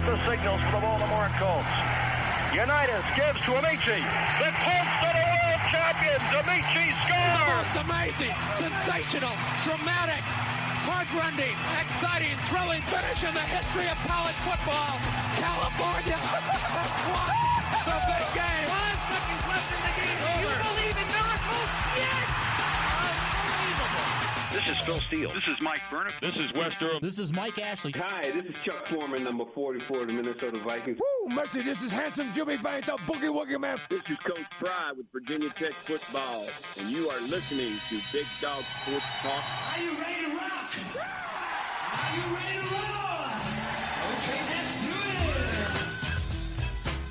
the signals for the Baltimore Colts. Unitas gives to Amici. The Colts are the world champions. Amici scores. It's amazing, sensational, dramatic, heart-rending, exciting, thrilling finish in the history of college football. California won the big game. 5 seconds left in the game. You believe in miracles? Yes. Unbelievable. This is Phil Steele. This is Mike Burnham. This is Wes Durham. This is Mike Ashley. Hi, this is Chuck Foreman, number 44 of the Minnesota Vikings. Woo, mercy, this is handsome Jimmy Vane, the Boogie Woogie Man. This is Coach Fry with Virginia Tech Football, and you are listening to Big Dog Sports Talk. Are you ready to rock? Are you ready to roll? Okay, let's do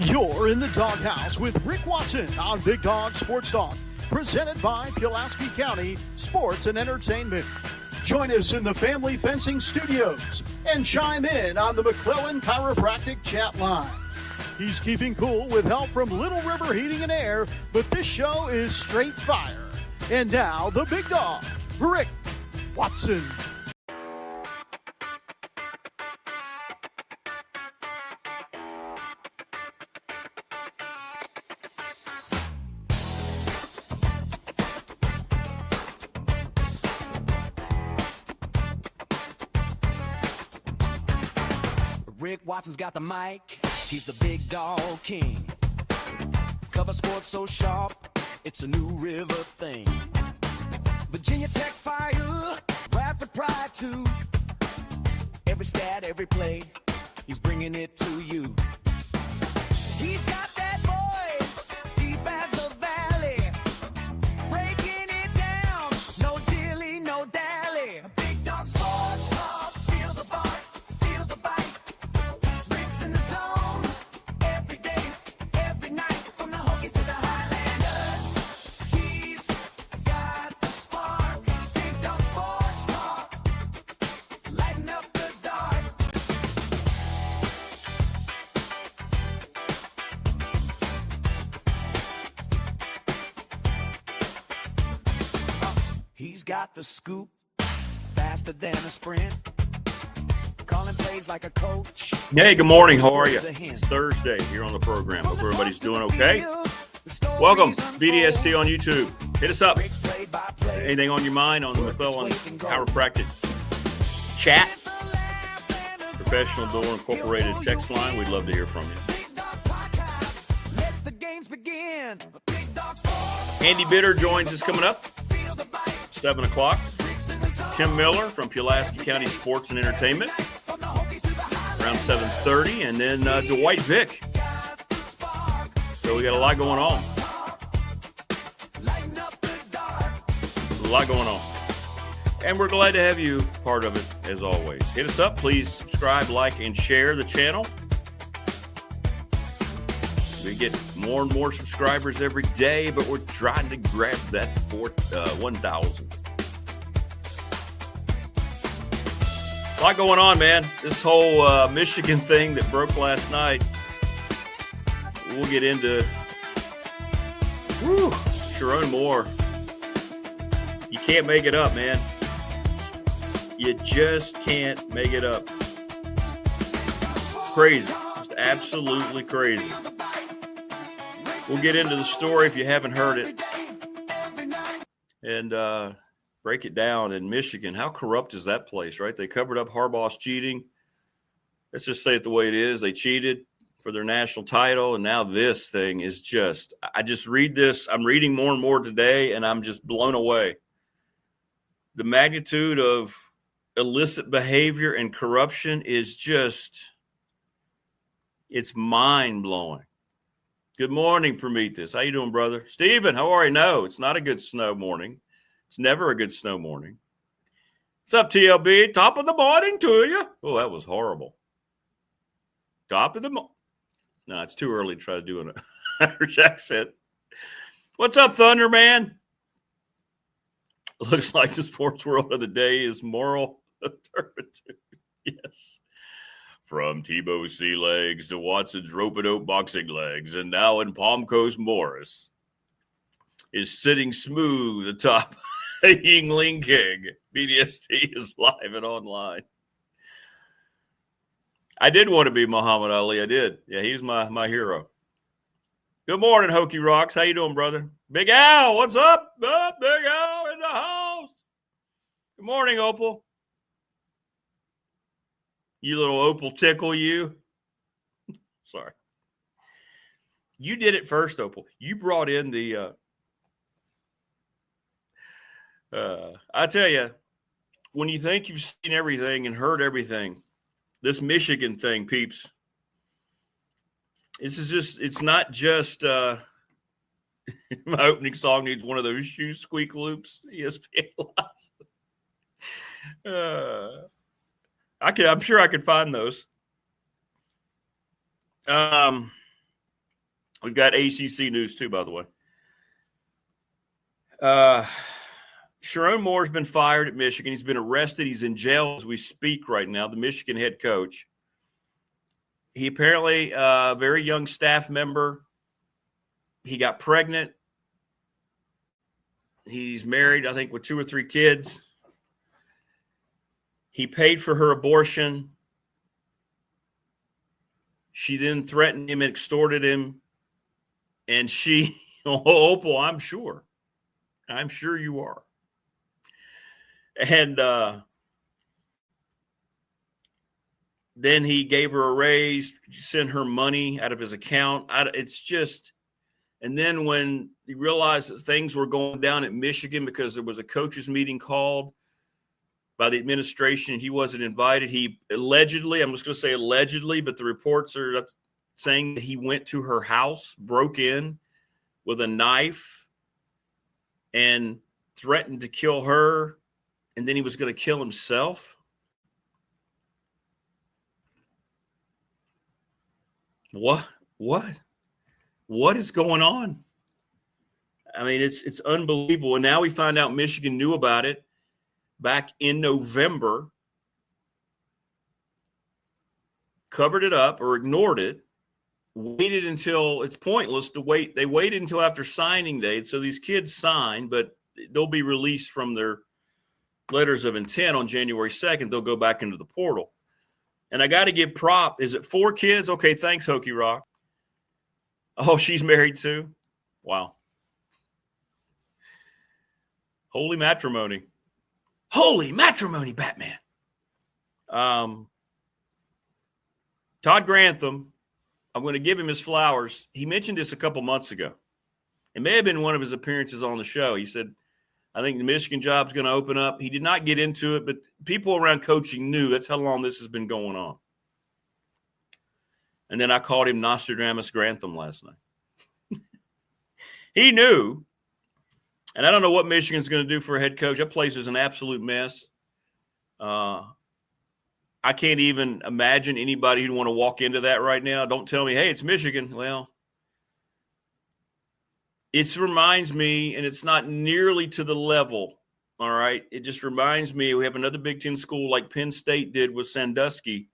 it. You're in the doghouse with Rick Watson on Big Dog Sports Talk, presented by Pulaski County Sports and Entertainment. Join us in the Family Fencing Studios and chime in on the McClellan Chiropractic chat line. He's keeping cool with help from Little River Heating and Air, but this show is straight fire. And now, the big dog, Rick Watson. Rick Watson's got the mic, he's the big dog king. Cover sports so sharp, it's a New River thing. Virginia Tech fire, rapid pride too. Every stat, every play, he's bringing it to you. He's got that voice, deep as the valley. Breaking it down, no dilly, no dally. Big dog sports talk, feel the bark. He's got the scoop, faster than a sprint. Calling plays like a coach. Hey, good morning. How are you? It's Thursday here on the program. Hope everybody's doing okay. Welcome, BDST on YouTube. Hit us up. Anything on your mind on the McClellan Chiropractic chat? Professional Door Incorporated text line. We'd love to hear from you. Andy Bitter joins us coming up. 7 o'clock. Tim Miller from Pulaski County Sports and Entertainment around 7:30, and then Dwight Vick. So we got a lot going on. A lot going on. And we're glad to have you part of it, as always. Hit us up. Please subscribe, like, and share the channel. We get more and more subscribers every day, but we're trying to grab that 1,000. A lot going on, man. This whole Michigan thing that broke last night, we'll get into. Sharon Moore. You can't make it up, man. You just can't make it up. Crazy. Just absolutely crazy. We'll get into the story if you haven't heard it and break it down in Michigan. How corrupt is that place, right? They covered up Harbaugh's cheating. Let's just say it the way it is. They cheated for their national title, and now this thing is just – I just read this. I'm reading more and more today, and I'm just blown away. The magnitude of illicit behavior and corruption is just – it's mind-blowing. Good morning, Prometheus. How you doing, brother? Steven, how are you? No, it's not a good snow morning. It's never a good snow morning. What's up, TLB? Top of the morning to you. Oh, that was horrible. Top of the morning. No, it's too early to try to do an Irish accent. What's up, Thunder Man? Looks like the sports world of the day is moral turpitude. Yes. From Tebow sea legs to Watson's rope-a-dope boxing legs, and now in Palm Coast, Morris is sitting smooth atop Yingling King. BDST is live and online. I did want to be Muhammad Ali. I did. Yeah, he's my hero. Good morning, Hokey Rocks. How you doing, brother? Big Al, what's up? Big Al in the house. Good morning, Opal. You little Opal tickle, you. Sorry. You did it first, Opal. You brought in the I tell you, when you think you've seen everything and heard everything, this Michigan thing, peeps, it's not just my opening song needs one of those shoe squeak loops. ESPN Live. I'm sure I could find those. We've got ACC news too, by the way. Sharon Moore's been fired at Michigan. He's been arrested. He's in jail as we speak right now, the Michigan head coach. He apparently, a very young staff member, he got pregnant. He's married, I think, with 2 or 3 kids. He paid for her abortion. She then threatened him and extorted him. And she, Opal, I'm sure you are. And then he gave her a raise, sent her money out of his account. It's just, and then when he realized that things were going down at Michigan because there was a coaches meeting called by the administration, he wasn't invited. He allegedly, I'm just going to say allegedly, but the reports are saying that he went to her house, broke in with a knife, and threatened to kill her, and then he was going to kill himself. What is going on? I mean, it's unbelievable. And now we find out Michigan knew about it back in November, covered it up or ignored it, waited until it's pointless to wait. They waited until after signing day. So these kids sign, but they'll be released from their letters of intent on January 2nd. They'll go back into the portal. And I got to give prop. Is it 4 kids? Okay, thanks, Hokey Rock. Oh, she's married too? Wow. Holy matrimony. Holy matrimony, Batman. Todd Grantham, I'm going to give him his flowers. He mentioned this a couple months ago. It may have been one of his appearances on the show. He said, I think the Michigan job's going to open up. He did not get into it, but people around coaching knew that's how long this has been going on. And then I called him Nostradamus Grantham last night. He knew. And I don't know what Michigan's going to do for a head coach. That place is an absolute mess. I can't even imagine anybody who'd want to walk into that right now. Don't tell me, hey, it's Michigan. Well, it reminds me, and it's not nearly to the level, all right? It just reminds me we have another Big Ten school like Penn State did with Sandusky.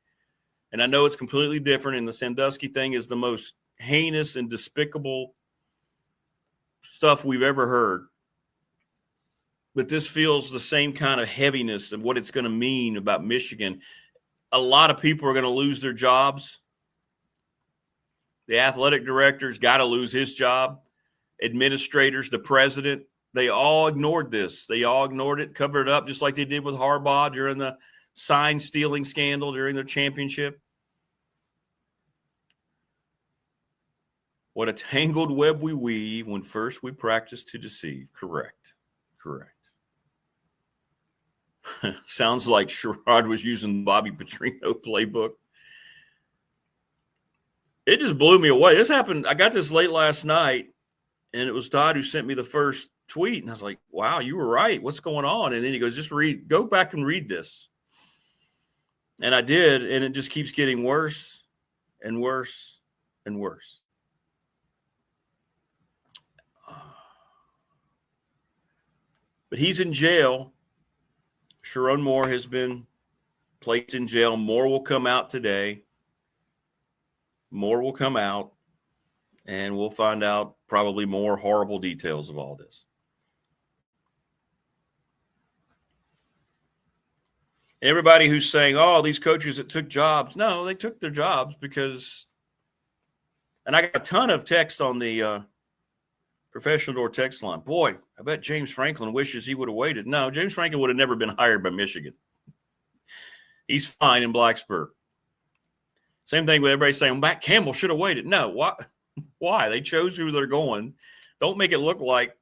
And I know it's completely different, and the Sandusky thing is the most heinous and despicable stuff we've ever heard. But this feels the same kind of heaviness of what it's going to mean about Michigan. A lot of people are going to lose their jobs. The athletic director's got to lose his job. Administrators, the president, they all ignored this. They all ignored it, covered it up, just like they did with Harbaugh during the sign stealing scandal during their championship. What a tangled web we weave when first we practice to deceive. Correct. Sounds like Sherrod was using the Bobby Petrino playbook. It just blew me away. This happened. I got this late last night, and it was Todd who sent me the first tweet. And I was like, wow, you were right. What's going on? And then he goes, go back and read this. And I did, and it just keeps getting worse and worse and worse. But he's in jail. Sharon Moore has been placed in jail. More will come out today. More will come out, and we'll find out probably more horrible details of all this. And everybody who's saying, oh, these coaches that took jobs. No, they took their jobs because – and I got a ton of text on the professional door text line. Boy, I bet James Franklin wishes he would have waited. No, James Franklin would have never been hired by Michigan. He's fine in Blacksburg. Same thing with everybody saying, Matt Campbell should have waited. No, why? Why? They chose who they're going. Don't make it look like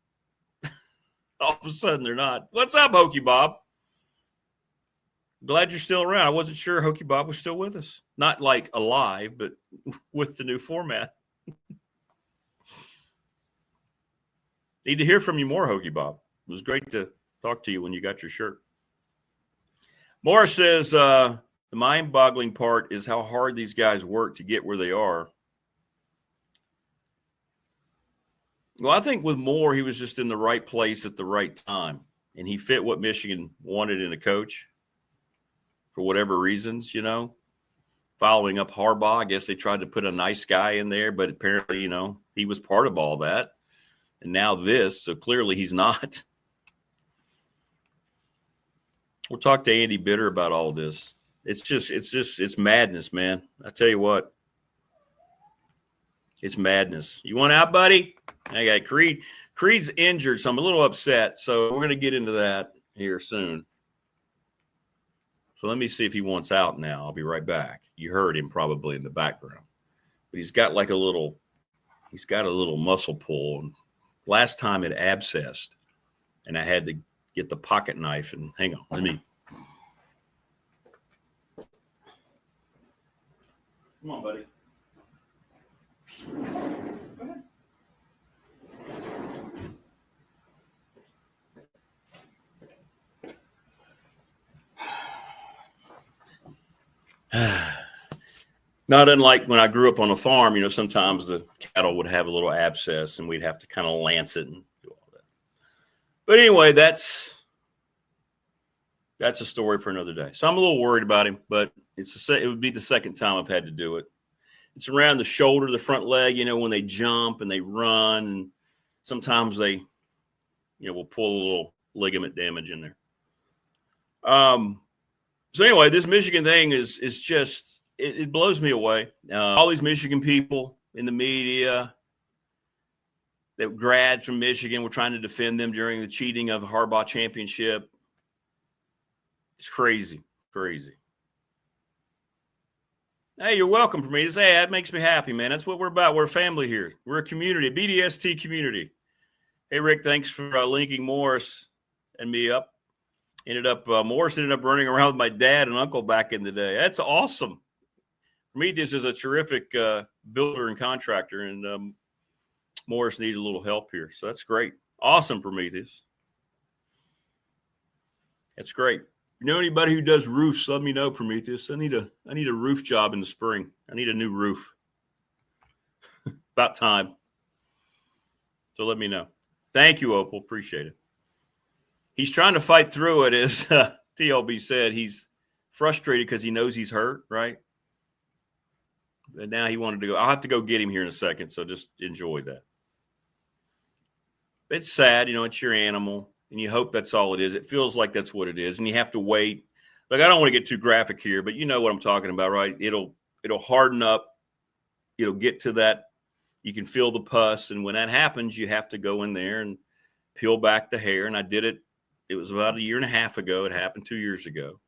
all of a sudden they're not. What's up, Hokey Bob? Glad you're still around. I wasn't sure Hokey Bob was still with us. Not like alive, but with the new format. Need to hear from you more, Hokey Bob. It was great to talk to you when you got your shirt. Morris says, the mind-boggling part is how hard these guys work to get where they are. Well, I think with Moore, he was just in the right place at the right time, and he fit what Michigan wanted in a coach for whatever reasons, you know. Following up Harbaugh, I guess they tried to put a nice guy in there, but apparently, you know, he was part of all that. And now this, so clearly he's not. We'll talk to Andy Bitter about all this. It's madness, man. I tell you what. It's madness. You want out, buddy? I got Creed. Creed's injured, so I'm a little upset. So we're going to get into that here soon. So let me see if he wants out now. I'll be right back. You heard him probably in the background. But he's got like a little muscle pull. And last time it abscessed, and I had to get the pocket knife and hang on. Let me. Come on, buddy. Go ahead. Not unlike when I grew up on a farm, you know, sometimes the cattle would have a little abscess and we'd have to kind of lance it and do all that. But anyway, that's a story for another day. So I'm a little worried about him, but it would be the second time I've had to do it. It's around the shoulder, the front leg, you know, when they jump and they run. And sometimes they, you know, will pull a little ligament damage in there. So anyway, this Michigan thing is just, it blows me away. All these Michigan people in the media that grads from Michigan were trying to defend them during the cheating of the Harbaugh championship. It's crazy, crazy. Hey, you're welcome, Prometheus. Hey, that makes me happy, man. That's what we're about. We're a family here. We're a community, a BDST community. Hey, Rick, thanks for linking Morris and me up. Morris ended up running around with my dad and uncle back in the day. That's awesome. Prometheus is a terrific builder and contractor, and Morris needs a little help here. So that's great. Awesome, Prometheus. That's great. You know anybody who does roofs, let me know, Prometheus. I need a roof job in the spring. I need a new roof. About time. So let me know. Thank you, Opal. Appreciate it. He's trying to fight through it, as TLB said. He's frustrated because he knows he's hurt, right? And now he wanted to go. I'll have to go get him here in a second, so just enjoy that. It's sad, you know, it's your animal. And you hope that's all it is. It feels like that's what it is. And you have to wait. Like, I don't want to get too graphic here, but you know what I'm talking about, right? It'll harden up. It'll get to that. You can feel the pus. And when that happens, you have to go in there and peel back the hair. And I did it. It was about a year and a half ago. It happened 2 years ago.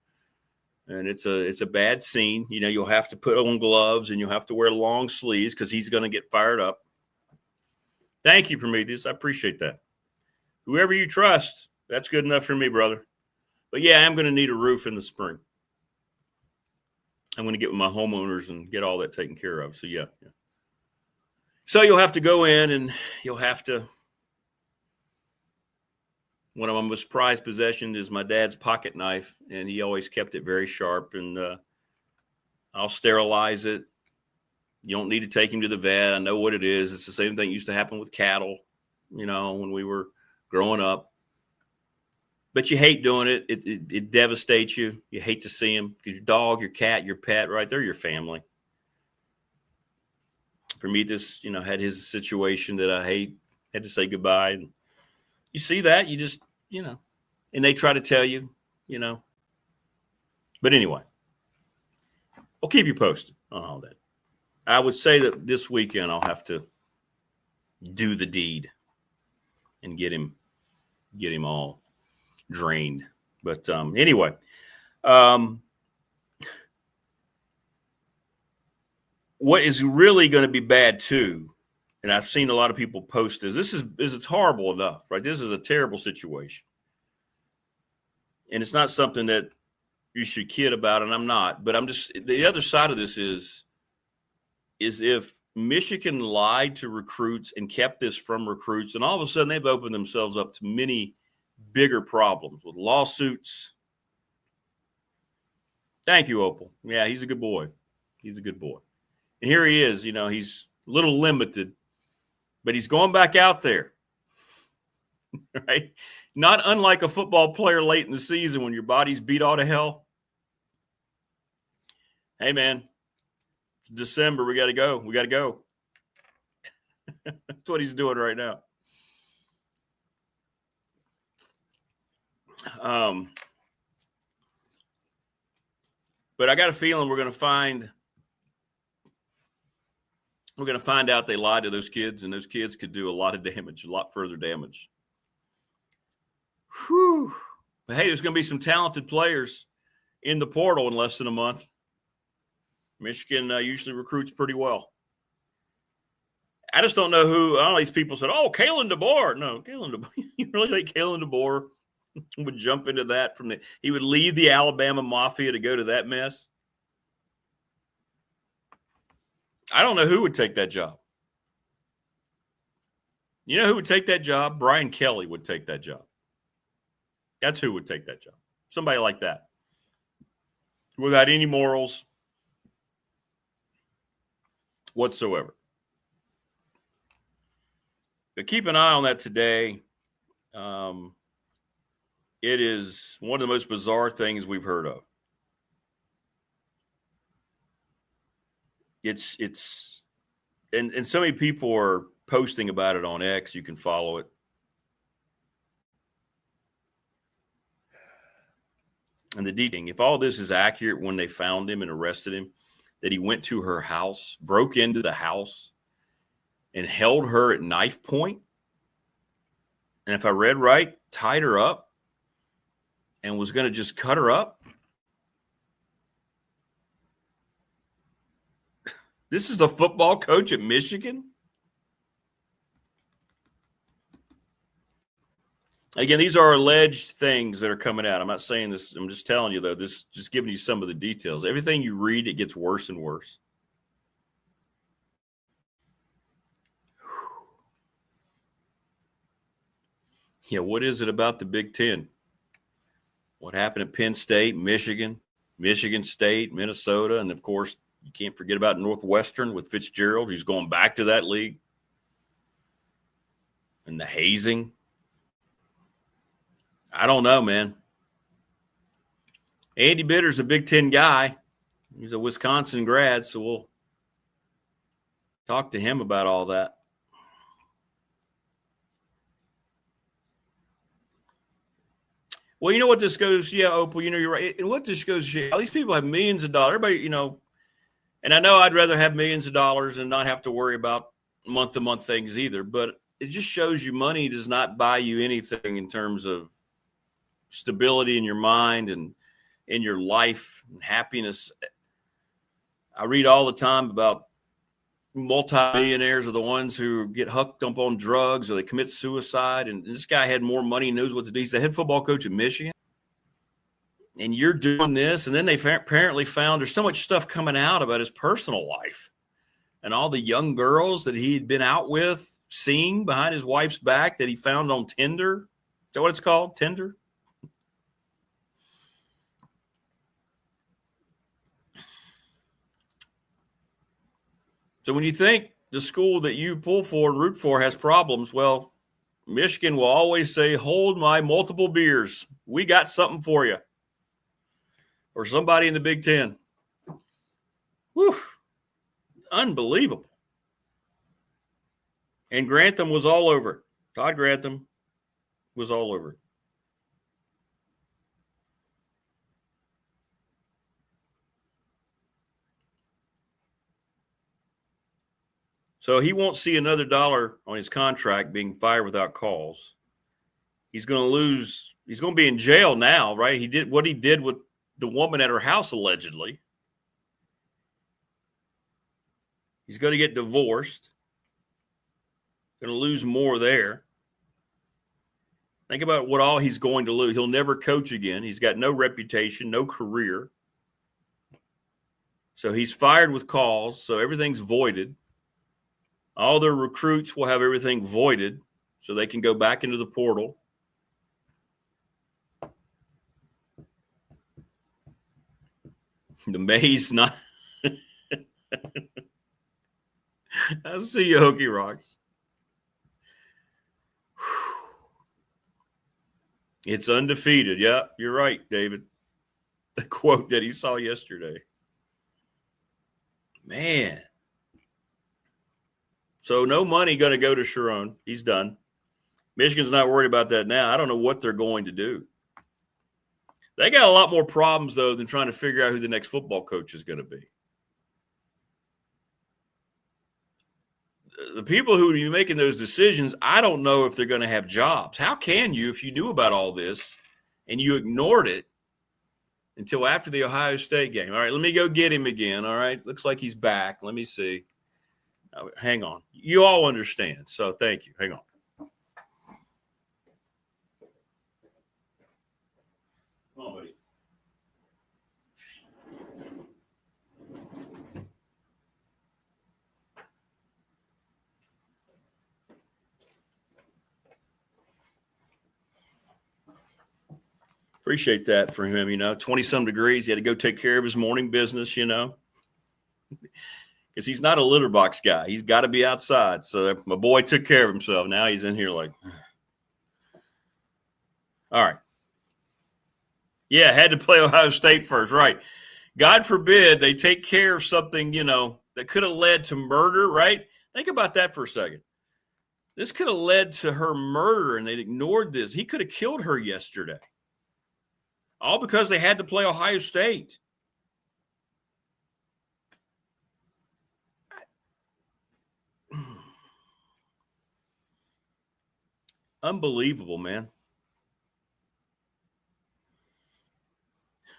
And it's a bad scene. You know, you'll have to put on gloves and you'll have to wear long sleeves because he's going to get fired up. Thank you, Prometheus. I appreciate that. Whoever you trust, that's good enough for me, brother. But, yeah, I'm going to need a roof in the spring. I'm going to get with my homeowners and get all that taken care of. So, yeah. So you'll have to go in and you'll have to – one of my most prized possessions is my dad's pocket knife, and he always kept it very sharp. And I'll sterilize it. You don't need to take him to the vet. I know what it is. It's the same thing that used to happen with cattle, you know, when we were – growing up. But you hate doing it. It devastates you. You hate to see them because your dog, your cat, your pet, right? They're your family. Prometheus, you know, had his situation that I hate, had to say goodbye. And you see that, you just, you know, and they try to tell you, you know, But anyway, I'll keep you posted on all that. I would say that this weekend I'll have to do the deed and get him all drained. But anyway, what is really going to be bad too, and I've seen a lot of people post this is it's horrible enough, right? This is a terrible situation. And it's not something that you should kid about, and I'm not, but I'm just, the other side of this is if Michigan lied to recruits and kept this from recruits, and all of a sudden they've opened themselves up to many bigger problems with lawsuits. Thank you, Opal. Yeah, he's a good boy. He's a good boy. And here he is, he's a little limited, but he's going back out there, right? Not unlike a football player late in the season when your body's beat all to hell. Hey, man, it's December. We got to go. We got to go. That's what he's doing right now. But I got a feeling we're going to find out they lied to those kids, and those kids could do a lot of damage, a lot further damage. Whew. But hey, there's going to be some talented players in the portal in less than a month. Michigan usually recruits pretty well. I just don't know who. All these people said, "Oh, Kalen DeBoer." No, Kalen DeBoer. You really think Kalen DeBoer would jump into that he would leave the Alabama Mafia to go to that mess? I don't know who would take that job. You know who would take that job? Brian Kelly would take that job. That's who would take that job. Somebody like that. Without any morals whatsoever. But keep an eye on that today. It is one of the most bizarre things we've heard of. It's and so many people are posting about it on X. You can follow it. And the detail, if all this is accurate, when they found him and arrested him, that he went to her house, broke into the house, and held her at knife point. And if I read right, tied her up and was going to just cut her up. This is the football coach at Michigan? Again, these are alleged things that are coming out. I'm not saying this. I'm just telling you, though, this just giving you some of the details. Everything you read, it gets worse and worse. Yeah, what is it about the Big Ten? What happened at Penn State, Michigan, Michigan State, Minnesota, and, of course, you can't forget about Northwestern with Fitzgerald, who's going back to that league. And the hazing. I don't know, man. Andy Bitter's a Big Ten guy. He's a Wisconsin grad, so we'll talk to him about all that. Well, you know what this goes? Yeah, Opal, you're right. And what this goes, all these people have millions of dollars. Everybody, and I know I'd rather have millions of dollars and not have to worry about month-to-month things either. But it just shows you money does not buy you anything in terms of stability in your mind and in your life and happiness. I read all the time about multi-millionaires are the ones who get hooked up on drugs or they commit suicide. And this guy had more money, knows what to do. He's the head football coach at Michigan. And you're doing this. And then they apparently found there's so much stuff coming out about his personal life and all the young girls that he had been out with, seeing behind his wife's back that he found on Tinder. Is that what it's called? Tinder? So when you think the school that you pull for and root for has problems, well, Michigan will always say, hold my multiple beers. We got something for you. Or somebody in the Big Ten. Whew. Unbelievable. And Grantham was all over it. Todd Grantham was all over it. So he won't see another dollar on his contract being fired without cause. He's going to lose. He's going to be in jail now, right? He did what he did with the woman at her house, allegedly. He's going to get divorced. Going to lose more there. Think about what all he's going to lose. He'll never coach again. He's got no reputation, no career. So he's fired with cause, so everything's voided. All their recruits will have everything voided so they can go back into the portal. The Mays not. I see you, Hokie Rocks. It's undefeated. Yeah, you're right, David. The quote that he saw yesterday. Man. So no money going to go to Sharon. He's done. Michigan's not worried about that now. I don't know what they're going to do. They got a lot more problems, though, than trying to figure out who the next football coach is going to be. The people who are making those decisions, I don't know if they're going to have jobs. How can you, if you knew about all this and you ignored it until after the Ohio State game? All right, let me go get him again. All right, looks like he's back. Let me see. Hang on. You all understand, so thank you. Hang on. Come on, buddy. Appreciate that for him, 20-some degrees. He had to go take care of his morning business, because he's not a litter box guy. He's got to be outside. So my boy took care of himself. Now he's in here like, all right. Yeah, had to play Ohio State first, right? God forbid they take care of something, that could have led to murder, right? Think about that for a second. This could have led to her murder, and they ignored this. He could have killed her yesterday. All because they had to play Ohio State. Unbelievable, man.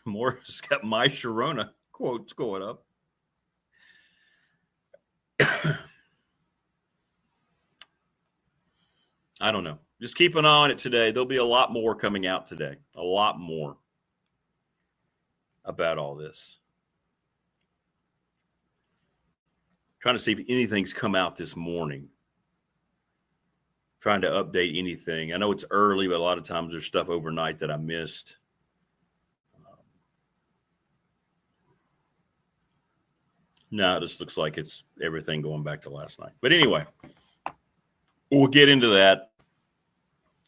Morris got my Sharona quotes going up. I don't know. Just keep an eye on it today. There'll be a lot more coming out today. A lot more about all this. Trying to see if anything's come out this morning. Trying to update anything. I know it's early, but a lot of times there's stuff overnight that I missed. No, it just looks like it's everything going back to last night. But anyway, we'll get into that.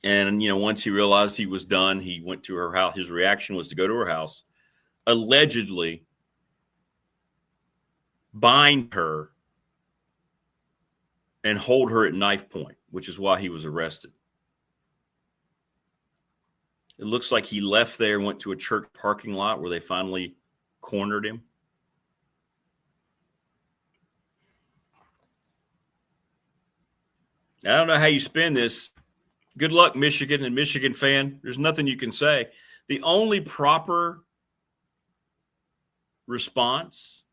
And, once he realized he was done, he went to her house. His reaction was to go to her house, allegedly bind her and hold her at knife point, which is why he was arrested. It looks like he left there, went to a church parking lot where they finally cornered him. I don't know how you spin this. Good luck, Michigan and Michigan fan. There's nothing you can say. The only proper response,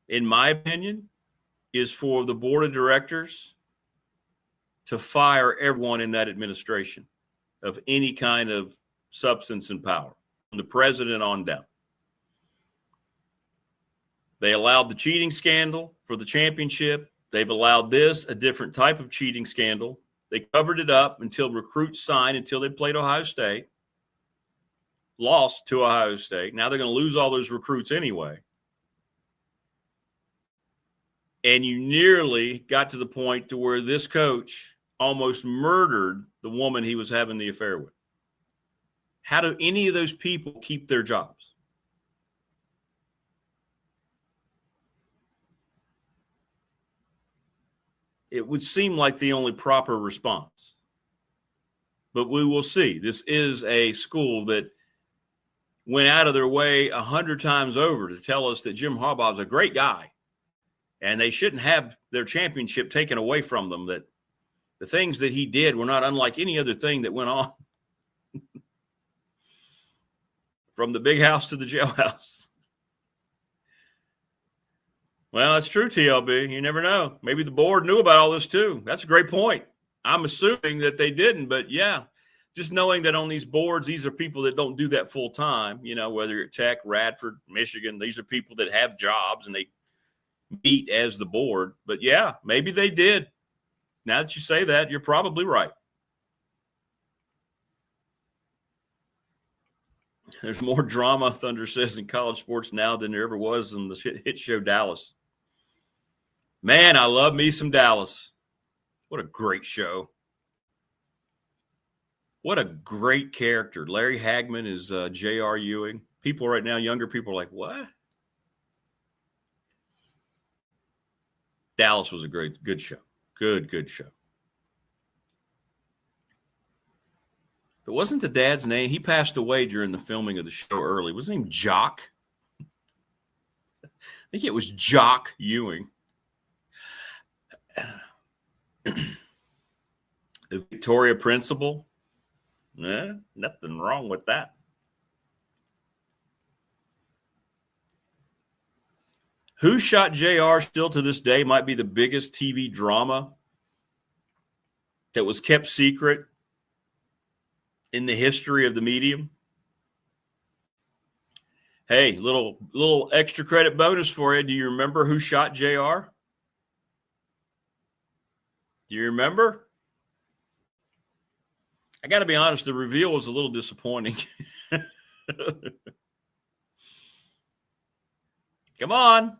in my opinion, is for the board of directors to fire everyone in that administration of any kind of substance and power, from the president on down. They allowed the cheating scandal for the championship. They've allowed this, a different type of cheating scandal. They covered it up until recruits signed, until they played Ohio State, lost to Ohio State. Now they're going to lose all those recruits anyway. And you nearly got to the point to where this coach almost murdered the woman he was having the affair with. How do any of those people keep their jobs? It would seem like the only proper response. But we will see. This is a school that went out of their way 100 times over to tell us that Jim Harbaugh is a great guy And they shouldn't have their championship taken away from them. That the things that he did were not unlike any other thing that went on. From the big house to the jailhouse. Well, that's true, TLB. You never know. Maybe the board knew about all this too. That's a great point. I'm assuming that they didn't, but yeah, just knowing that on these boards, these are people that don't do that full time, you know, whether you're at Tech, Radford, Michigan, these are people that have jobs and they meet as the board. But yeah, maybe they did. Now that you say that, you're probably right. There's more drama, Thunder says, in college sports now than there ever was in the hit show Dallas. Man, I love me some Dallas. What a great show. What a great character. Larry Hagman is J.R. Ewing. People right now, younger people are like, what? Dallas was a good show. Good show. It wasn't the dad's name. He passed away during the filming of the show early. Was his name Jock? I think it was Jock Ewing. The Victoria principal. Nothing wrong with that. Who Shot JR still to this day might be the biggest TV drama that was kept secret in the history of the medium. Hey, little extra credit bonus for you. Do you remember who shot JR? Do you remember? I got to be honest, the reveal was a little disappointing. Come on.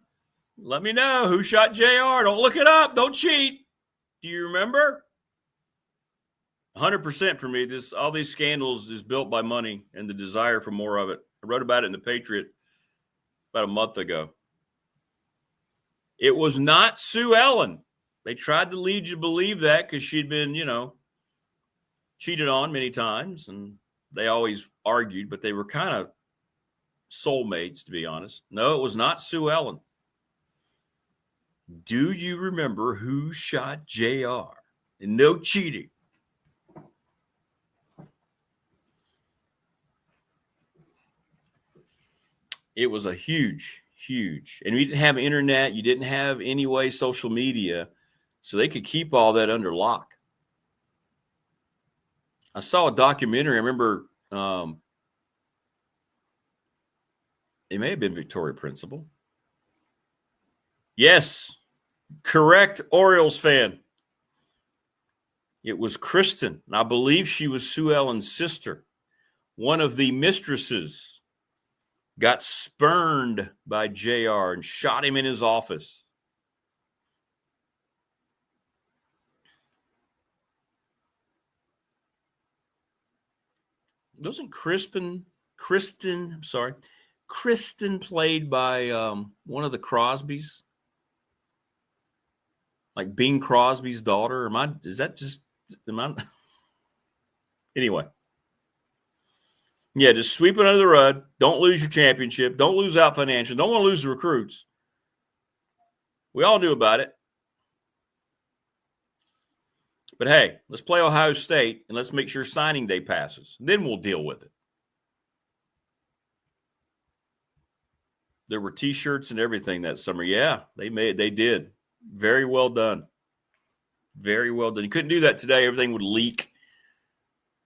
Let me know who shot JR. Don't look it up. Don't cheat. Do you remember? 100% for me. All these scandals is built by money and the desire for more of it. I wrote about it in the Patriot about a month ago. It was not Sue Ellen. They tried to lead you to believe that because she'd been, cheated on many times, and they always argued, but they were kind of soulmates, to be honest. No, it was not Sue Ellen. Do you remember who shot JR? And no cheating. It was a huge, and you didn't have internet. You didn't have any way social media, so they could keep all that under lock. I saw a documentary. I remember it may have been Victoria Principal. Yes, correct, Orioles fan. It was Kristen, and I believe she was Sue Ellen's sister. One of the mistresses got spurned by JR and shot him in his office. Wasn't Kristen played by one of the Crosbys? Like Bing Crosby's daughter? Anyway. Yeah, just sweep it under the rug. Don't lose your championship. Don't lose out financially. Don't want to lose the recruits. We all knew about it. But hey, let's play Ohio State and let's make sure signing day passes. Then we'll deal with it. There were T-shirts and everything that summer. Yeah, they did. Very well done. Very well done. You couldn't do that today. Everything would leak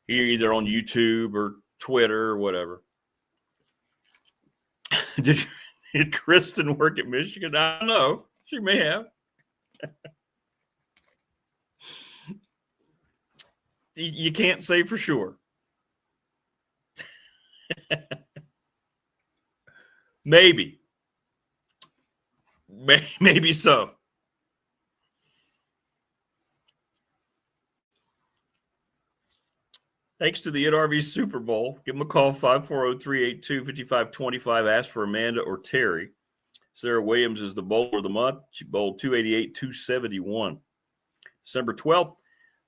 here, either on YouTube or Twitter or whatever. Did Kristen work at Michigan? I don't know. She may have. You can't say for sure. Maybe so. Thanks to the NRV Super Bowl. Give them a call, 540-382-5525. Ask for Amanda or Terry. Sarah Williams is the bowler of the month. She bowled 288, 271. December 12th,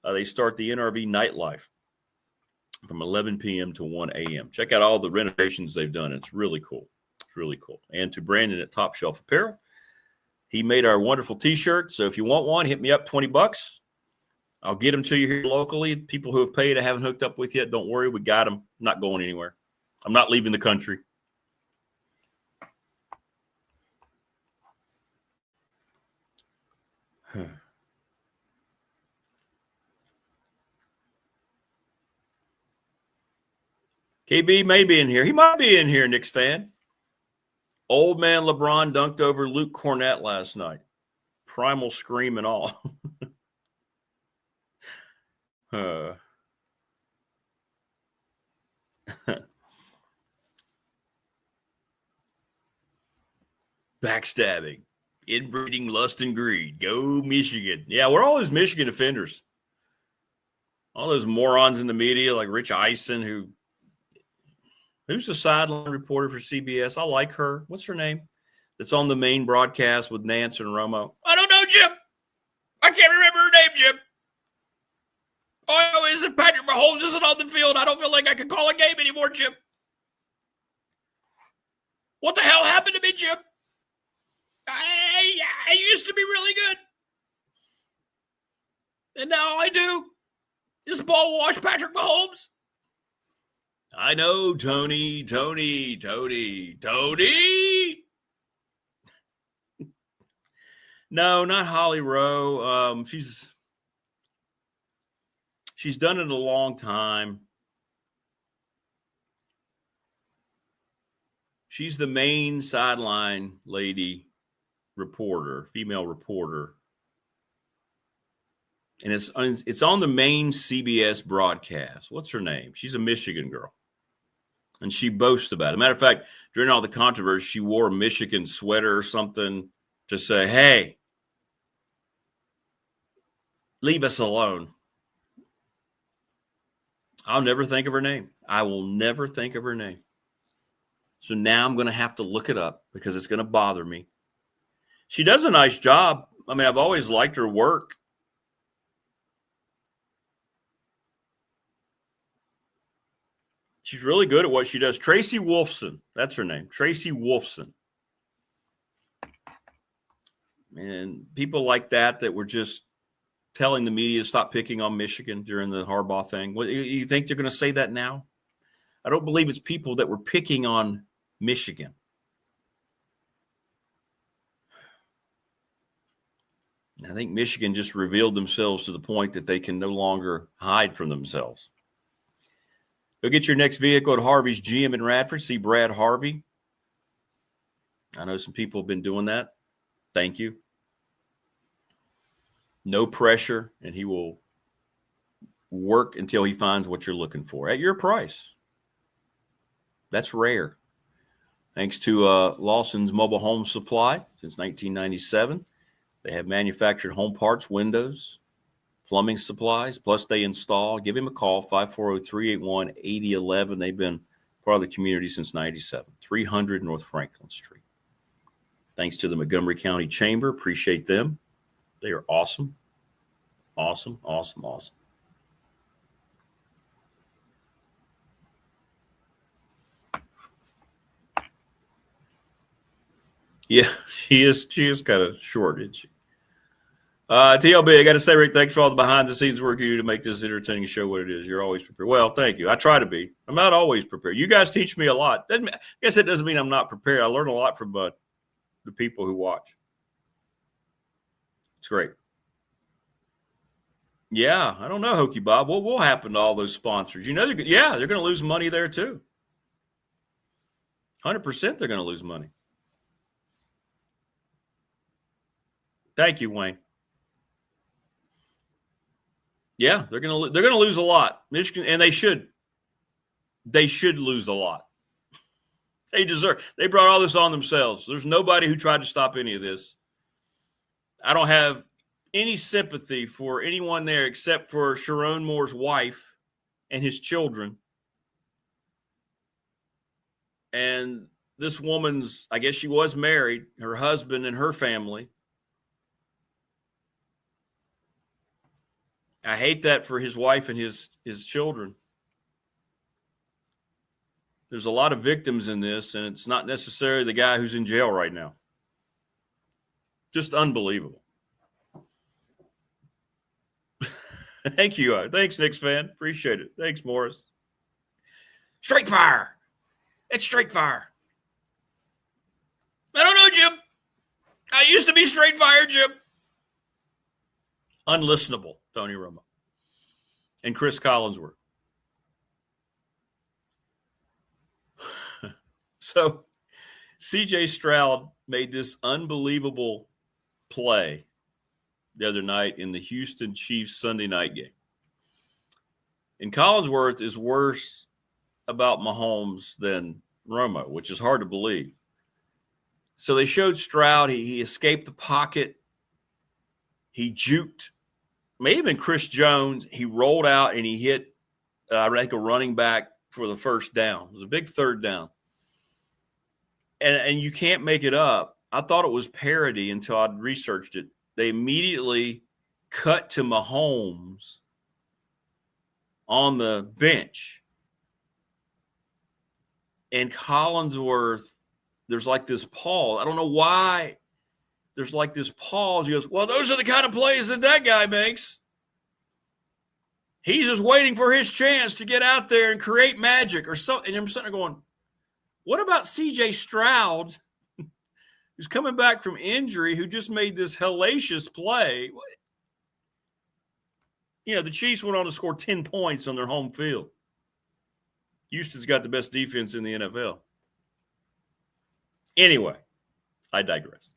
they start the NRV Nightlife from 11 p.m. to 1 a.m. Check out all the renovations they've done. It's really cool. It's really cool. And to Brandon at Top Shelf Apparel, He made our wonderful T-shirts. So if you want one, hit me up, $20. I'll get them to you here locally. People who have paid, I haven't hooked up with yet. Don't worry, we got them. I'm not going anywhere. I'm not leaving the country. KB may be in here. He might be in here, Knicks fan. Old man LeBron dunked over Luke Cornett last night. Primal scream and all. Backstabbing, inbreeding, lust, and greed. Go Michigan. Yeah, we're all those Michigan offenders. All those morons in the media like Rich Eisen, who's the sideline reporter for CBS? I like her. What's her name? That's on the main broadcast with Nance and Romo. I don't know, Jim. I can't remember her name, Jim. All I know is that Patrick Mahomes isn't on the field. I don't feel like I can call a game anymore, Jim. What the hell happened to me, Jim? I used to be really good. And now all I do is ball wash Patrick Mahomes. I know, Tony. No, not Holly Rowe. She's done it a long time. She's the main sideline lady reporter, female reporter. And it's on the main CBS broadcast. What's her name? She's a Michigan girl. And she boasts about it. Matter of fact, during all the controversy, she wore a Michigan sweater or something to say, hey, leave us alone. I'll never think of her name. I will never think of her name. So now I'm going to have to look it up because it's going to bother me. She does a nice job. I mean, I've always liked her work. She's really good at what she does. Tracy Wolfson. That's her name. Tracy Wolfson. And people like that were just telling the media to stop picking on Michigan during the Harbaugh thing. What, you think they're going to say that now? I don't believe it's people that were picking on Michigan. I think Michigan just revealed themselves to the point that they can no longer hide from themselves. Go get your next vehicle at Harvey's GM in Radford. See Brad Harvey. I know some people have been doing that. Thank you. No pressure, and he will work until he finds what you're looking for at your price. That's rare. Thanks to Lawson's Mobile Home Supply since 1997. They have manufactured home parts, windows, plumbing supplies, plus they install. Give him a call, 540-381-8011. They've been part of the community since 97, 300 North Franklin Street. Thanks to the Montgomery County Chamber. Appreciate them. They are awesome. Awesome. Yeah, she is kind of short, isn't she? TLB, I got to say, Rick, thanks for all the behind-the-scenes work you do to make this entertaining show what it is. You're always prepared. Well, thank you. I try to be. I'm not always prepared. You guys teach me a lot. I guess it doesn't mean I'm not prepared. I learn a lot from the people who watch. It's great. Yeah, I don't know, Hokey Bob. What will happen to all those sponsors? You know, they're going to lose money there too. 100% they're going to lose money. Thank you, Wayne. Yeah, they're going to lose a lot. Michigan, and they should lose a lot. They brought all this on themselves. There's nobody who tried to stop any of this. I don't have any sympathy for anyone there except for Sharon Moore's wife and his children. And this woman's, I guess she was married, her husband and her family. I hate that for his wife and his children. There's a lot of victims in this, and it's not necessarily the guy who's in jail right now. Just unbelievable. Thank you. Thanks, Knicks fan. Appreciate it. Thanks, Morris. Straight fire. It's straight fire. I don't know, Jim. I used to be straight fire, Jim. Unlistenable, Tony Romo. And Chris Collinsworth. So, C.J. Stroud made this unbelievable play the other night in the Houston Chiefs Sunday night game. And Collinsworth is worse about Mahomes than Romo, which is hard to believe. So they showed Stroud. He escaped the pocket. He juked. May have been Chris Jones. He rolled out and he hit, I think, a running back for the first down. It was a big third down. And you can't make it up. I thought it was parody until I researched it. They immediately cut to Mahomes on the bench. And Collinsworth, there's like this pause. I don't know why there's like this pause. He goes, well, those are the kind of plays that guy makes. He's just waiting for his chance to get out there and create magic or something. And I'm sitting there going, what about C.J. Stroud, who's coming back from injury, who just made this hellacious play? You know, the Chiefs went on to score 10 points on their home field. Houston's got the best defense in the NFL. Anyway, I digress.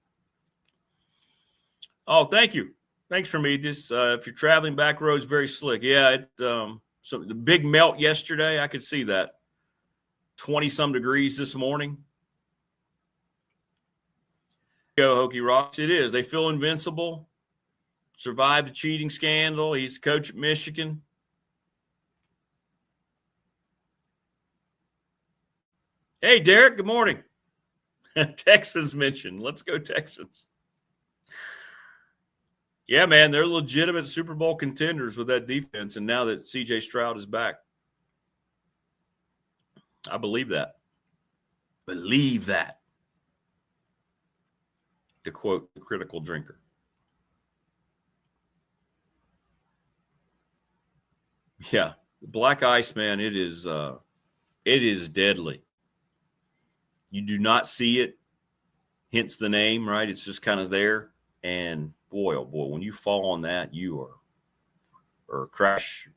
Oh, thank you. Thanks for me. This, if you're traveling back roads, very slick. Yeah, so the big melt yesterday, I could see that. 20-some degrees this morning. Go, Hokie Rocks. It is. They feel invincible. Survived the cheating scandal. He's the coach at Michigan. Hey, Derek, good morning. Texans mentioned. Let's go Texans. Yeah, man, they're legitimate Super Bowl contenders with that defense, and now that C.J. Stroud is back. I believe that. Believe that. To quote the critical drinker. Yeah, black ice, man, it is deadly. You do not see it, hence the name, right? It's just kind of there. And boy, oh boy, when you fall on that, you are, or crash,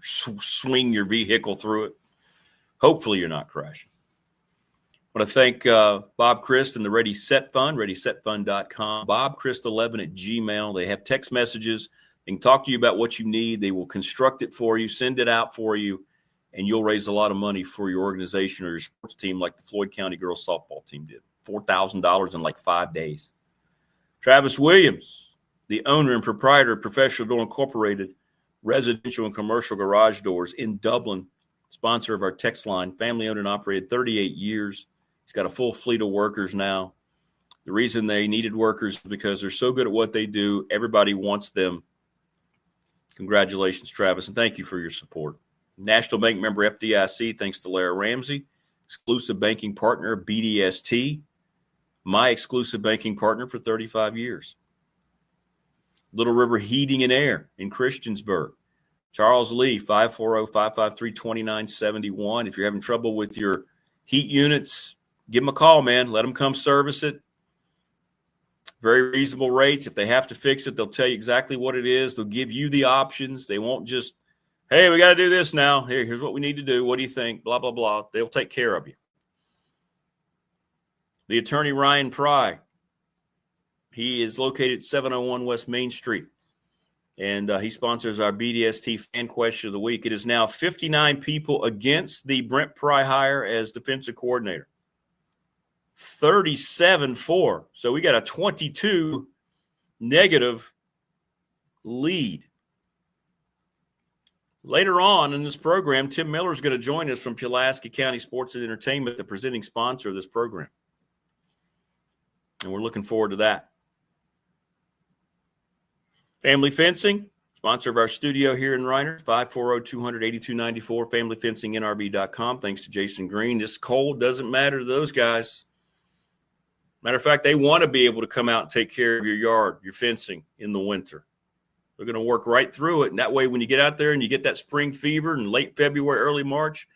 swing your vehicle through it. Hopefully you're not crashing. I want to thank Bob Christ and the Ready Set Fund, ReadySetFund.com. BobChrist11@gmail. They have text messages. They can talk to you about what you need. They will construct it for you, send it out for you, and you'll raise a lot of money for your organization or your sports team like the Floyd County girls softball team did. $4,000 in like 5 days. Travis Williams, the owner and proprietor of Professional Door Incorporated, residential and commercial garage doors in Dublin, sponsor of our text line, family-owned and operated 38 years. He's got a full fleet of workers now. The reason they needed workers is because they're so good at what they do. Everybody wants them. Congratulations, Travis, and thank you for your support. National Bank member FDIC, thanks to Lara Ramsey. Exclusive banking partner, BDST. My exclusive banking partner for 35 years. Little River Heating and Air in Christiansburg. Charles Lee, 540-553-2971. If you're having trouble with your heat units, give them a call, man. Let them come service it. Very reasonable rates. If they have to fix it, they'll tell you exactly what it is. They'll give you the options. They won't just, hey, we got to do this now. Here's what we need to do. What do you think? Blah, blah, blah. They'll take care of you. The attorney, Ryan Pry. He is located at 701 West Main Street. And he sponsors our BDST fan question of the week. It is now 59 people against the Brent Pry hire as defensive coordinator. 37 for. So we got a 22 negative lead. Later on in this program, Tim Miller is going to join us from Pulaski County Sports and Entertainment, the presenting sponsor of this program. And we're looking forward to that. Family Fencing, sponsor of our studio here in Reiner, 540-200-8294, familyfencingnrb.com. Thanks to Jason Green. This cold doesn't matter to those guys. Matter of fact, they want to be able to come out and take care of your yard, your fencing in the winter. They're going to work right through it. And that way, when you get out there and you get that spring fever in late February, early March,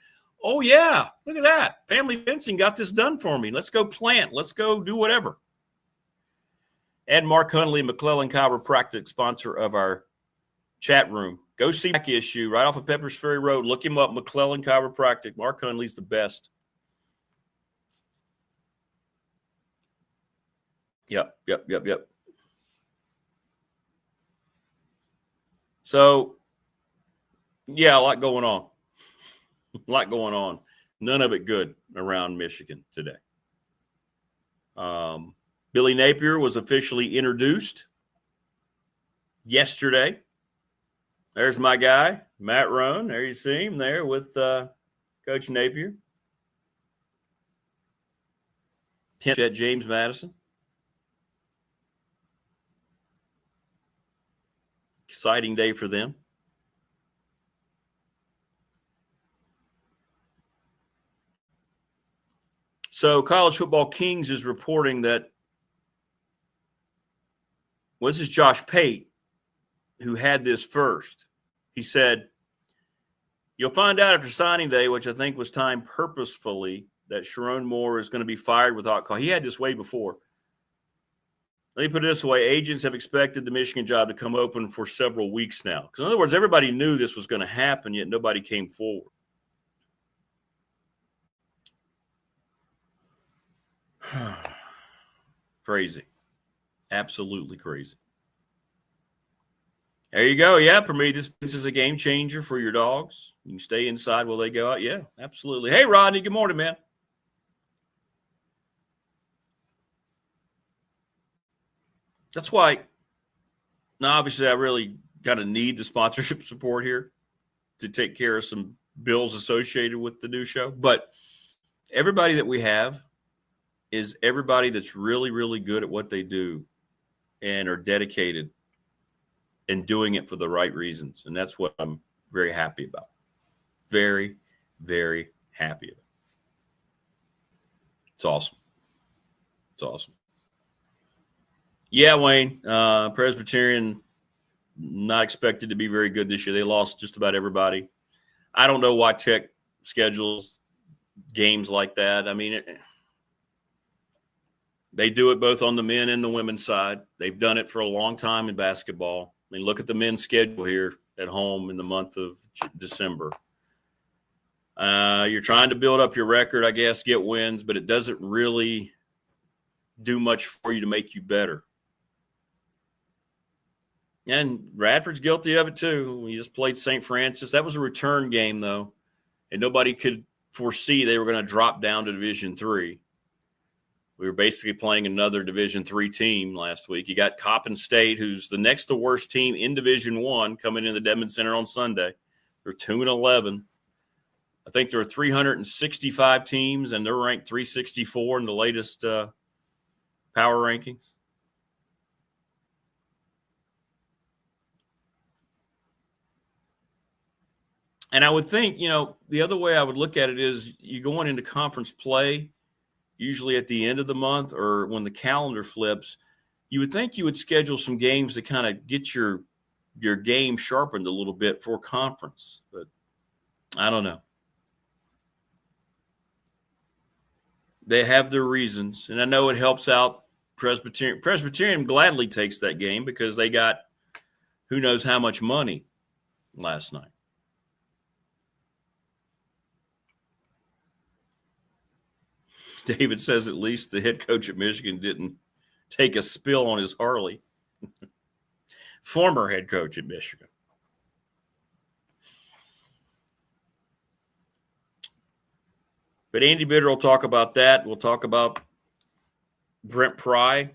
oh, yeah, look at that. Family Fencing got this done for me. Let's go plant. Let's go do whatever. And Mark Hunley, McClellan Chiropractic, sponsor of our chat room. Go see back issue right off of Peppers Ferry Road. Look him up, McClellan Chiropractic. Mark Hunley's the best. Yep. So, yeah, a lot going on. None of it good around Michigan today. Billy Napier was officially introduced yesterday. There's my guy, Matt Roan. There you see him there with Coach Napier. At James Madison. Exciting day for them. So College Football Kings is reporting that, well, this is Josh Pate who had this first. He said, you'll find out after signing day, which I think was timed purposefully, that Sharon Moore is going to be fired without cause. He had this way before. Let me put it this way. Agents have expected the Michigan job to come open for several weeks now. Because in other words, everybody knew this was going to happen, yet nobody came forward. Crazy. Absolutely crazy. There you go. Yeah, for me, this is a game changer for your dogs. You can stay inside while they go out. Yeah, absolutely. Hey, Rodney, good morning, man. That's why, now obviously I really kind of need the sponsorship support here to take care of some bills associated with the new show. But everybody that we have is everybody that's really, really good at what they do and are dedicated and doing it for the right reasons. And that's what I'm very happy about. Very, very happy about. It's awesome. It's awesome. Yeah, Wayne, Presbyterian not expected to be very good this year. They lost just about everybody. I don't know why Tech schedules games like that. I mean, they do it both on the men and the women's side. They've done it for a long time in basketball. I mean, look at the men's schedule here at home in the month of December. You're trying to build up your record, I guess, get wins, but it doesn't really do much for you to make you better. And Radford's guilty of it too. We just played St. Francis. That was a return game, though, and nobody could foresee they were going to drop down to Division III. We were basically playing another Division III team last week. You got Coppin State, who's the next to worst team in Division I, coming in the Dedmon Center on Sunday. They're 2-11. I think there are 365 teams, and they're ranked 364 in the latest power rankings. And I would think, the other way I would look at it is you going into conference play, usually at the end of the month or when the calendar flips, you would think you would schedule some games to kind of get your game sharpened a little bit for conference. But I don't know. They have their reasons, and I know it helps out Presbyterian. Presbyterian gladly takes that game because they got who knows how much money last night. David says at least the head coach at Michigan didn't take a spill on his Harley. Former head coach at Michigan. But Andy Bitter will talk about that. We'll talk about Brent Pry,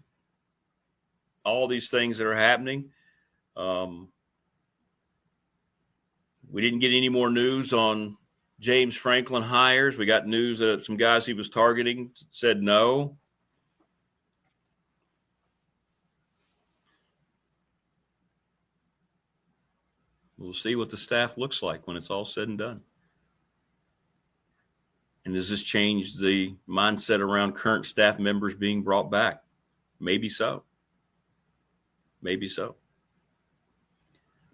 all these things that are happening. We didn't get any more news on James Franklin hires. We got news that some guys he was targeting said no. We'll see what the staff looks like when it's all said and done. And does this change the mindset around current staff members being brought back? Maybe so. Maybe so.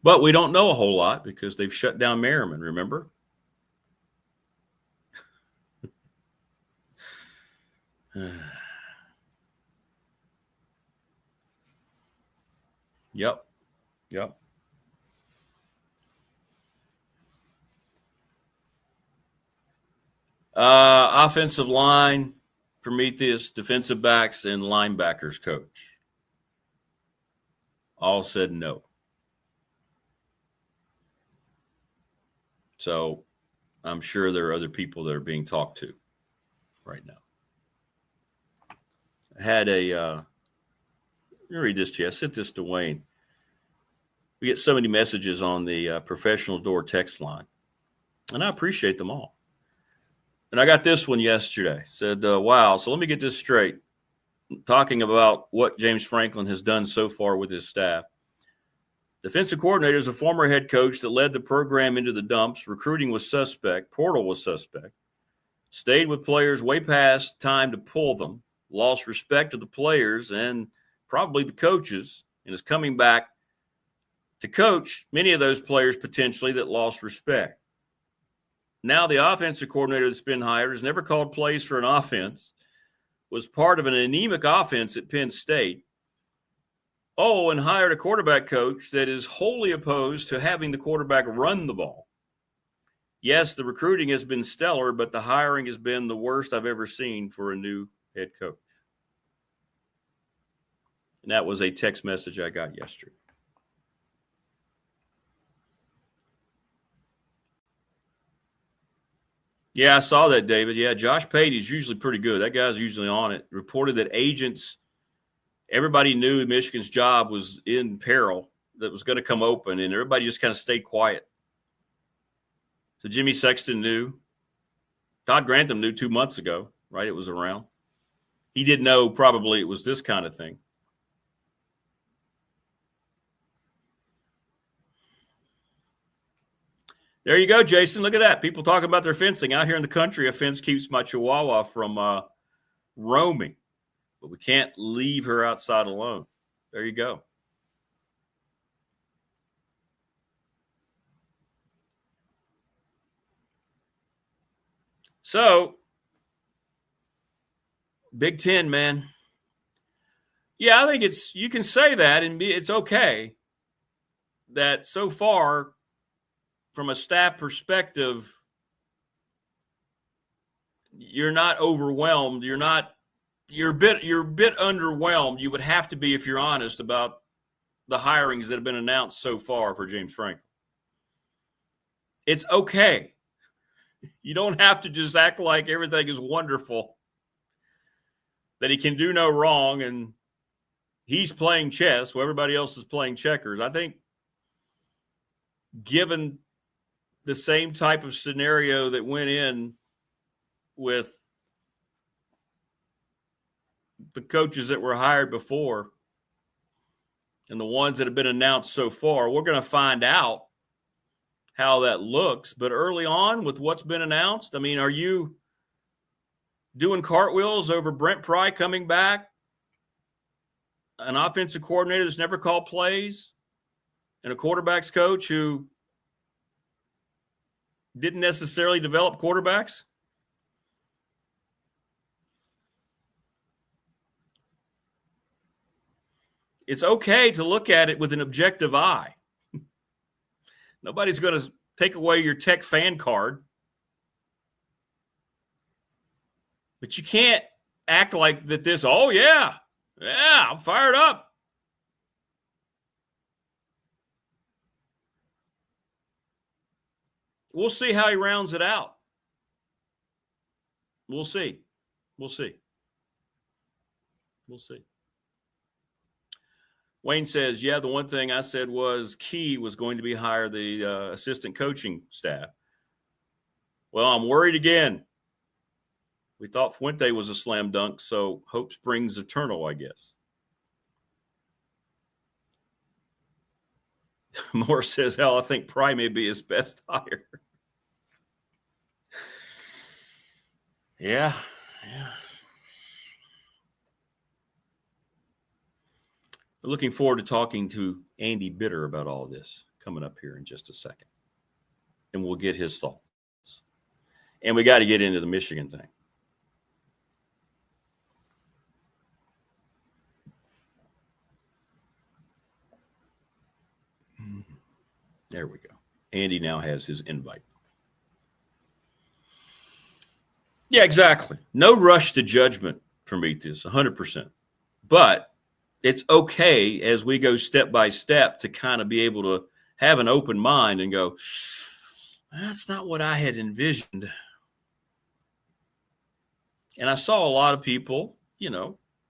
But we don't know a whole lot because they've shut down Merriman, remember? Yep. Offensive line, Prometheus, defensive backs, and linebackers coach all said no. So I'm sure there are other people that are being talked to right now. I had let me read this to you. I sent this to Wayne. We get so many messages on the professional door text line, and I appreciate them all. And I got this one yesterday. It said, wow, so let me get this straight. Talking about what James Franklin has done so far with his staff. Defensive coordinator is a former head coach that led the program into the dumps. Recruiting was suspect. Portal was suspect. Stayed with players way past time to pull them. Lost respect of the players and probably the coaches, and is coming back to coach many of those players potentially that lost respect. Now the offensive coordinator that's been hired has never called plays for an offense, was part of an anemic offense at Penn State. Oh, and hired a quarterback coach that is wholly opposed to having the quarterback run the ball. Yes, the recruiting has been stellar, but the hiring has been the worst I've ever seen for a new head coach. And that was a text message I got yesterday. Yeah, I saw that, David. Yeah, Josh Pate is usually pretty good. That guy's usually on it. Reported that agents, everybody knew Michigan's job was in peril, that was going to come open, and everybody just kind of stayed quiet. So Jimmy Sexton knew. Todd Grantham knew 2 months ago, right? It was around. He didn't know probably it was this kind of thing. There you go, Jason. Look at that. People talking about their fencing. Out here in the country, a fence keeps my Chihuahua from roaming. But we can't leave her outside alone. There you go. So, Big Ten, man. Yeah, I think you can say that, and it's okay that so far, from a staff perspective, you're not overwhelmed. You're a bit underwhelmed. You would have to be if you're honest about the hirings that have been announced so far for James Franklin. It's okay. You don't have to just act like everything is wonderful, that he can do no wrong, and he's playing chess while everybody else is playing checkers. I think given the same type of scenario that went in with the coaches that were hired before and the ones that have been announced so far, we're going to find out how that looks. But early on with what's been announced, I mean, are you doing cartwheels over Brent Pry coming back, an offensive coordinator that's never called plays, and a quarterback's coach who didn't necessarily develop quarterbacks? It's okay to look at it with an objective eye. Nobody's going to take away your Tech fan card. But you can't act like that this, oh, yeah, I'm fired up. We'll see how he rounds it out. We'll see. Wayne says, yeah, the one thing I said was Key was going to be hire the assistant coaching staff. Well, I'm worried again. We thought Fuente was a slam dunk, so hope springs eternal, I guess. Moore says, hell, I think Pry may be his best hire. Yeah. Looking forward to talking to Andy Bitter about all this coming up here in just a second. And we'll get his thoughts. And we got to get into the Michigan thing. There we go. Andy now has his invite. Yeah, exactly. No rush to judgment, Prometheus, 100%. But it's okay as we go step by step to kind of be able to have an open mind and go, that's not what I had envisioned. And I saw a lot of people,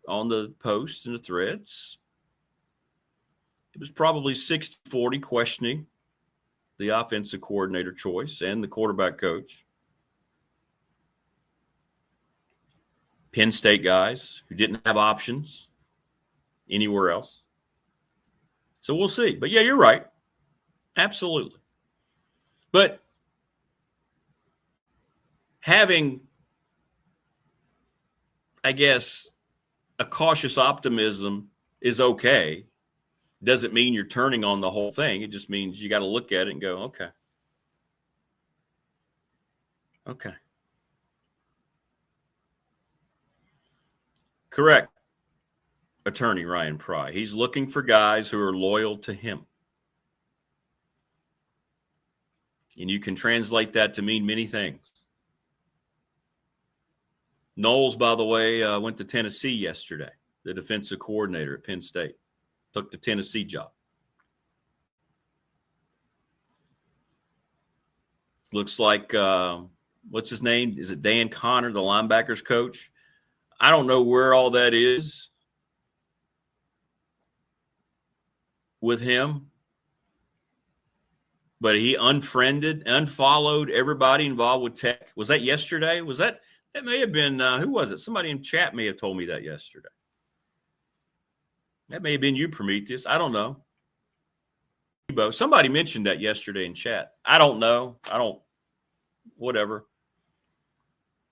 on the posts and the threads. It was probably 60-40 questioning the offensive coordinator choice and the quarterback coach. Penn State guys who didn't have options anywhere else. So we'll see. But yeah, you're right. Absolutely. But having, I guess, a cautious optimism is okay. Doesn't mean you're turning on the whole thing. It just means you got to look at it and go, okay. Okay. Correct. Attorney Ryan Pry. He's looking for guys who are loyal to him. And you can translate that to mean many things. Knowles, by the way, went to Tennessee yesterday, the defensive coordinator at Penn State. Took the Tennessee job. Looks like, what's his name? Is it Dan Connor, the linebackers coach? I don't know where all that is with him, but he unfollowed everybody involved with Tech. Was that yesterday? That may have been, who was it? Somebody in chat may have told me that yesterday. That may have been you, Prometheus. I don't know. Somebody mentioned that yesterday in chat. I don't know. Whatever.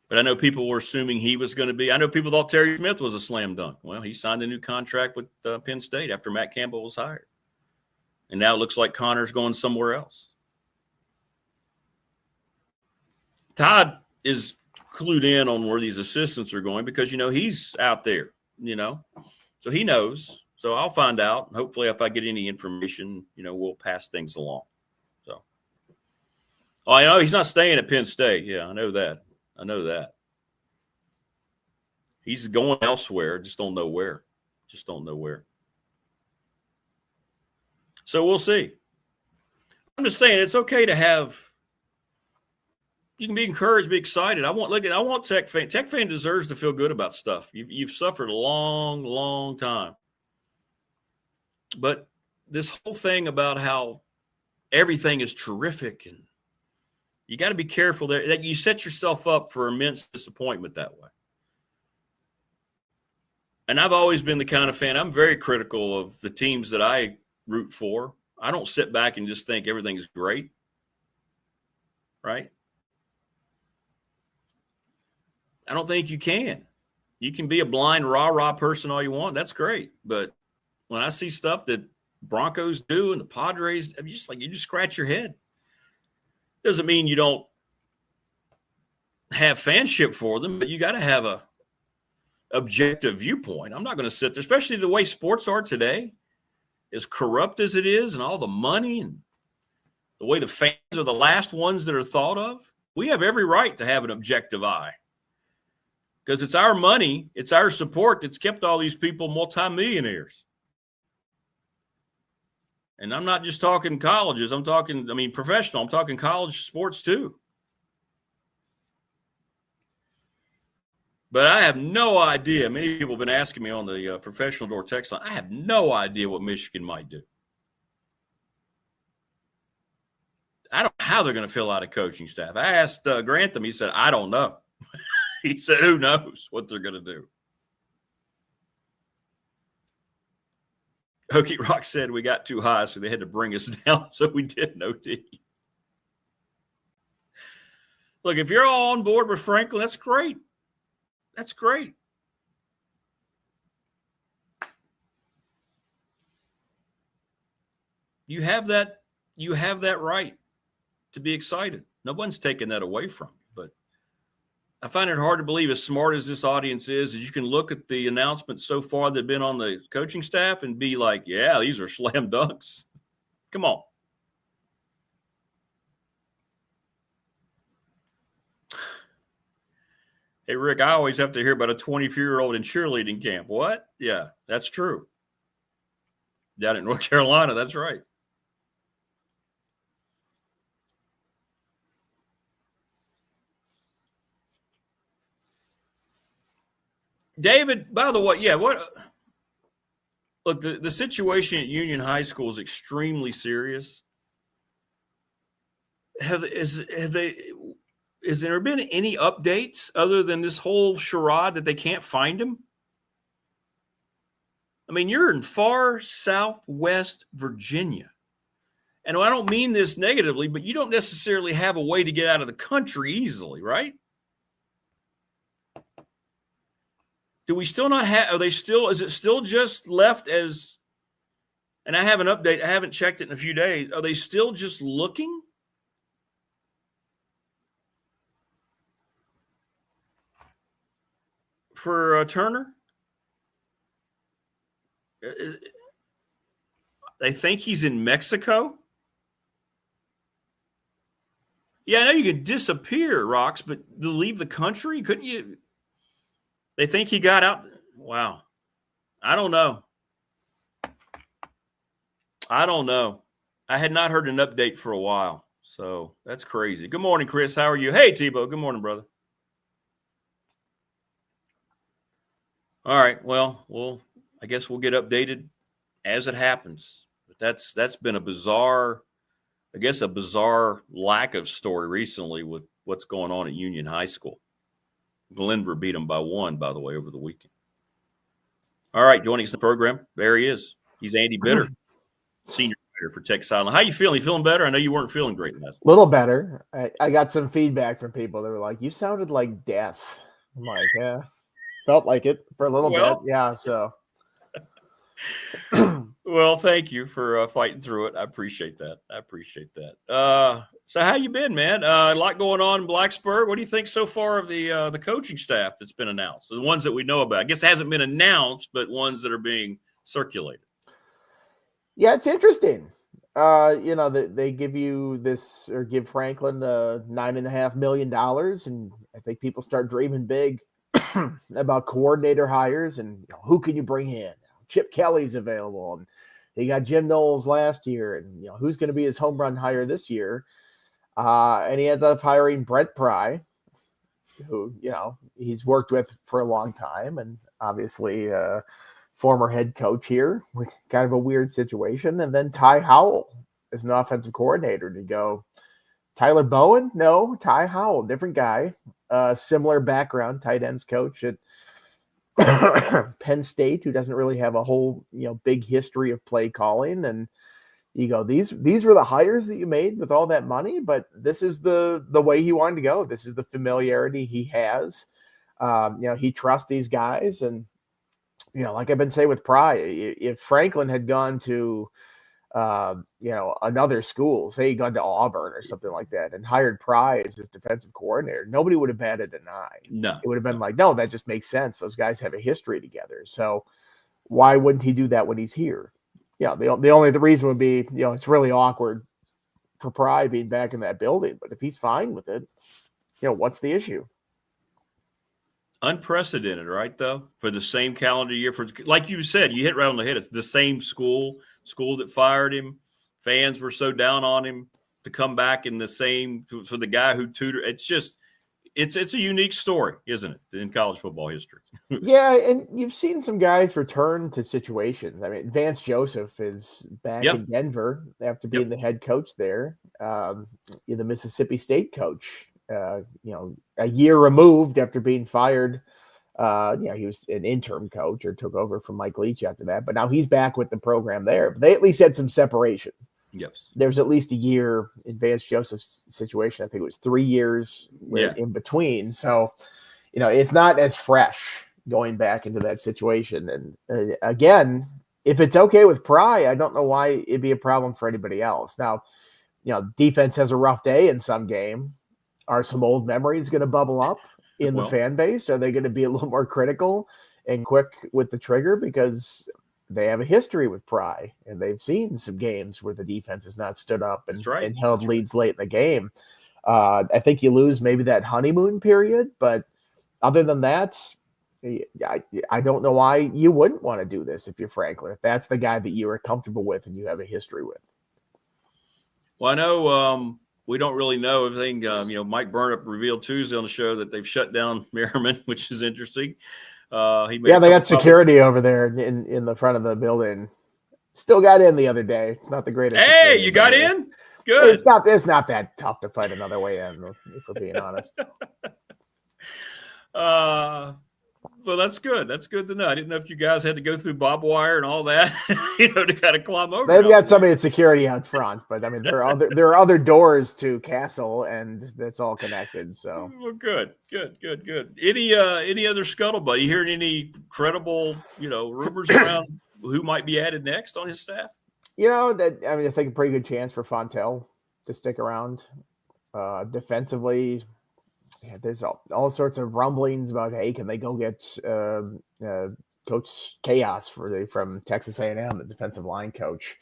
But I know people were assuming he was going to be. I know people thought Terry Smith was a slam dunk. Well, he signed a new contract with Penn State after Matt Campbell was hired. And now it looks like Connor's going somewhere else. Todd is clued in on where these assistants are going because, he's out there, So he knows. So I'll find out. Hopefully, if I get any information, we'll pass things along. So, I know he's not staying at Penn State. Yeah, I know that. He's going elsewhere. Just don't know where. So we'll see. I'm just saying it's okay to have. You can be encouraged, be excited. I want Tech fan. Tech fan deserves to feel good about stuff. You've suffered a long, long time. But this whole thing about how everything is terrific, and you got to be careful there that you set yourself up for immense disappointment that way. And I've always been the kind of fan, I'm very critical of the teams that I root for. I don't sit back and just think everything is great. Right? I don't think you can. You can be a blind rah-rah person all you want. That's great. But when I see stuff that Broncos do and the Padres, you just scratch your head. Doesn't mean you don't have fanship for them, but you got to have a objective viewpoint. I'm not going to sit there, especially the way sports are today, as corrupt as it is and all the money and the way the fans are the last ones that are thought of. We have every right to have an objective eye. Because it's our money, it's our support that's kept all these people multimillionaires. And I'm not just talking colleges. I'm talking, professional. I'm talking college sports too. But I have no idea. Many people have been asking me on the professional door text line. I have no idea what Michigan might do. I don't know how they're going to fill out a coaching staff. I asked Grantham. He said, I don't know. He said, who knows what they're going to do. Hokey Rock said we got too high, so they had to bring us down. So we did no D. Look, if you're all on board with Franklin, that's great. That's great. You have that right to be excited. No one's taking that away from you. But I find it hard to believe, as smart as this audience is you can look at the announcements so far that have been on the coaching staff and be like, yeah, these are slam dunks. Come on. Hey, Rick, I always have to hear about a 24-year-old in cheerleading camp. What? Yeah, that's true. Down in North Carolina, that's right. David, by the way, yeah, look, the situation at Union High School is extremely serious. Has there been any updates other than this whole charade that they can't find him? I mean, you're in far southwest Virginia. And I don't mean this negatively, but you don't necessarily have a way to get out of the country easily, right? Do we still not have, is it still just left as, and I have an update, I haven't checked it in a few days. Are they still just looking? For Turner? They think he's in Mexico? Yeah, I know you can disappear, Rox, but to leave the country, couldn't you? They think he got out. Wow. I don't know. I had not heard an update for a while, so that's crazy. Good morning, Chris. How are you? Hey, Tebow. Good morning, brother. All right. Well, I guess we'll get updated as it happens. But that's been a bizarre lack of story recently with what's going on at Union High School. Glenver beat them by 1, by the way, over the weekend. All right, joining us in the program, there he is. He's Andy Bitter, senior writer for Tech Sideline. How you feeling? You feeling better? I know you weren't feeling great last week. A little better. I got some feedback from people that were like, you sounded like death. I'm like, yeah, felt like it for a little bit. Yeah, so. Well, thank you for fighting through it. I appreciate that. So how you been, man? A lot going on in Blacksburg. What do you think so far of the coaching staff that's been announced? The ones that we know about. I guess it hasn't been announced, but ones that are being circulated. Yeah, it's interesting. They give you this, or give Franklin $9.5 million, and I think people start dreaming big about coordinator hires and who can you bring in. Chip Kelly's available, and he got Jim Knowles last year, and who's going to be his home run hire this year. And he ends up hiring Brent Pry, who he's worked with for a long time, and obviously former head coach here. Kind of a weird situation. And then Ty Howell is an offensive coordinator. To go Tyler Bowen? No, Ty Howell, different guy, similar background, tight ends coach at Penn State, who doesn't really have a whole big history of play calling. And you go, these were the hires that you made with all that money, but this is the way he wanted to go. This is the familiarity he has. He trusts these guys, and like I've been saying with Pry, if Franklin had gone to another school, say he'd gone to Auburn or something like that, and hired Pry as his defensive coordinator, nobody would have batted an eye. No. It would have been like, no, that just makes sense. Those guys have a history together. So why wouldn't he do that when he's here? The reason would be, it's really awkward for Pry being back in that building. But if he's fine with it, what's the issue? Unprecedented, right, though, for the same calendar year. For, like you said, you hit right on the head. It's the same school that fired him. Fans were so down on him to come back in the same for the guy who tutored. It's just it's a unique story, isn't it, in college football history? Yeah, and you've seen some guys return to situations. I mean, Vance Joseph is back in Denver after being the head coach there. The Mississippi State coach, a year removed after being fired. He was an interim coach or took over from Mike Leach after that, but now he's back with the program there. But they at least had some separation. Yes. There's at least a year in Vance Joseph's situation. I think it was 3 years in between. So it's not as fresh going back into that situation. And again, if it's okay with Pry, I don't know why it'd be a problem for anybody else. Now, defense has a rough day in some game. Are some old memories going to bubble up in the fan base? Are they going to be a little more critical and quick with the trigger because they have a history with Pry and they've seen some games where the defense has not stood up and held leads late in the game? I think you lose maybe that honeymoon period, but other than that, I don't know why you wouldn't want to do this if you're Franklin, if that's the guy that you are comfortable with and you have a history with. Well, I know we don't really know everything. Mike Burnup revealed Tuesday on the show that they've shut down Merriman, which is interesting. They got security over there in the front of the building. Still got in the other day. It's not the greatest. Hey, you got in? Good. It's not that tough to fight another way in, if we're being honest. Well, that's good. That's good to know. I didn't know if you guys had to go through barbed wire and all that, to kind of climb over. They've got somebody at security out front, but I mean, there are other doors to Castle, and that's all connected. So, well, good. Any other scuttlebutt? You hearing any credible, rumors around who might be added next on his staff? I think a pretty good chance for Fontel to stick around. Defensively, there's all sorts of rumblings about, hey, can they go get Coach Chaos from Texas A&M, the defensive line coach.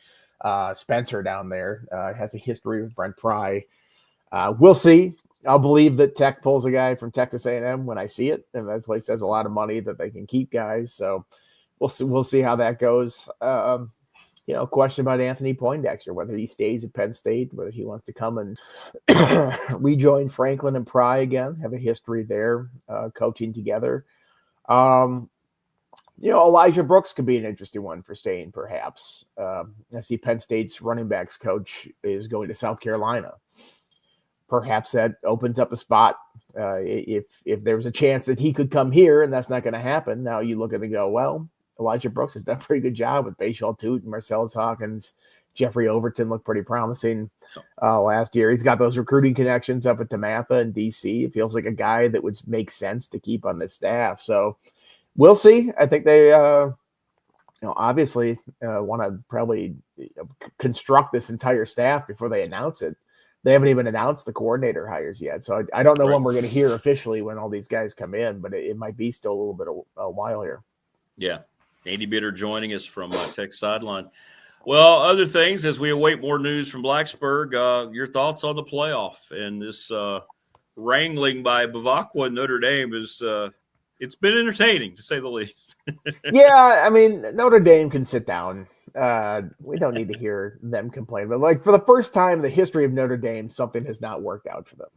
Spencer down there has a history with Brent Pry. We'll see. I'll believe that Tech pulls a guy from Texas A&M when I see it, and that place has a lot of money that they can keep guys. So we'll see how that goes. Question about Anthony Poindexter, whether he stays at Penn State, whether he wants to come and rejoin Franklin and Pry again, have a history there, coaching together. Elijah Brooks could be an interesting one for staying, perhaps. I see Penn State's running backs coach is going to South Carolina. Perhaps that opens up a spot if there's a chance that he could come here, and that's not going to happen. Now you look at it and go, well, Elijah Brooks has done a pretty good job with Bashal Toot and Marcellus Hawkins. Jeffrey Overton looked pretty promising last year. He's got those recruiting connections up at DeMatha and DC. It feels like a guy that would make sense to keep on the staff. So we'll see. I think they, obviously want to probably construct this entire staff before they announce it. They haven't even announced the coordinator hires yet. So I don't know when we're going to hear officially when all these guys come in, but it might be still a little bit of a while here. Yeah. Andy Bitter joining us from Tech Sideline. Well, other things as we await more news from Blacksburg, your thoughts on the playoff and this wrangling by Bavacqua and Notre Dame is it's been entertaining to say the least. Yeah, I mean, Notre Dame can sit down. We don't need to hear them complain, but for the first time in the history of Notre Dame, something has not worked out for them.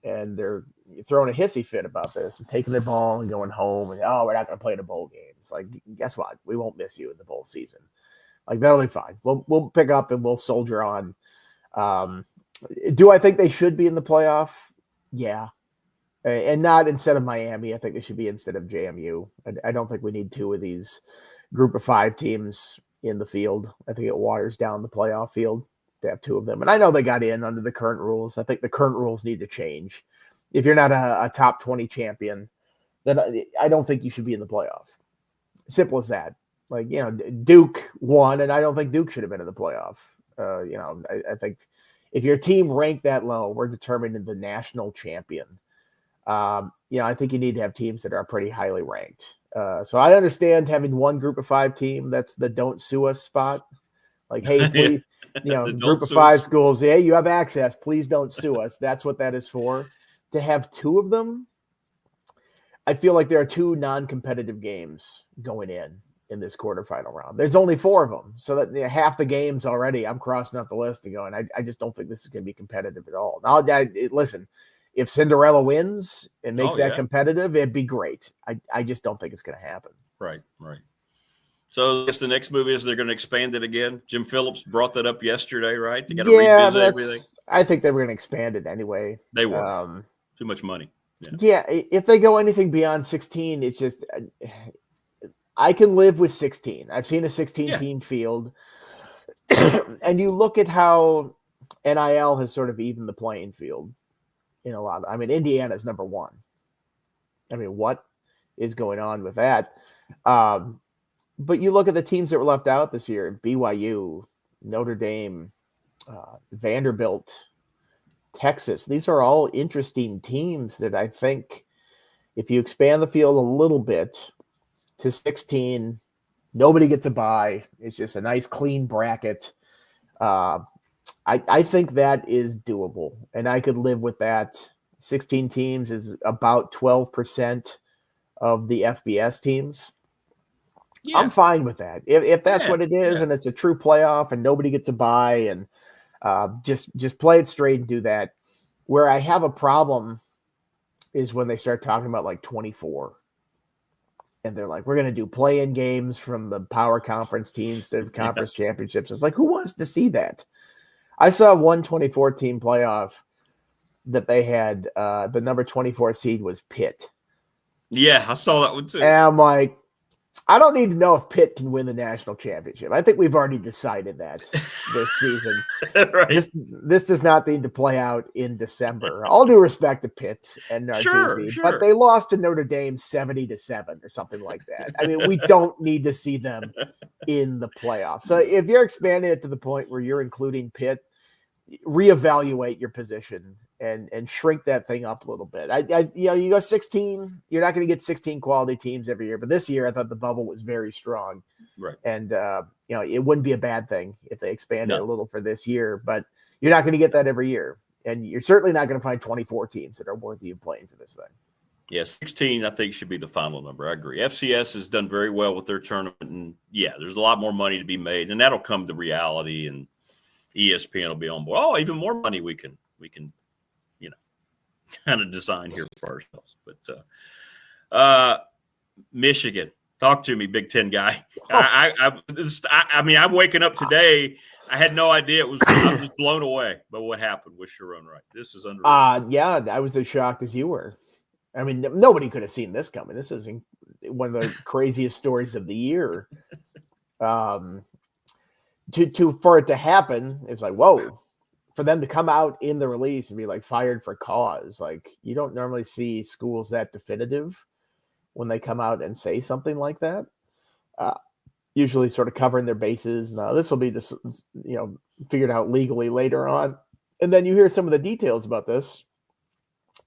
And they're throwing a hissy fit about this and taking the ball and going home and, we're not going to play in a bowl game. It's like, guess what? We won't miss you in the bowl season. That'll be fine. We'll pick up and we'll soldier on. Do I think they should be in the playoff? Yeah. And not instead of Miami. I think they should be instead of JMU. I don't think we need two of these group of 5 teams in the field. I think it waters down the playoff field to have 2 of them. And I know they got in under the current rules. I think the current rules need to change. If you're not a top 20 champion, then I don't think you should be in the playoff. Simple as that. Duke won, and I don't think Duke should have been in the playoff. I think if your team ranked that low, we're determining the national champion. I think you need to have teams that are pretty highly ranked. So I understand having one group of 5 team. That's the don't sue us spot. Hey, please, group of 5 schools. Hey, you have access. Please don't sue us. That's what that is for. To have 2 of them, I feel like there are 2 non-competitive games going in this quarterfinal round. There's only 4 of them. So that half the games already, I'm crossing off the list and going, I just don't think this is going to be competitive at all. Now, listen, if Cinderella wins and makes that competitive, it'd be great. I just don't think it's going to happen. Right. So I guess the next move is they're going to expand it again. Jim Phillips brought that up yesterday, right? They got to revisit everything. I think they were going to expand it anyway. They were. Too much money. Yeah, if they go anything beyond 16, it's just I can live with 16. I've seen a 16-team field. And you look at how NIL has sort of evened the playing field in a lot. Indiana's number 1. I mean, what is going on with that? But you look at the teams that were left out this year: BYU, Notre Dame, Vanderbilt, Texas. These are all interesting teams that I think if you expand the field a little bit to 16, nobody gets a bye. It's just a nice clean bracket. I think that is doable, and I could live with that. 16 teams is about 12% of the FBS teams. Yeah. I'm fine with that. If that's what it is, and it's a true playoff and nobody gets a bye, and just play it straight and do that. Where I have a problem is when they start talking about like 24. And they're like, we're going to do play-in games from the power conference teams to the conference championships. It's like, who wants to see that? I saw one 24 team playoff that they had. The number 24 seed was Pitt. Yeah, I saw that one too. And I'm like, I don't need to know if Pitt can win the national championship. I think we've already decided that this season. Right. This does not need to play out in December. All due respect to Pitt and sure. But they lost to Notre Dame 70-7 or something like that. I mean, we don't need to see them in the playoffs. So if you're expanding it to the point where you're including Pitt, reevaluate your position and shrink that thing up a little bit. You go 16, you're not going to get 16 quality teams every year, but this year I thought the bubble was very strong. Right. And it wouldn't be a bad thing if they expanded a little for this year, but you're not going to get that every year. And you're certainly not going to find 24 teams that are worthy of playing for this thing. Yeah, 16 I think should be the final number. I agree. FCS has done very well with their tournament, and there's a lot more money to be made, and that'll come to reality, and ESPN will be on board. Oh, even more money we can kind of design here for ourselves. But Michigan, talk to me, Big Ten guy. I mean, I'm waking up today. I had no idea it was. I'm just blown away by what happened with Sharon Wright. This is unreal. I was as shocked as you were. I mean, nobody could have seen this coming. This is one of the craziest stories of the year. For it to happen, it's like, whoa. For them to come out in the release and be like fired for cause, like you don't normally see schools that definitive when they come out and say something like that. Usually sort of covering their bases. Now this will be just, figured out legally later on. And then you hear some of the details about this.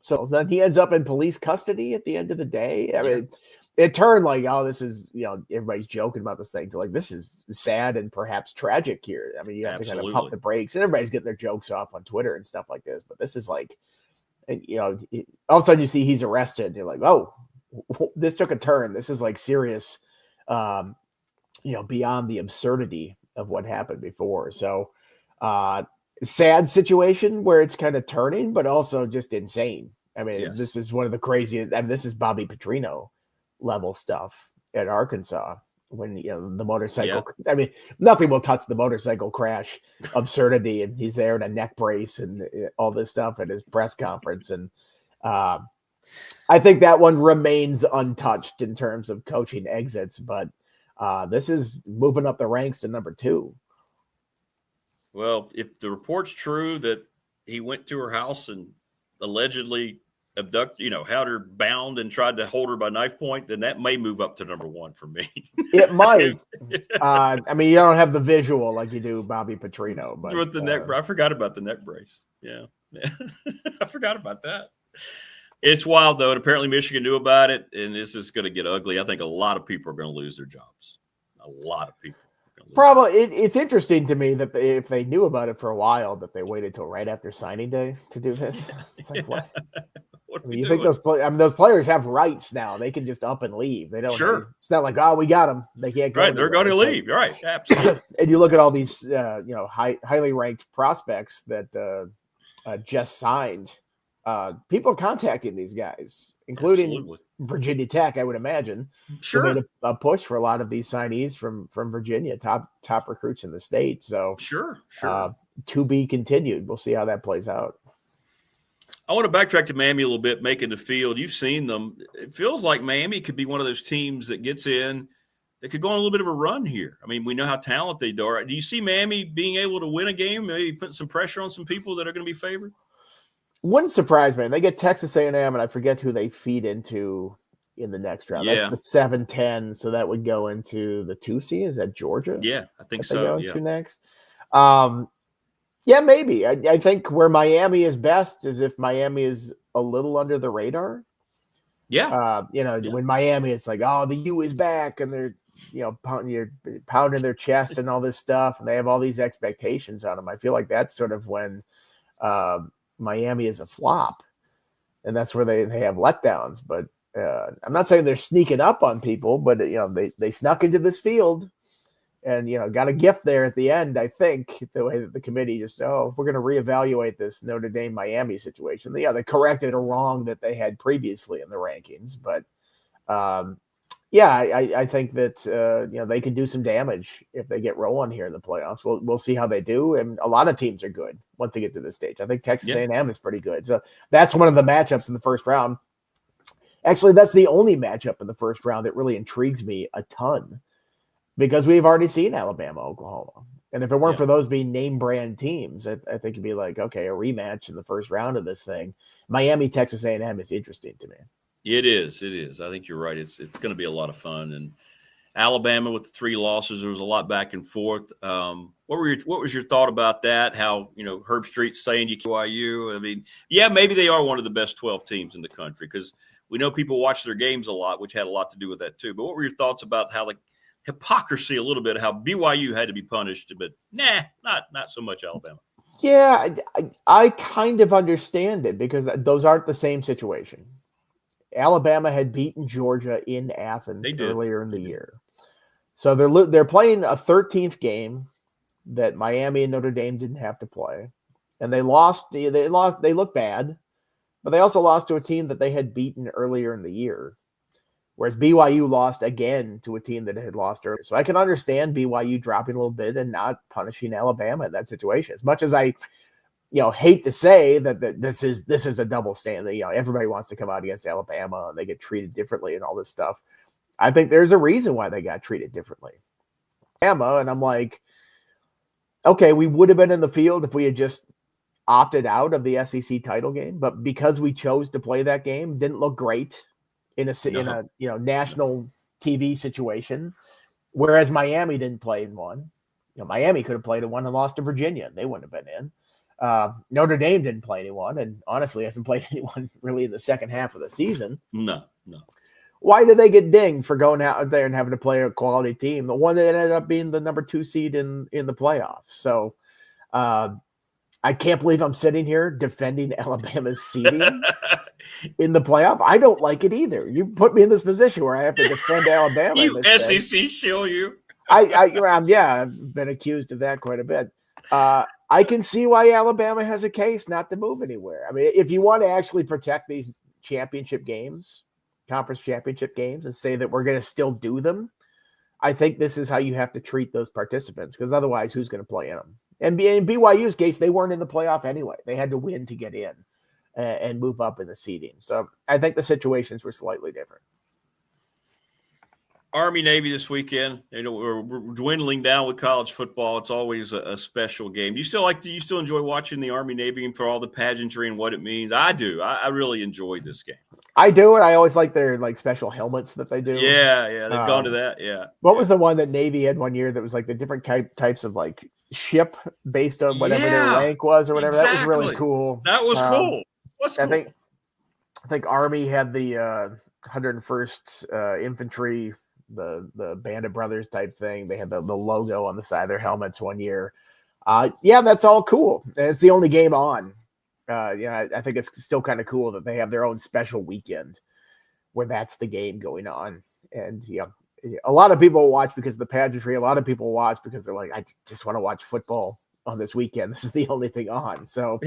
So then he ends up in police custody at the end of the day. I mean, it turned like, oh, this is, everybody's joking about this thing to like, this is sad and perhaps tragic here. I mean, you have to kind of pump the brakes, and everybody's getting their jokes off on Twitter and stuff like this. But this is like, all of a sudden you see he's arrested. And you're like, oh, this took a turn. This is like serious, beyond the absurdity of what happened before. So sad situation where it's kind of turning, but also just insane. I mean, This is one of the craziest. I mean, this is Bobby Petrino level stuff at Arkansas when the motorcycle. I mean, nothing will touch the motorcycle crash absurdity, and he's there in a neck brace and all this stuff at his press conference. And I think that one remains untouched in terms of coaching exits, but this is moving up the ranks to number 2. Well, if the report's true that he went to her house and allegedly abducted, had her bound and tried to hold her by knife point, then that may move up to number 1 for me. It might. I mean, you don't have the visual like you do Bobby Petrino, but with the neck, I forgot about the neck brace. Yeah. I forgot about that. It's wild though. And apparently Michigan knew about it, and this is going to get ugly. I think a lot of people are going to lose their jobs. A lot of people. Probably. It's interesting to me that if they knew about it for a while, that they waited till right after signing day to do this. It's like, what? You think those players have rights now? They can just up and leave. They don't. Sure. It's not like, oh, we got them. They can't go. Right. They're going to leave. Right. Absolutely. And you look at all these, highly ranked prospects that just signed. People are contacting these guys, including Virginia Tech, I would imagine. Sure. Made a push for a lot of these signees from Virginia, top recruits in the state. So sure. To be continued. We'll see how that plays out. I want to backtrack to Miami a little bit, making the field. You've seen them. It feels like Miami could be one of those teams that gets in. They could go on a little bit of a run here. I mean, we know how talented they are. Do you see Miami being able to win a game, maybe putting some pressure on some people that are going to be favored? Wouldn't surprise me. They get Texas A&M, and I forget who they feed into in the next round. Yeah. That's the 7-10, so that would go into the 2 seed. Is that Georgia? Yeah, I think that they so. go into next. Yeah, maybe. I think where Miami is best is if Miami is a little under the radar. Yeah. When Miami, it's like, oh, the U is back, and they're pounding their chest and all this stuff, and they have all these expectations on them. I feel like that's sort of when Miami is a flop, and that's where they have letdowns. But I'm not saying they're sneaking up on people, but they snuck into this field and got a gift there at the end. I think the way that the committee just we're going to reevaluate this Notre Dame Miami situation. They corrected a wrong that they had previously in the rankings, but I think that they can do some damage if they get rolling here in the playoffs. We'll see how they do, and a lot of teams are good once they get to this stage. I think Texas A&M is pretty good, so that's one of the matchups in the first round. Actually, that's the only matchup in the first round that really intrigues me a ton, because we've already seen Alabama, Oklahoma, and if it weren't for those being name brand teams, I think it'd be like, okay, a rematch in the first round of this thing. Miami, Texas A&M is interesting to me. It is. I think you're right. It's going to be a lot of fun. And Alabama with the 3 losses, there was a lot back and forth. What was your thought about that? How Herb Street's saying you BYU? I mean, yeah, maybe they are one of the best 12 teams in the country, because we know people watch their games a lot, which had a lot to do with that too. But what were your thoughts about how the hypocrisy a little bit, how BYU had to be punished, but not so much Alabama? Yeah, I kind of understand it, because those aren't the same situation. Alabama had beaten Georgia in Athens earlier in the year. So they're playing a 13th game that Miami and Notre Dame didn't have to play. And they lost. They look bad, but they also lost to a team that they had beaten earlier in the year. Whereas BYU lost again to a team that had lost earlier. So I can understand BYU dropping a little bit and not punishing Alabama in that situation. As much as I hate to say that this is a double standard. Everybody wants to come out against Alabama and they get treated differently and all this stuff. I think there's a reason why they got treated differently. And I'm like, okay, we would have been in the field if we had just opted out of the SEC title game, but because we chose to play that game, didn't look great in a national TV situation. Whereas Miami didn't play in one. Miami could have played in one and lost to Virginia, and they wouldn't have been in. Notre Dame didn't play anyone, and honestly hasn't played anyone really in the second half of the season. No. Why did they get dinged for going out there and having to play a quality team? The one that ended up being the number 2 seed in the playoffs. So I can't believe I'm sitting here defending Alabama's seeding in the playoff. I don't like it either. You put me in this position where I have to defend Alabama. You SEC show you. I've been accused of that quite a bit. I can see why Alabama has a case not to move anywhere. I mean, if you want to actually protect these championship games, conference championship games, and say that we're going to still do them, I think this is how you have to treat those participants, because otherwise who's going to play in them? And in BYU's case, they weren't in the playoff anyway. They had to win to get in and move up in the seeding. So I think the situations were slightly different. Army Navy this weekend. We're dwindling down with college football. It's always a special game. Do you still enjoy watching the Army Navy game for all the pageantry and what it means? I do. I really enjoy this game. I do, and I always like their special helmets that they do. Yeah, they've gone to that. Yeah. What was the one that Navy had one year that was like the different types of ship based on whatever their rank was or whatever? Exactly. That was really cool. That was cool. What's cool? I think Army had the 101st Infantry, the Band of Brothers type thing. They had the logo on the side of their helmets one year. That's all cool. And it's the only game on. I think it's still kind of cool that they have their own special weekend where that's the game going on. And a lot of people watch because of the pageantry. A lot of people watch because they're like, I just want to watch football on this weekend. This is the only thing on. So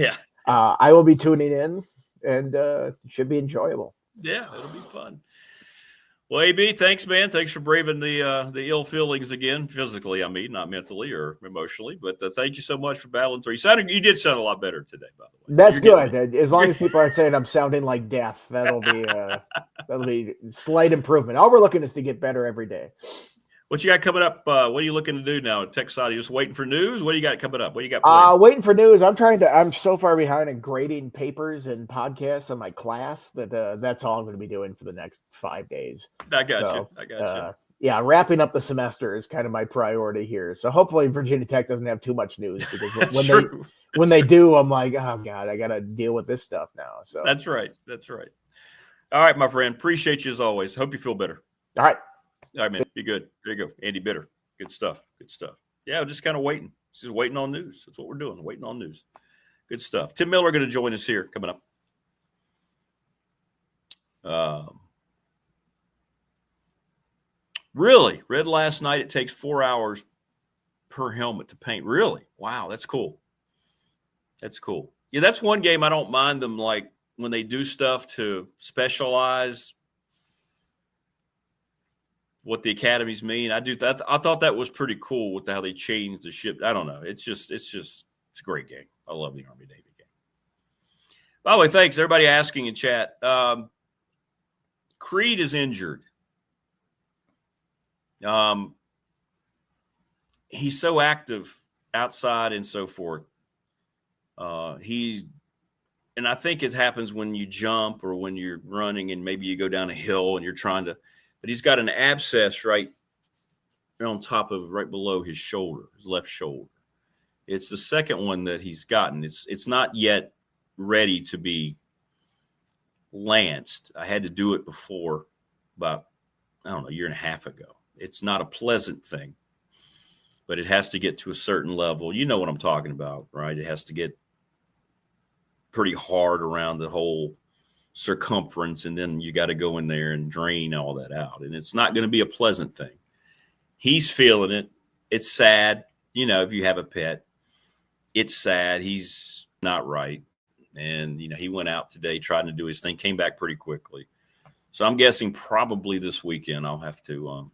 I will be tuning in, and it should be enjoyable. Yeah, it'll be fun. Well, AB, thanks, man. Thanks for braving the ill feelings again, physically, not mentally or emotionally. But thank you so much for battling through. You did sound a lot better today, by the way. That's good. As long as people aren't saying I'm sounding like death, that'll be slight improvement. All we're looking is to get better every day. What you got coming up? What are you looking to do now? Tech side, you just waiting for news? What do you got coming up? What do you got planned? Waiting for news. I'm so far behind in grading papers and podcasts on my class that that's all I'm going to be doing for the next 5 days. I got you. Yeah, wrapping up the semester is kind of my priority here. So hopefully Virginia Tech doesn't have too much news, because when they do, I'm like, oh God, I got to deal with this stuff now. So That's right. All right, my friend. Appreciate you as always. Hope you feel better. All right, man. Be good. There you go. Andy Bitter. Good stuff. Yeah, just kind of waiting. Just waiting on news. That's what we're doing. Waiting on news. Good stuff. Tim Miller going to join us here coming up. Really? Read last night it takes 4 hours per helmet to paint. Really? Wow, that's cool. Yeah, that's one game I don't mind them, like, when they do stuff to specialize what the academies mean. I do that. I thought that was pretty cool with how they changed the ship. I don't know. It's a great game. I love the Army Navy game. By the way, thanks everybody asking in chat. Creed is injured. He's so active outside and so forth. And I think it happens when you jump or when you're running and maybe you go down a hill and you're trying to, but he's got an abscess right on top of, right below his shoulder, his left shoulder. It's the second one that he's gotten. It's not yet ready to be lanced. I had to do it before about, I don't know, a year and a half ago. It's not a pleasant thing, but it has to get to a certain level. You know what I'm talking about, right? It has to get pretty hard around the whole circumference, and then you got to go in there and drain all that out. And it's not going to be a pleasant thing. He's feeling it. It's sad. You know, if you have a pet, it's sad. He's not right. And, you know, he went out today trying to do his thing, came back pretty quickly. So I'm guessing probably this weekend I'll have to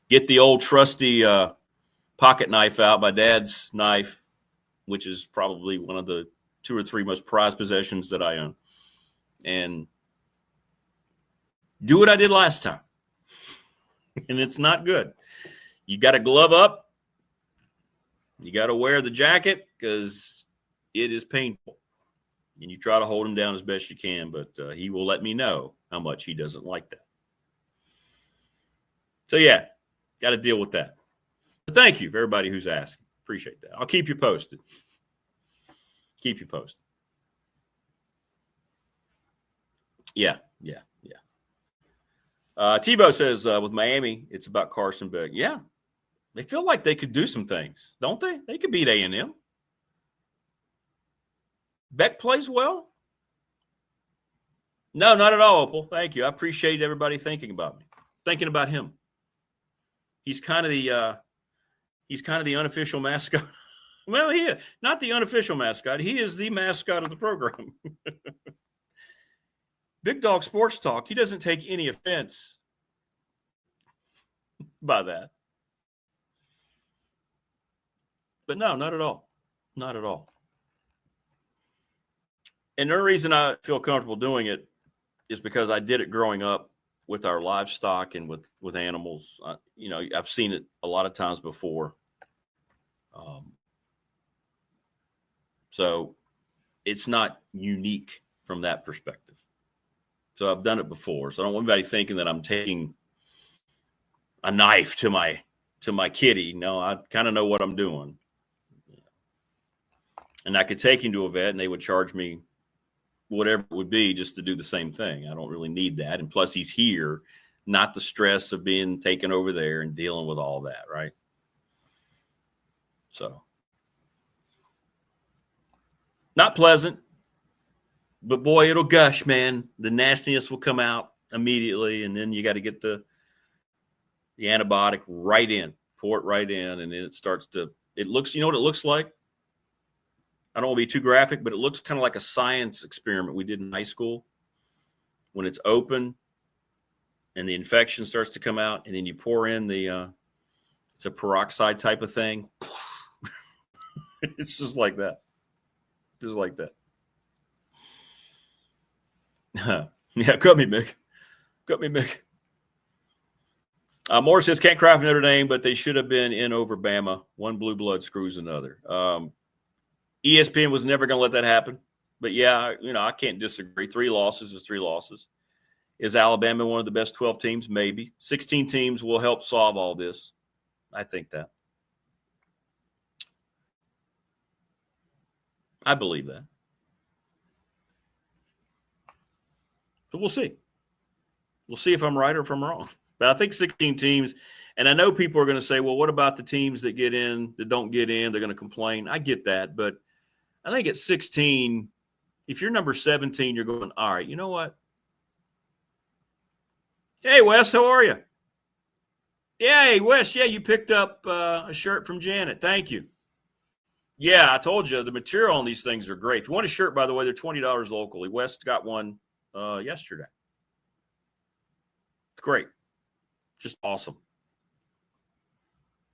get the old trusty pocket knife out, my dad's knife, which is probably one of the 2 or 3 most prized possessions that I own, and do what I did last time. And it's not good. You got to glove up. You got to wear the jacket because it is painful. And you try to hold him down as best you can, but he will let me know how much he doesn't like that. So, yeah, got to deal with that. But thank you for everybody who's asking. Appreciate that. I'll keep you posted. Yeah. Tebow says with Miami, it's about Carson Beck. Yeah. They feel like they could do some things, don't they? They could beat A&M. Beck plays well? No, not at all, Opal. Thank you. I appreciate everybody thinking about me, thinking about him. He's kind of the unofficial mascot. Well, he is not the unofficial mascot. He is the mascot of the program. Big Dog Sports Talk. He doesn't take any offense by that. But no, not at all. Not at all. And the only reason I feel comfortable doing it is because I did it growing up with our livestock and with animals. You know, I've seen it a lot of times before. So it's not unique from that perspective. So I've done it before. So I don't want anybody thinking that I'm taking a knife to my kitty. No, I kind of know what I'm doing. And I could take him to a vet and they would charge me whatever it would be just to do the same thing. I don't really need that. And plus he's here, not the stress of being taken over there and dealing with all that, right? So not pleasant, but boy, it'll gush, man. The nastiness will come out immediately, and then you got to get the antibiotic right in, pour it right in, and then it starts to, it looks, you know what it looks like? I don't want to be too graphic, but it looks kind of like a science experiment we did in high school when it's open and the infection starts to come out, and then you pour in the, it's a peroxide type of thing. It's just like that. Just like that. Yeah, cut me, Mick. Morris says, can't cry for Notre Dame, but they should have been in over Bama. One blue blood screws another. ESPN was never going to let that happen. But, yeah, I can't disagree. 3 losses is 3 losses. Is Alabama one of the best 12 teams? Maybe. 16 teams will help solve all this. I think that. I believe that. But we'll see. We'll see if I'm right or if I'm wrong. But I think 16 teams, and I know people are going to say, well, what about the teams that get in, that don't get in? They're going to complain. I get that. But I think at 16, if you're number 17, you're going, all right, you know what? Hey, Wes, how are you? Yeah, hey, Wes, yeah, you picked up a shirt from Janet. Thank you. Yeah, I told you the material on these things are great. If you want a shirt, by the way, they're $20 locally. Wes got one yesterday. It's great. Just awesome.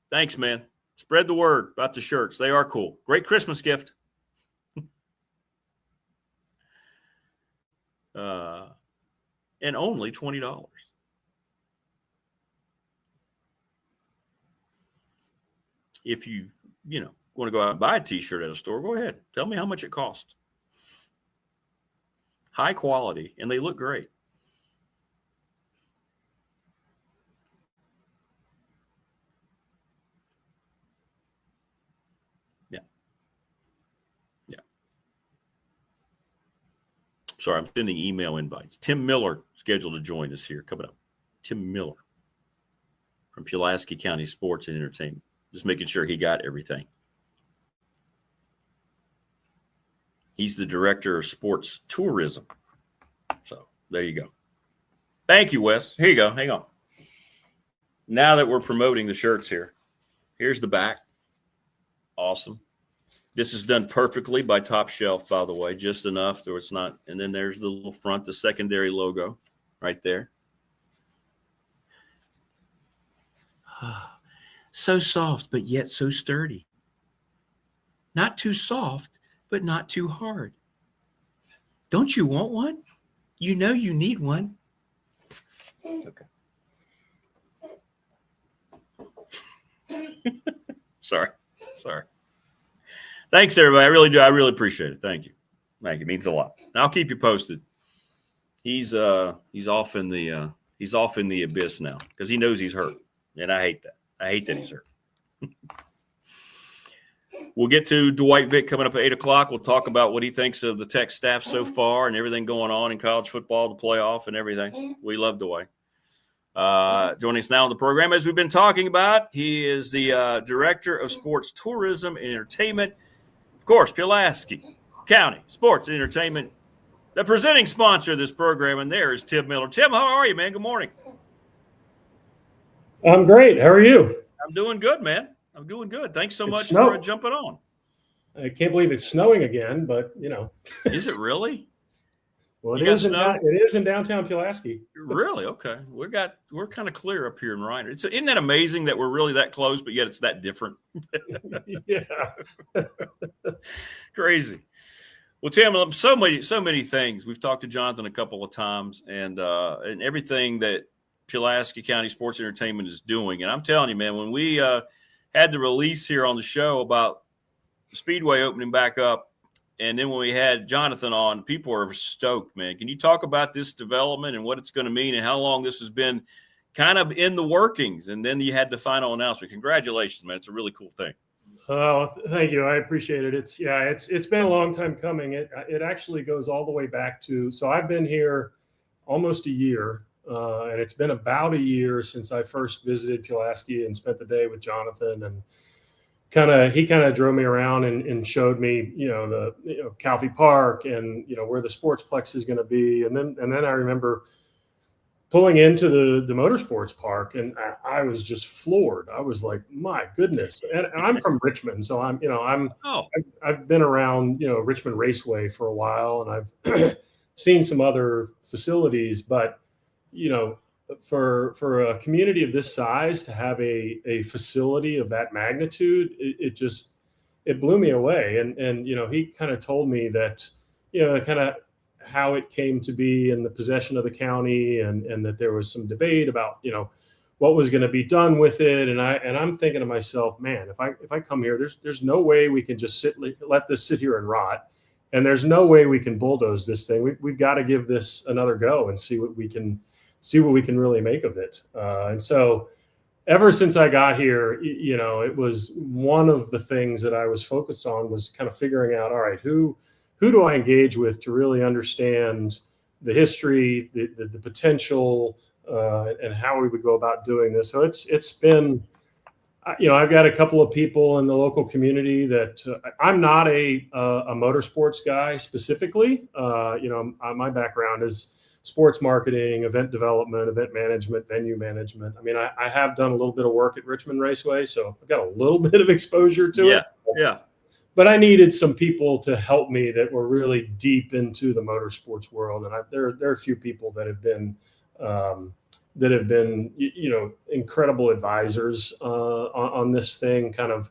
Thanks, man. Spread the word about the shirts. They are cool. Great Christmas gift. And only $20. If you want to go out and buy a T-shirt at a store, go ahead. Tell me how much it costs. High quality, and they look great. Yeah. Sorry, I'm sending email invites. Tim Miller scheduled to join us here. Coming up. Tim Miller from Pulaski County Sports and Entertainment. Just making sure he got everything. He's the director of sports tourism. So there you go. Thank you, Wes. Here you go. Hang on. Now that we're promoting the shirts here, here's the back. Awesome. This is done perfectly by Top Shelf, by the way, just enough so it's not. And then there's the little front, the secondary logo right there. So soft, but yet so sturdy. Not too soft, but not too hard. Don't you want one? You know you need one. Okay. Sorry. Thanks, everybody. I really do. I really appreciate it. Thank you. It means a lot. And I'll keep you posted. He's off in the abyss now because he knows he's hurt, and I hate that. I hate that he's hurt. We'll get to Dwight Vick coming up at 8 o'clock. We'll talk about what he thinks of the Tech staff so far and everything going on in college football, the playoff, and everything. We love Dwight. Joining us now on the program, as we've been talking about, he is the Director of Sports Tourism and Entertainment. Of course, Pulaski County Sports and Entertainment, the presenting sponsor of this program, and there is Tim Miller. Tim, how are you, man? Good morning. I'm great. How are you? I'm doing good, man. I'm doing good. Thanks so much for jumping on. I can't believe it's snowing again, but Is it really? Well, it is in downtown Pulaski. Really? Okay. We're kind of clear up here in Reiner. Isn't that amazing that we're really that close, but yet it's that different? Yeah. Crazy. Well, Tim, so many things. We've talked to Jonathan a couple of times, and everything that Pulaski County Sports Entertainment is doing. And I'm telling you, man, when we had the release here on the show about the Speedway opening back up, and then when we had Jonathan on, people are stoked, man. Can you talk about this development and what it's going to mean and how long this has been kind of in the workings? And then you had the final announcement. Congratulations, man. It's a really cool thing. Oh, thank you. I appreciate it. It's been a long time coming. It actually goes all the way back to, so I've been here almost a year, and it's been about a year since I first visited Pulaski and spent the day with Jonathan, and he kind of drove me around and showed me, Calfee Park and, where the Sportsplex is going to be. And then I remember pulling into the motorsports park, and I was just floored. I was like, my goodness. And I'm from Richmond. So I've been around, Richmond Raceway for a while, and I've seen some other facilities, but, for a community of this size to have a facility of that magnitude, it blew me away. And he kind of told me that, kind of how it came to be in the possession of the county, and that there was some debate about, what was going to be done with it. And I'm thinking to myself, man, if I come here, there's no way we can just let this sit here and rot. And there's no way we can bulldoze this thing. We've got to give this another go and see what we can really make of it. And so ever since I got here, it was one of the things that I was focused on was kind of figuring out, all right, who do I engage with to really understand the history, the potential, and how we would go about doing this. So it's been, I've got a couple of people in the local community that I'm not a motorsports guy specifically. My background is sports marketing, event development, event management, venue management. I mean, I have done a little bit of work at Richmond Raceway, so I've got a little bit of exposure to it. Yeah. But I needed some people to help me that were really deep into the motorsports world, and there are a few people that have been incredible advisors on this thing, kind of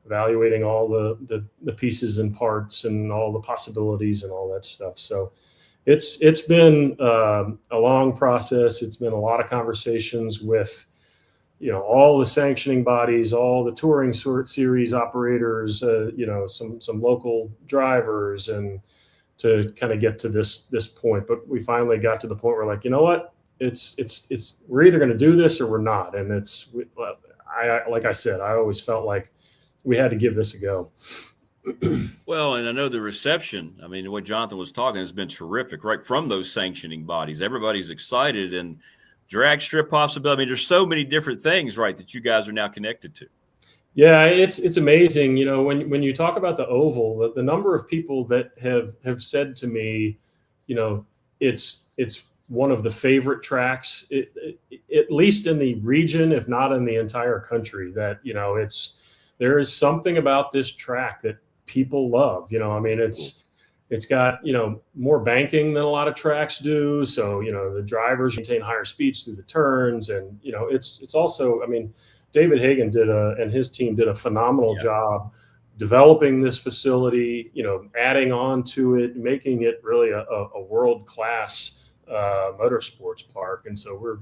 evaluating all the pieces and parts and all the possibilities and all that stuff. So it's been a long process. It's been a lot of conversations with all the sanctioning bodies, all the touring series operators, some local drivers, and to kind of get to this point. But we finally got to the point where, like, you know what, it's we're either going to do this or we're not. And like I said, I always felt like we had to give this a go. Well, and I know the reception, I mean, what Jonathan was talking has been terrific, right from those sanctioning bodies. Everybody's excited, and drag strip possibility. I mean, there's so many different things, right, that you guys are now connected to. Yeah, it's amazing. When you talk about the oval, the number of people that have said to me, it's one of the favorite tracks, at least in the region, if not in the entire country, that, there is something about this track that people love. I mean, it's got, more banking than a lot of tracks do. So, the drivers maintain higher speeds through the turns. And, it's also, I mean, David Hagan and his team did a phenomenal job developing this facility, adding on to it, making it really a world-class motorsports park. And so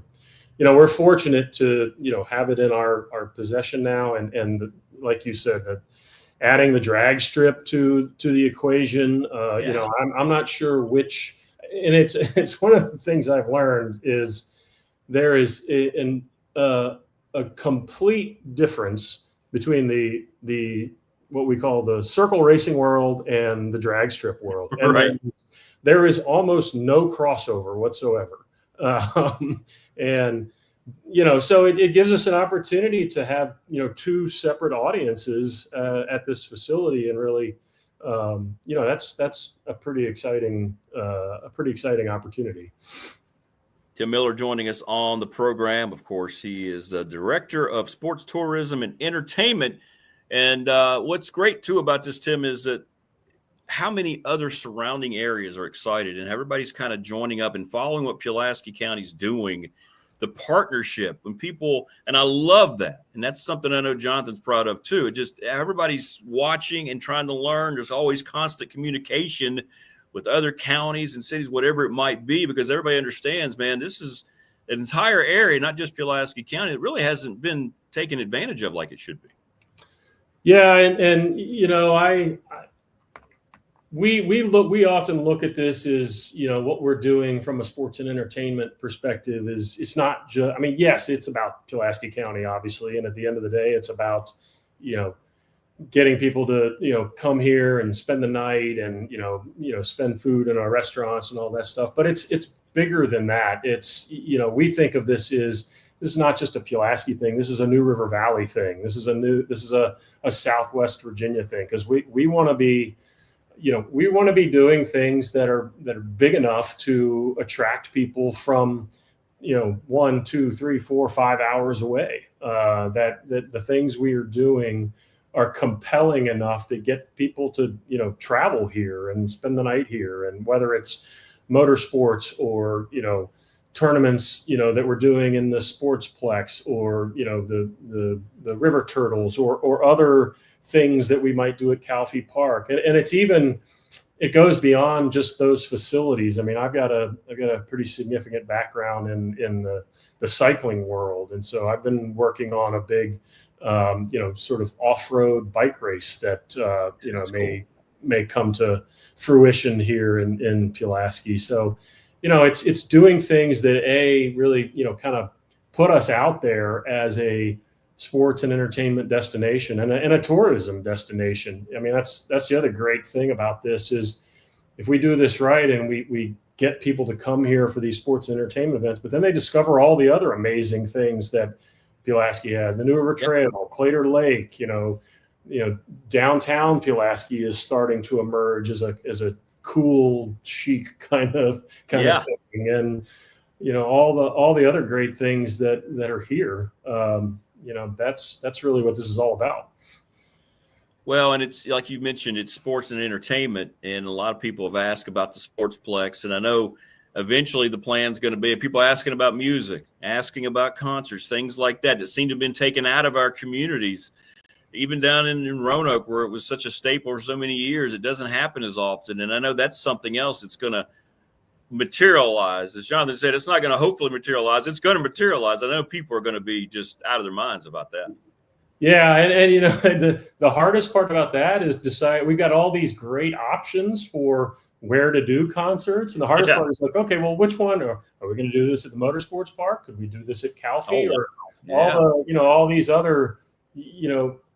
we're fortunate to, have it in our possession now. And like you said, that adding the drag strip to the equation, I'm not sure which, and it's one of the things I've learned is there is a complete difference between the what we call the circle racing world and the drag strip world. And right. There is almost no crossover whatsoever. So it gives us an opportunity to have, two separate audiences at this facility, and really, that's a pretty exciting opportunity. Tim Miller joining us on the program. Of course, he is the director of sports tourism and entertainment. And what's great too about this, Tim, is that how many other surrounding areas are excited, and everybody's kind of joining up and following what Pulaski County's doing. The partnership when people, and I love that. And that's something I know Jonathan's proud of too. Just everybody's watching and trying to learn. There's always constant communication with other counties and cities, whatever it might be, because everybody understands, man, this is an entire area, not just Pulaski County. It really hasn't been taken advantage of like it should be. Yeah. And we often look at this as, what we're doing from a sports and entertainment perspective is it's not just, I mean, yes, it's about Pulaski County, obviously. And at the end of the day, it's about, getting people to, come here and spend the night and, spend food in our restaurants and all that stuff. But it's bigger than that. It's, we think of this as, this is not just a Pulaski thing. This is a New River Valley thing. This is a Southwest Virginia thing. Because we want to be, we want to be doing things that are big enough to attract people from, 1, 2, 3, 4, 5 hours away. That the things we are doing are compelling enough to get people to, travel here and spend the night here. And whether it's motorsports or, tournaments, that we're doing in the Sportsplex, or, the River Turtles or other things that we might do at Calfee Park. And it's even, it goes beyond just those facilities. I mean, I've got a pretty significant background in the cycling world, and so I've been working on a big, sort of off-road bike race that may come to fruition here in Pulaski. So, it's doing things that really kind of put us out there as a sports and entertainment destination and a tourism destination. I mean, that's the other great thing about this is if we do this right and we get people to come here for these sports and entertainment events, but then they discover all the other amazing things that Pulaski has, the New River Trail, Clater Lake, downtown Pulaski is starting to emerge as a cool, chic kind of thing. And, all the other great things that are here. That's really what this is all about. Well, and it's like you mentioned, it's sports and entertainment, and a lot of people have asked about the Sportsplex, and I know eventually the plan's going to be people asking about music, asking about concerts, things like that seem to have been taken out of our communities, even down in Roanoke, where it was such a staple for so many years. It doesn't happen as often, and I know that's something else that's going to materialize. As Jonathan said, it's not going to hopefully materialize. It's going to materialize. I know people are going to be just out of their minds about that. Yeah, and the hardest part about that is decide. We've got all these great options for where to do concerts, and the hardest part is like, okay, well, which one? Or are we going to do this at the Motorsports Park? Could we do this at Calfee? All these other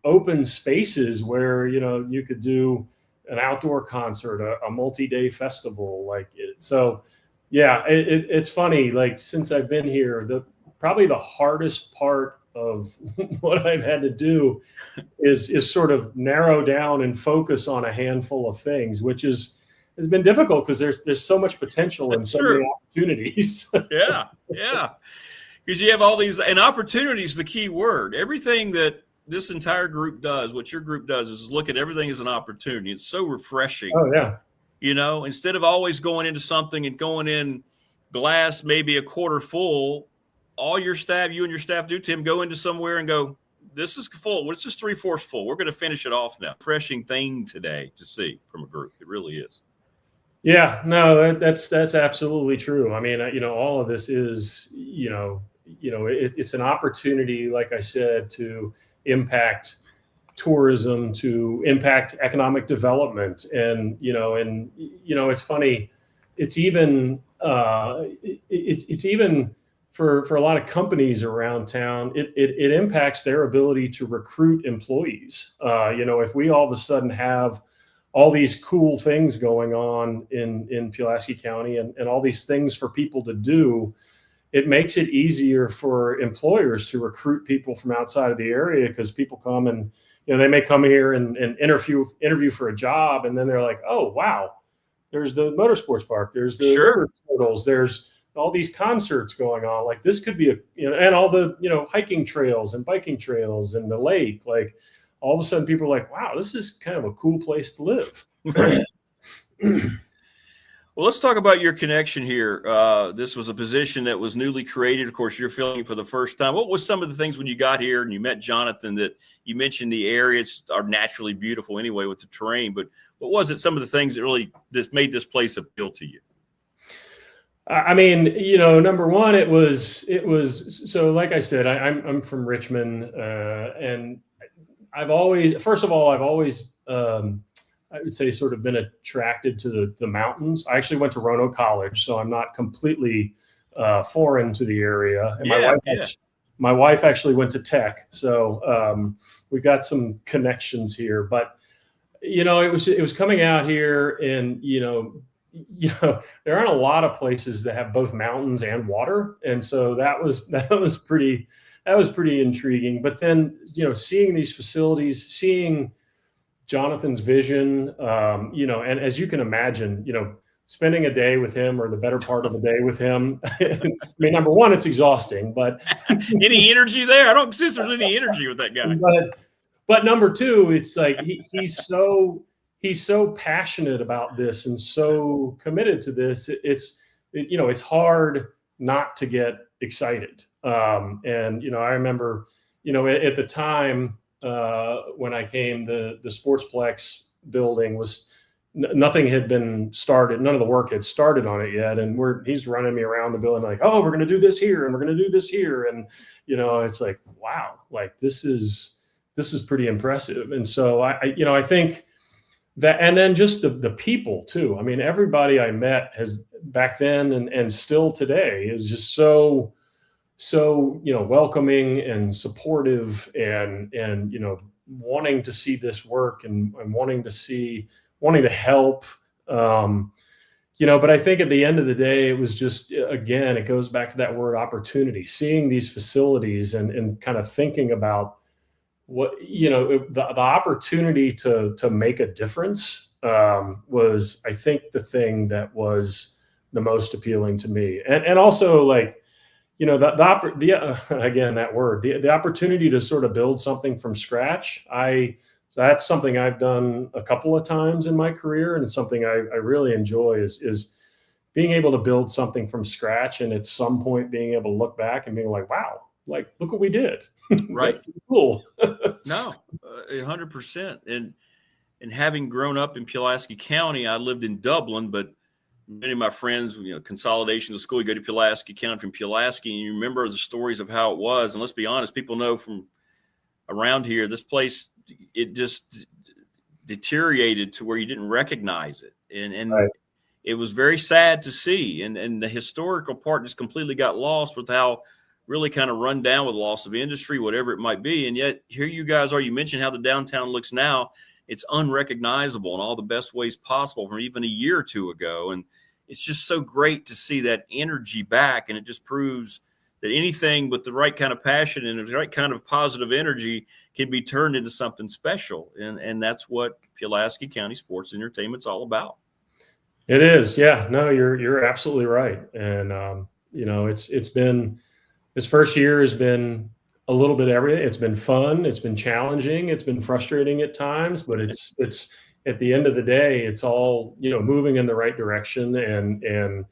open spaces where you could do an outdoor concert, a multi-day festival like it. So yeah, it's funny. Like since I've been here, probably the hardest part of what I've had to do is sort of narrow down and focus on a handful of things, which has been difficult because there's so much potential and so many opportunities. Yeah. Because you have all these, and opportunity is the key word. Everything that this entire group does, what your group does, is look at everything as an opportunity. It's so refreshing. Oh yeah. Instead of always going into something and going in glass maybe a quarter full, all you and your staff do, Tim, go into somewhere and go, this is full. Well, it's just 3/4 full. We're going to finish it off now. Refreshing thing today to see from a group. It really is. Yeah, no, that's absolutely true. I mean, all of this is, it's an opportunity, like I said, to impact tourism, to impact economic development. And, it's funny. It's even for a lot of companies around town, it impacts their ability to recruit employees. If we all of a sudden have all these cool things going on in Pulaski County and all these things for people to do, it makes it easier for employers to recruit people from outside of the area because people come and, they may come here and interview for a job. And then they're like, oh, wow, there's the Motorsports Park. There's the River Turtles. There's all these concerts going on. Like this could be and all the, hiking trails and biking trails and the lake. Like all of a sudden people are like, wow, this is kind of a cool place to live. Well, let's talk about your connection here. This was a position that was newly created. Of course, you're filling for the first time. What was some of the things when you got here and you met Jonathan that you mentioned the areas are naturally beautiful anyway with the terrain, but what was it, some of the things that really just made this place appeal to you? I mean, number one, it was so like I said, I'm from Richmond, and I've always, I would say, sort of been attracted to the mountains. I actually went to Roanoke College, so I'm not completely foreign to the area. And my wife actually went to Tech, so we've got some connections here. But it was coming out here, and there aren't a lot of places that have both mountains and water, and so that was pretty intriguing. But then seeing these facilities, seeing Jonathan's vision, and as you can imagine, spending a day with him or the better part of a day with him. I mean, number one, it's exhausting, but any energy there? I don't sense there's any energy with that guy. But number two, it's like he's so passionate about this and so committed to this. It's hard not to get excited. And I remember, at the time when I came, the Sportsplex building was nothing had been started. None of the work had started on it yet. And he's running me around the building like, oh, we're going to do this here and we're going to do this here. And, it's like, wow, like this is pretty impressive. And so I think that, and then just the people too. I mean, everybody I met has back then and still today is just so welcoming and supportive and wanting to see this work and wanting to help. But I think at the end of the day, it was just, again, it goes back to that word opportunity, seeing these facilities and kind of thinking about what, the opportunity to make a difference was, I think, the thing that was the most appealing to me. And also like, again, that word, the opportunity to sort of build something from scratch. So that's something I've done a couple of times in my career, and it's something I really enjoy is being able to build something from scratch, and at some point being able to look back and being like, wow, like look what we did. Right. That's cool. No, 100%. And having grown up in Pulaski County, I lived in Dublin, but many of my friends, consolidation of school, you go to Pulaski County from Pulaski, and you remember the stories of how it was. And let's be honest, people know from around here, this place, it just deteriorated to where you didn't recognize it. And right. It was very sad to see. And the historical part just completely got lost with how really kind of run down with loss of industry, whatever it might be. And yet here you guys are, you mentioned how the downtown looks now. It's unrecognizable in all the best ways possible from even a year or two ago. And it's just so great to see that energy back. And it just proves that anything with the right kind of passion and the right kind of positive energy can be turned into something special. And that's what Pulaski County Sports Entertainment's all about. It is. Yeah, no, you're absolutely right. And, it's been, this first year has been a little bit everything. It's been fun. It's been challenging. It's been frustrating at times, but it's at the end of the day, it's all, moving in the right direction. And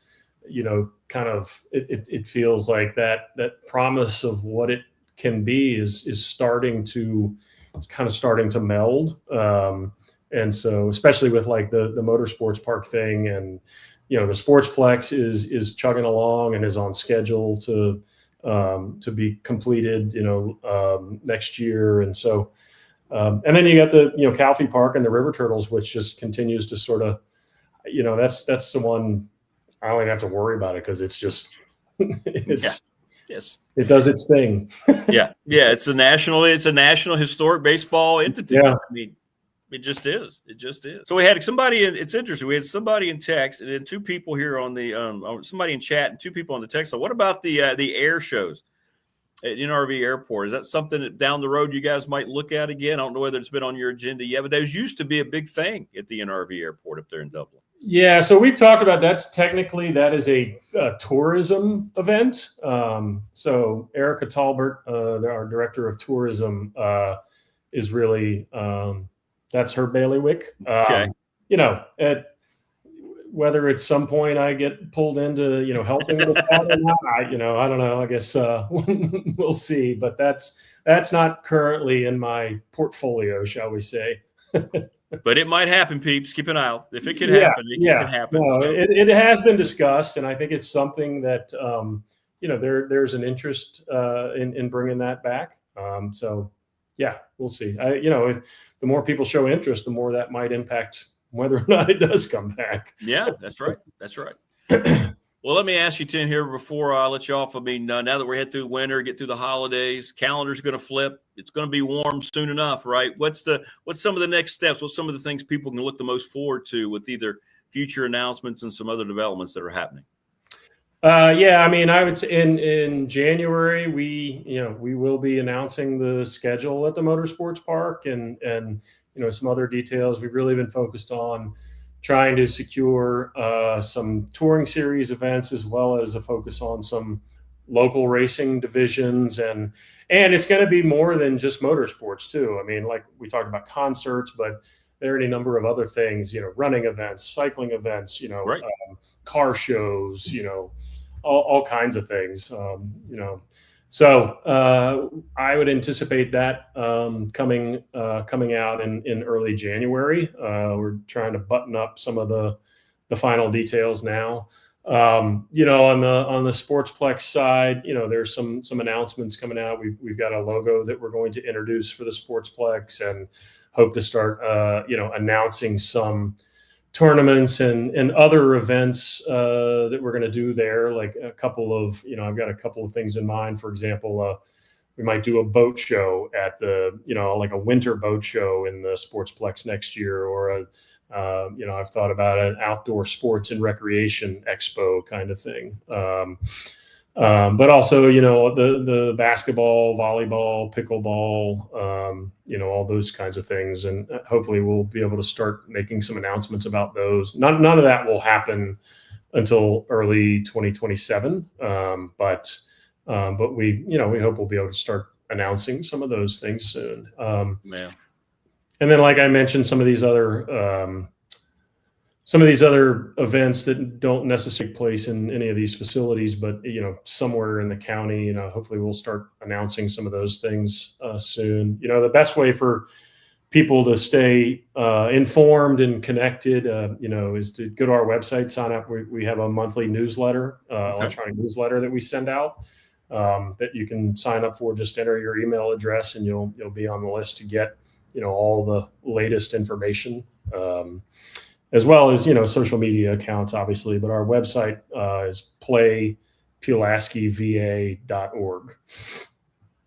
kind of, it feels like that promise of what it can be is starting to meld. And so, especially with like the motorsports park thing and, the Sportsplex is chugging along and is on schedule to be completed, next year. And so, and then you got the, Calfee Park and the River Turtles, which just continues to sort of, that's the one I don't even have to worry about it because it's just, Yes. It does its thing. Yeah. It's a national historic baseball entity. Yeah. I mean, it just is. It just is. So we had somebody it's interesting. We had somebody in text and then two people here on the, somebody in chat and two people on the text. So what about the air shows at NRV Airport? Is that something that down the road you guys might look at again? I don't know whether it's been on your agenda yet, but those used to be a big thing at the NRV Airport up there in Dublin. Yeah, so we've talked about that. That is a tourism event. So Erica Talbert, our director of tourism, is really that's her bailiwick. Okay. Whether at some point I get pulled into helping with that or not, I don't know. I guess we'll see. But that's not currently in my portfolio, shall we say? But it might happen, peeps. Keep an eye out. If it can happen, it can happen. No, so. it has been discussed, and I think it's something that there's an interest in bringing that back. So yeah, we'll see. The more people show interest, the more that might impact whether or not it does come back. Yeah, that's right. That's right. Well, let me ask you, Tim, here before I let you off. I mean, now that we're heading through winter, get through the holidays, calendar's going to flip. It's going to be warm soon enough, right? What's some of the next steps? What's some of the things people can look the most forward to with either future announcements and some other developments that are happening? Yeah, I mean, I would say in January we will be announcing the schedule at the Motorsports Park and some other details. We've really been focused on trying to secure some touring series events as well as a focus on some local racing divisions and it's going to be more than just motorsports too. I mean, like we talked about concerts, but there are any number of other things, running events, cycling events, right. Car shows, all kinds of things, So I would anticipate that coming out in early January. We're trying to button up some of the final details now. On the Sportsplex side, there's some announcements coming out. We've got a logo that we're going to introduce for the Sportsplex, and hope to start announcing some tournaments and other events that we're going to do there. Like a couple of, I've got a couple of things in mind. For example, we might do a boat show at the, like a winter boat show in the Sportsplex next year, or I've thought about an outdoor sports and recreation expo kind of thing. But also, the basketball, volleyball, pickleball, all those kinds of things. And hopefully we'll be able to start making some announcements about those. None of that will happen until early 2027. But we hope we'll be able to start announcing some of those things soon. Man. And then, like I mentioned, some of these other events that don't necessarily take place in any of these facilities, but somewhere in the county, hopefully we'll start announcing some of those things soon. The best way for people to stay informed and connected, is to go to our website, sign up. We have a monthly newsletter, electronic newsletter that we send out that you can sign up for. Just enter your email address, and you'll be on the list to get all the latest information. As well as, social media accounts, obviously, but our website is playpulaskiva.org.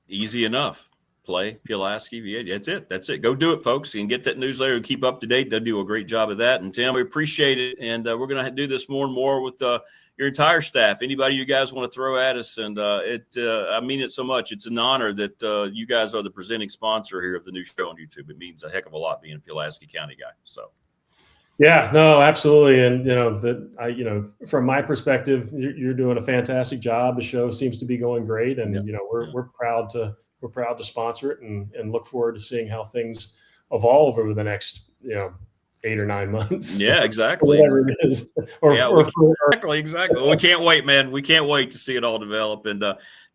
Easy enough. Play Pulaski VA. That's it. Go do it, folks. You can get that newsletter and keep up to date. They'll do a great job of that. And Tim, we appreciate it. And we're going to do this more and more with your entire staff. Anybody you guys want to throw at us. And I mean it so much. It's an honor that you guys are the presenting sponsor here of the new show on YouTube. It means a heck of a lot being a Pulaski County guy. So. Yeah, no, absolutely. And, from my perspective, you're doing a fantastic job. The show seems to be going great. And, we're proud to sponsor it and look forward to seeing how things evolve over the next, 8 or 9 months. Yeah, exactly. Whatever it is. Exactly. Well, we can't wait, man. We can't wait to see it all develop. And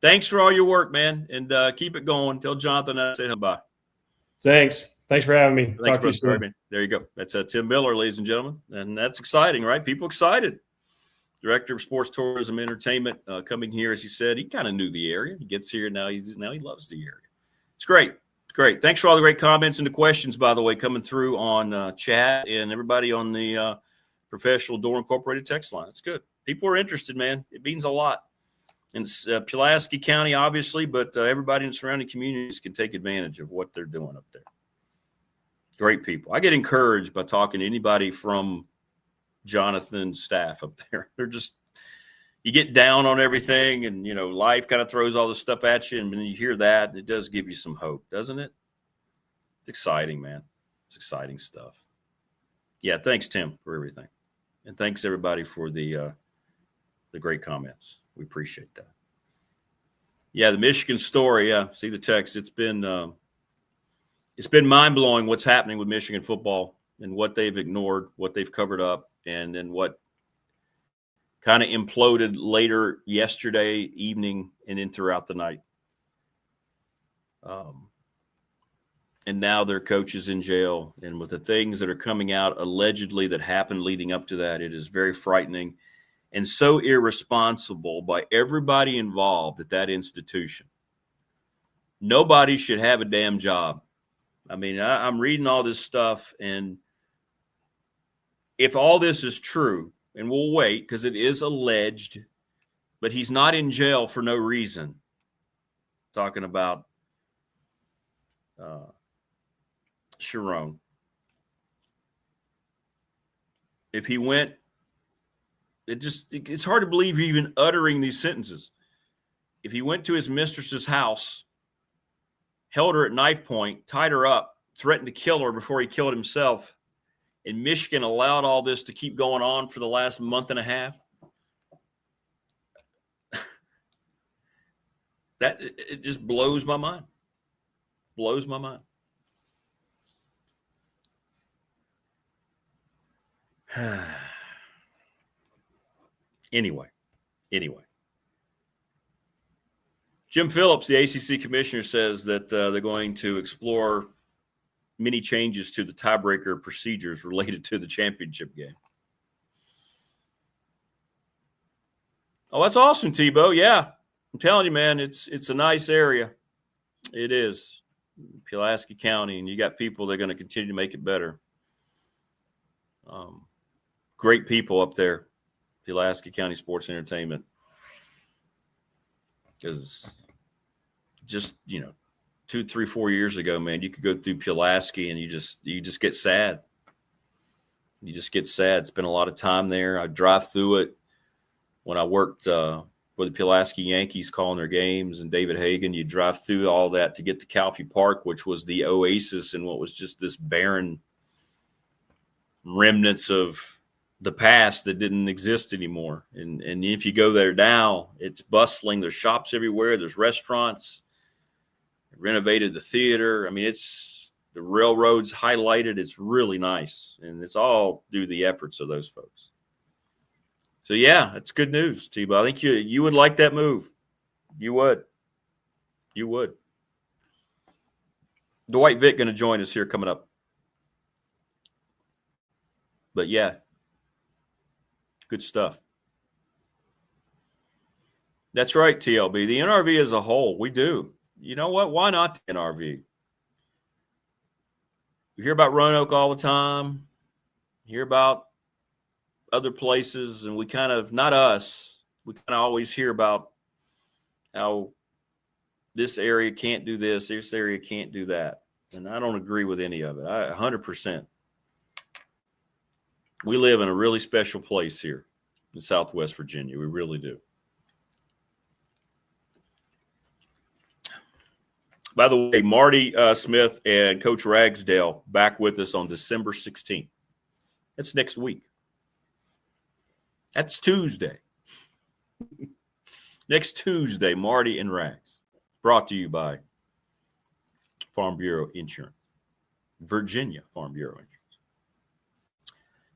thanks for all your work, man. And keep it going. Tell Jonathan I said bye. Thanks for having me. Thanks, Talk to you soon. There you go. That's Tim Miller, ladies and gentlemen. And that's exciting, right? People excited. Director of Sports Tourism Entertainment coming here, as he said. He kind of knew the area. He gets here now. He loves the area. It's great. Great. Thanks for all the great comments and the questions, by the way, coming through on chat and everybody on the Professional Door Incorporated text line. It's good. People are interested, man. It means a lot. And it's Pulaski County, obviously, but everybody in the surrounding communities can take advantage of what they're doing up there. Great people. I get encouraged by talking to anybody from Jonathan's staff up there. They're just, you get down on everything and, life kind of throws all this stuff at you. And when you hear that, it does give you some hope, doesn't it? It's exciting, man. It's exciting stuff. Yeah. Thanks, Tim, for everything. And thanks everybody for the great comments. We appreciate that. Yeah. The Michigan story. Yeah. See the text. It's been mind-blowing what's happening with Michigan football and what they've ignored, what they've covered up, and then what kind of imploded later yesterday evening and then throughout the night. And now their coach is in jail. And with the things that are coming out allegedly that happened leading up to that, it is very frightening and so irresponsible by everybody involved at that institution. Nobody should have a damn job. I mean, I'm reading all this stuff, and if all this is true, and we'll wait because it is alleged, but he's not in jail for no reason. Talking about Sharon. If he went, it's hard to believe you're even uttering these sentences. If he went to his mistress's house, held her at knife point, tied her up, threatened to kill her before he killed himself, and Michigan allowed all this to keep going on for the last month and a half. That it just blows my mind. Blows my mind. Anyway. Jim Phillips, the ACC commissioner, says that they're going to explore many changes to the tiebreaker procedures related to the championship game. Oh, that's awesome, Tebow. Yeah, I'm telling you, man, it's a nice area. It is. Pulaski County, and you got people that are going to continue to make it better. Great people up there, Pulaski County Sports Entertainment. Because just, 2, 3, 4 years ago, man, you could go through Pulaski and you just get sad. You just get sad. Spent a lot of time there. I drive through it when I worked for the Pulaski Yankees calling their games and David Hagan. You drive through all that to get to Calfee Park, which was the oasis in what was just this barren remnants of the past that didn't exist anymore. And if you go there now, it's bustling. There's shops everywhere. There's restaurants. Renovated the theater. I mean, it's the railroads highlighted. It's really nice. And it's all due to the efforts of those folks. So, yeah, that's good news, Tebow. I think you would like that move. You would. You would. Dwight Vick going to join us here coming up. But, yeah, good stuff. That's right, TLB. The NRV as a whole, we do. You know what? Why not the NRV? We hear about Roanoke all the time. Hear about other places, and we kind of, not us, we kind of always hear about how this area can't do this, this area can't do that. And I don't agree with any of it. 100%. We live in a really special place here in Southwest Virginia. We really do. By the way, Marty Smith and Coach Ragsdale back with us on December 16th. That's next week. That's Tuesday. Next Tuesday, Marty and Rags. Brought to you by Farm Bureau Insurance. Virginia Farm Bureau Insurance.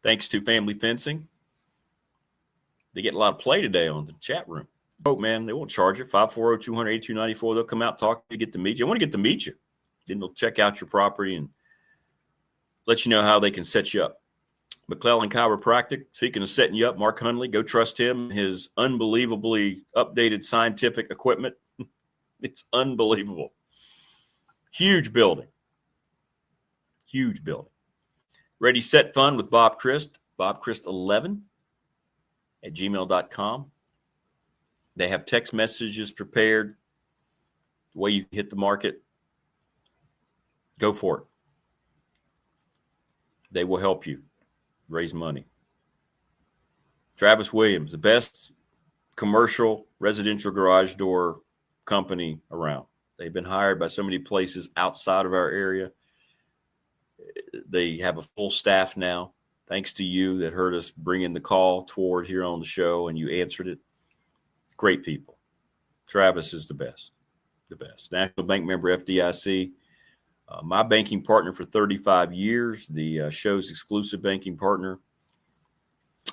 Thanks to Family Fencing. They get a lot of play today on the chat room. Oh, man, they won't charge you. 540-200-8294. They'll come out, talk to you, get to meet you. I want to get to meet you. Then they'll check out your property and let you know how they can set you up. McClellan Chiropractic, speaking of setting you up, Mark Hundley, go trust him. His unbelievably updated scientific equipment. It's unbelievable. Huge building. Huge building. Ready, set, fun with Bob Christ. BobChrist11 at gmail.com. They have text messages prepared. The way you can hit the market. Go for it. They will help you raise money. Travis Williams, the best commercial residential garage door company around. They've been hired by so many places outside of our area. They have a full staff now, thanks to you that heard us bring in the call toward here on the show, and you answered it. Great people. Travis is the best. The best. National Bank member, FDIC. My banking partner for 35 years, the show's exclusive banking partner.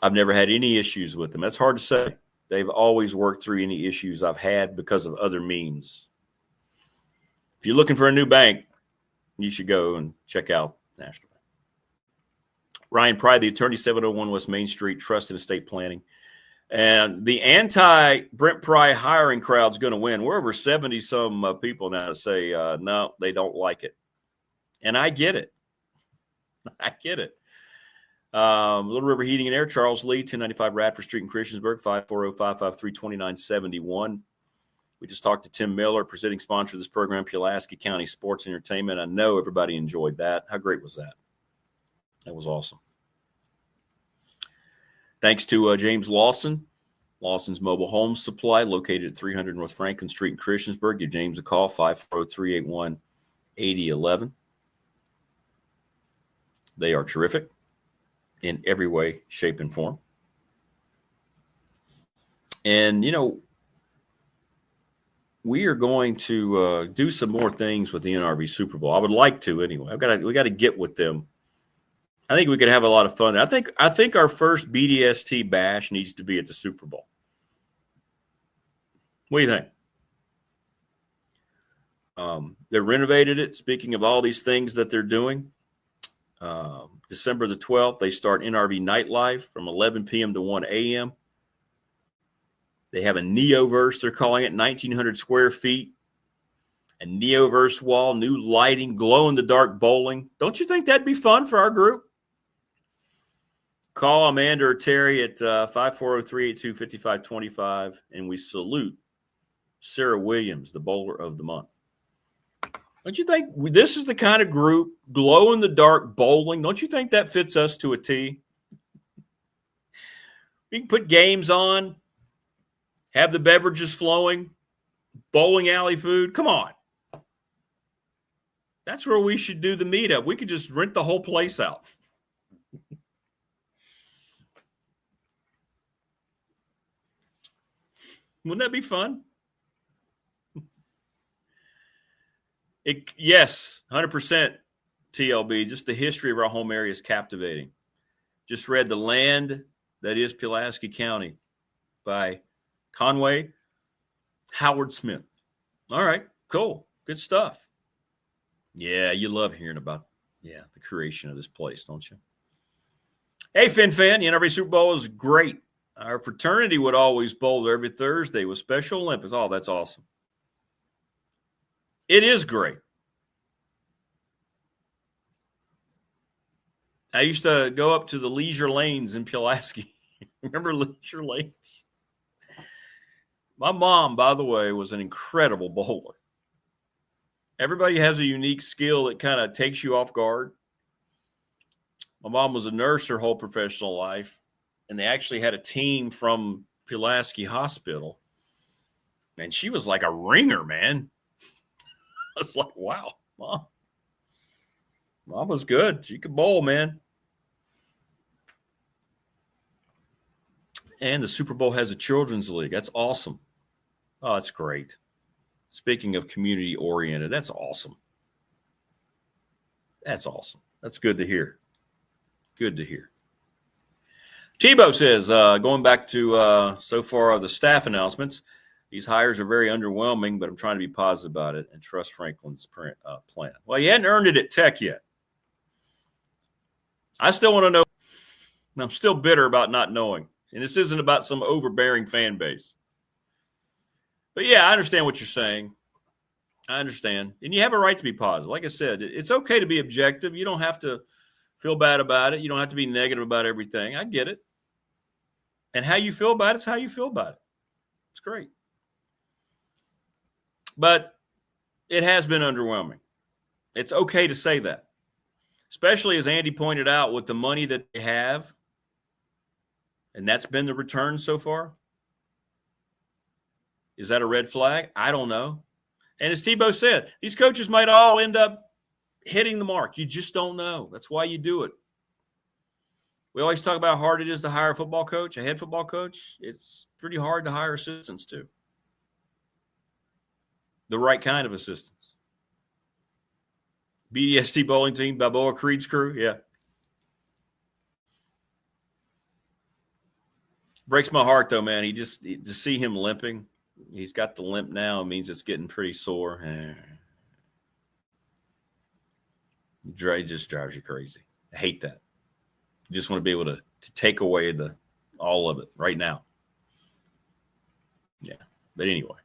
I've never had any issues with them. That's hard to say. They've always worked through any issues I've had because of other means. If you're looking for a new bank, you should go and check out National Bank. Ryan Pry, the attorney, 701 West Main Street, Trust and Estate Planning. And the anti-Brent Pry hiring crowd's going to win. We're over 70-some people now that say, no, they don't like it. And I get it. I get it. Little River Heating and Air, Charles Lee, 1095 Radford Street in Christiansburg, 540-553-2971. We just talked to Tim Miller, presenting sponsor of this program, Pulaski County Sports Entertainment. I know everybody enjoyed that. How great was that? That was awesome. Thanks to James Lawson, Lawson's Mobile Home Supply, located at 300 North Franklin Street in Christiansburg. Give James a call, 540-381-8011. They are terrific in every way, shape, and form. And, you know, we are going to do some more things with the NRV Super Bowl. I would like to anyway. We got to get with them. I think we could have a lot of fun. I think our first BDST bash needs to be at the Super Bowl. What do you think? They renovated it. Speaking of all these things that they're doing, December the 12th, they start NRV Nightlife from 11 p.m. to 1 a.m. They have a Neoverse, they're calling it, 1,900 square feet. A Neoverse wall, new lighting, glow-in-the-dark bowling. Don't you think that'd be fun for our group? Call Amanda or Terry at 540-382-5525, and we salute Sarah Williams, the bowler of the month. Don't you think this is the kind of group, glow-in-the-dark bowling, don't you think that fits us to a T? We can put games on, have the beverages flowing, bowling alley food. Come on. That's where we should do the meetup. We could just rent the whole place out. Wouldn't that be fun? Yes, 100% TLB. Just the history of our home area is captivating. Just read The Land That Is Pulaski County by Conway Howard Smith. All right, cool. Good stuff. Yeah, you love hearing about, the creation of this place, don't you? Hey, Fin Fan, the NRV Super Bowl is great. Our fraternity would always bowl there every Thursday with Special Olympics. Oh, that's awesome. It is great. I used to go up to the Leisure Lanes in Pulaski. Remember Leisure Lanes? My mom, by the way, was an incredible bowler. Everybody has a unique skill that kind of takes you off guard. My mom was a nurse her whole professional life, and they actually had a team from Pulaski Hospital, and she was like a ringer, man. I was like, wow, Mom was good. She could bowl, man. And the Super Bowl has a children's league. That's awesome. Oh, that's great. Speaking of community-oriented, that's awesome. That's awesome. That's good to hear. Good to hear. Tebow says, going back to so far of the staff announcements, these hires are very underwhelming, but I'm trying to be positive about it and trust Franklin's plan. Well, you hadn't earned it at Tech yet. I still want to know. I'm still bitter about not knowing. And this isn't about some overbearing fan base. But, yeah, I understand what you're saying. I understand. And you have a right to be positive. Like I said, it's okay to be objective. You don't have to feel bad about it. You don't have to be negative about everything. I get it. And how you feel about it is how you feel about it. It's great. But it has been underwhelming. It's okay to say that. Especially as Andy pointed out with the money that they have. And that's been the return so far. Is that a red flag? I don't know. And as Tebow said, these coaches might all end up hitting the mark. You just don't know. That's why you do it. We always talk about how hard it is to hire a football coach, a head football coach. It's pretty hard to hire assistants too. The right kind of assistants. BDST bowling team, Balboa Creed's crew, yeah. Breaks my heart though, man. To see him limping. He's got the limp now. It means it's getting pretty sore. It just drives you crazy. I hate that. You just want to be able to take away all of it right now. Yeah. But anyway.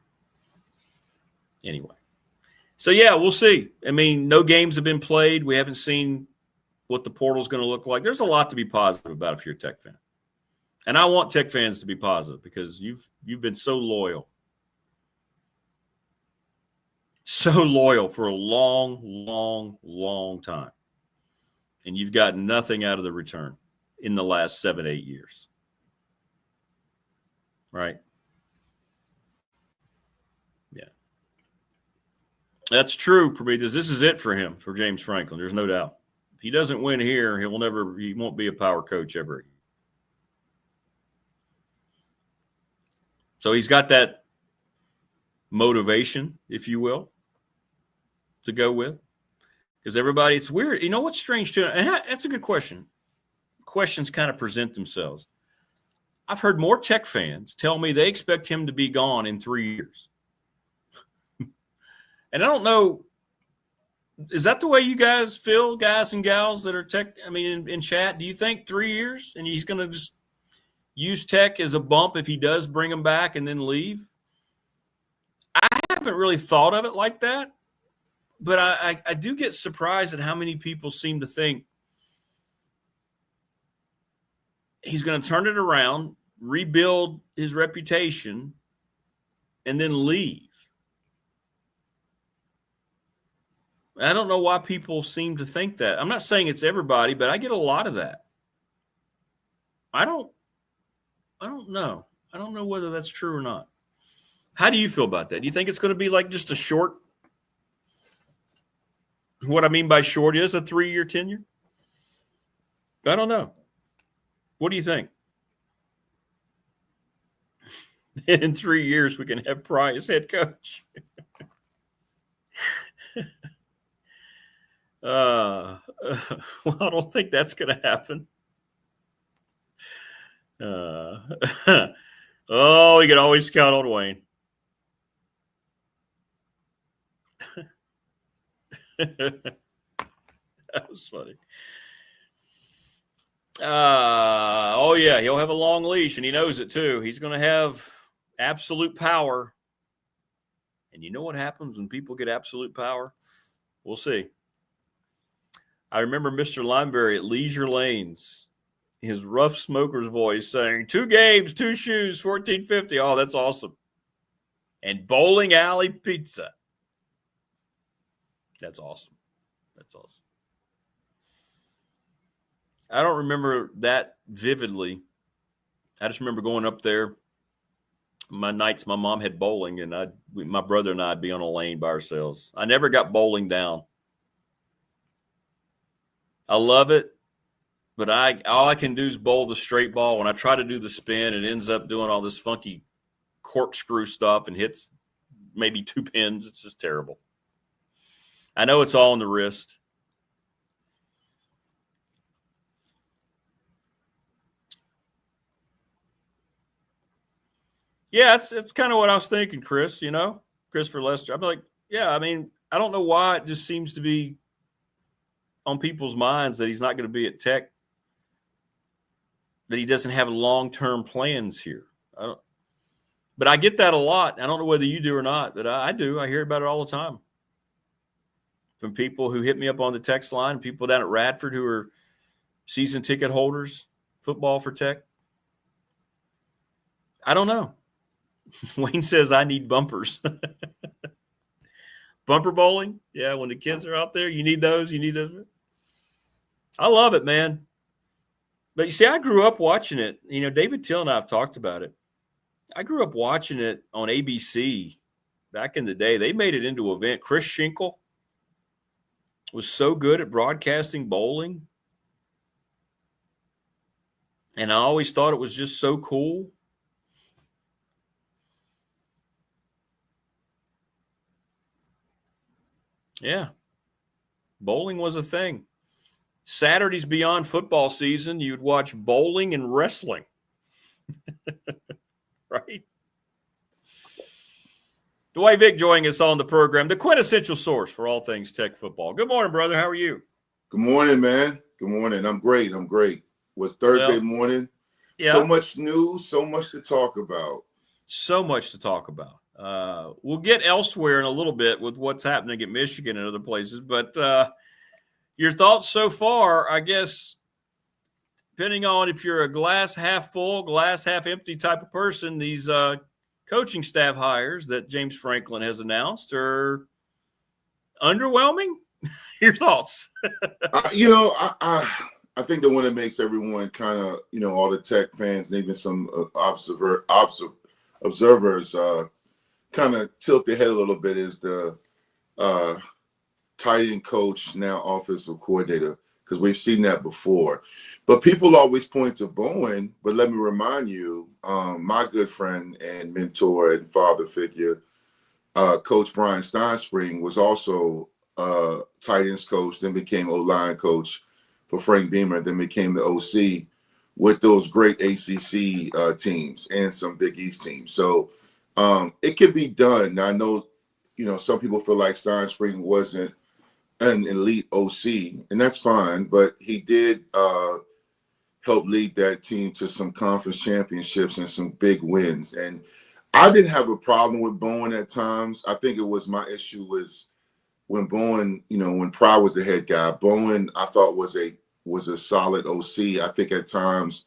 So, yeah, we'll see. I mean, no games have been played. We haven't seen what the portal's going to look like. There's a lot to be positive about if you're a Tech fan. And I want Tech fans to be positive because you've been so loyal. So loyal for a long, long, long time. And you've got nothing out of the return in the last 7-8 years. Right? Yeah. That's true, Prometheus. This is it for him, for James Franklin. There's no doubt. If he doesn't win here, he won't be a power coach ever again. So he's got that motivation, if you will, to go with. Because everybody, it's weird. You know what's strange too? And that's a good question. Questions kind of present themselves. I've heard more Tech fans tell me they expect him to be gone in 3 years. And I don't know, is that the way you guys feel, guys and gals that are Tech? I mean, in chat, do you think 3 years and he's going to just use Tech as a bump if he does bring him back and then leave? I haven't really thought of it like that, but I do get surprised at how many people seem to think he's going to turn it around, rebuild his reputation, and then leave. I don't know why people seem to think that. I'm not saying it's everybody, but I get a lot of that. I don't know. I don't know whether that's true or not. How do you feel about that? Do you think it's going to be like just a short? What I mean by short is a 3-year tenure. I don't know. What do you think? In 3 years, we can have Price head coach. Well, I don't think that's going to happen. Oh, you can always count on Wayne. That was funny. Oh, yeah, he'll have a long leash, and he knows it, too. He's going to have absolute power. And you know what happens when people get absolute power? We'll see. I remember Mr. Lineberry at Leisure Lanes, his rough smoker's voice saying, 2 games, 2 shoes, $14.50. Oh, that's awesome. And bowling alley pizza. That's awesome. That's awesome. I don't remember that vividly. I just remember going up there. My nights, my mom had bowling, and my brother and I'd be on a lane by ourselves. I never got bowling down. I love it, but all I can do is bowl the straight ball. When I try to do the spin, it ends up doing all this funky corkscrew stuff and hits maybe 2 pins. It's just terrible. I know it's all in the wrist. Yeah, it's kind of what I was thinking, Chris, Christopher Lester. I'm like, yeah, I mean, I don't know why it just seems to be on people's minds that he's not going to be at Tech, that he doesn't have long-term plans here. But I get that a lot. I don't know whether you do or not, but I do. I hear about it all the time from people who hit me up on the text line, people down at Radford who are season ticket holders, football for Tech. I don't know. Wayne says I need bumpers. Bumper bowling? Yeah, when the kids are out there, you need those. I love it, man. But you see, I grew up watching it. David Till and I have talked about it. I grew up watching it on ABC back in the day. They made it into an event. Chris Schinkel was so good at broadcasting bowling. And I always thought it was just so cool. Yeah. Bowling was a thing. Saturdays beyond football season, you'd watch bowling and wrestling. Right? Dwight Vick joining us on the program, the quintessential source for all things Tech football. Good morning, brother. How are you? Good morning, man. Good morning. I'm great. Was Thursday morning. Yeah. So much news, so much to talk about. We'll get elsewhere in a little bit with what's happening at Michigan and other places. But your thoughts so far, I guess, depending on if you're a glass half full, glass half empty type of person, these coaching staff hires that James Franklin has announced are underwhelming. Your thoughts? I think the one that makes everyone kind of, all the Tech fans and even some observers kind of tilt their head a little bit is the tight end coach, now offensive coordinator, because we've seen that before. But people always point to Bowen, but let me remind you, my good friend and mentor and father figure, Coach Brian Steinspring, was also tight ends coach, then became O-line coach for Frank Beamer, then became the OC with those great ACC teams and some Big East teams. So it can be done. Now, I know, some people feel like Stein Spring wasn't an elite OC, and that's fine, but he did help lead that team to some conference championships and some big wins. And I didn't have a problem with Bowen at times. I think it was my issue was when Bowen, when Pry was the head guy. Bowen, I thought was a solid OC. I think at times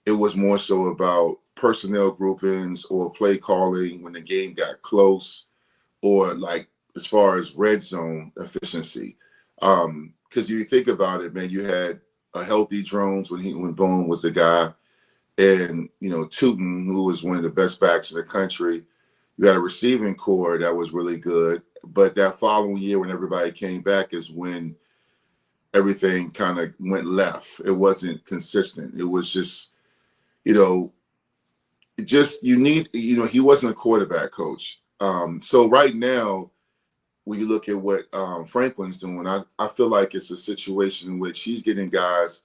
it was more so about personnel groupings or play calling when the game got close, or like as far as red zone efficiency. Because you think about it, man, you had a healthy Drones when Bowen was the guy, and Tootin, who was one of the best backs in the country. You had a receiving core that was really good, but that following year when everybody came back is when everything kind of went left. It wasn't consistent. It was just, he wasn't a quarterback coach. So right now, when you look at what Franklin's doing, I feel like it's a situation in which he's getting guys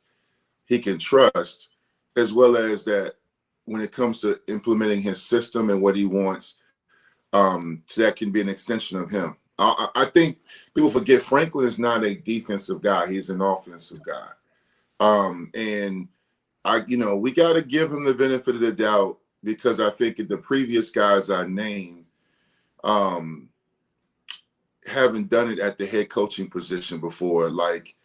he can trust, as well as that when it comes to implementing his system and what he wants, that can be an extension of him. I think people forget Franklin is not a defensive guy. He's an offensive guy. And we got to give him the benefit of the doubt, because I think the previous guys I named haven't done it at the head coaching position before, like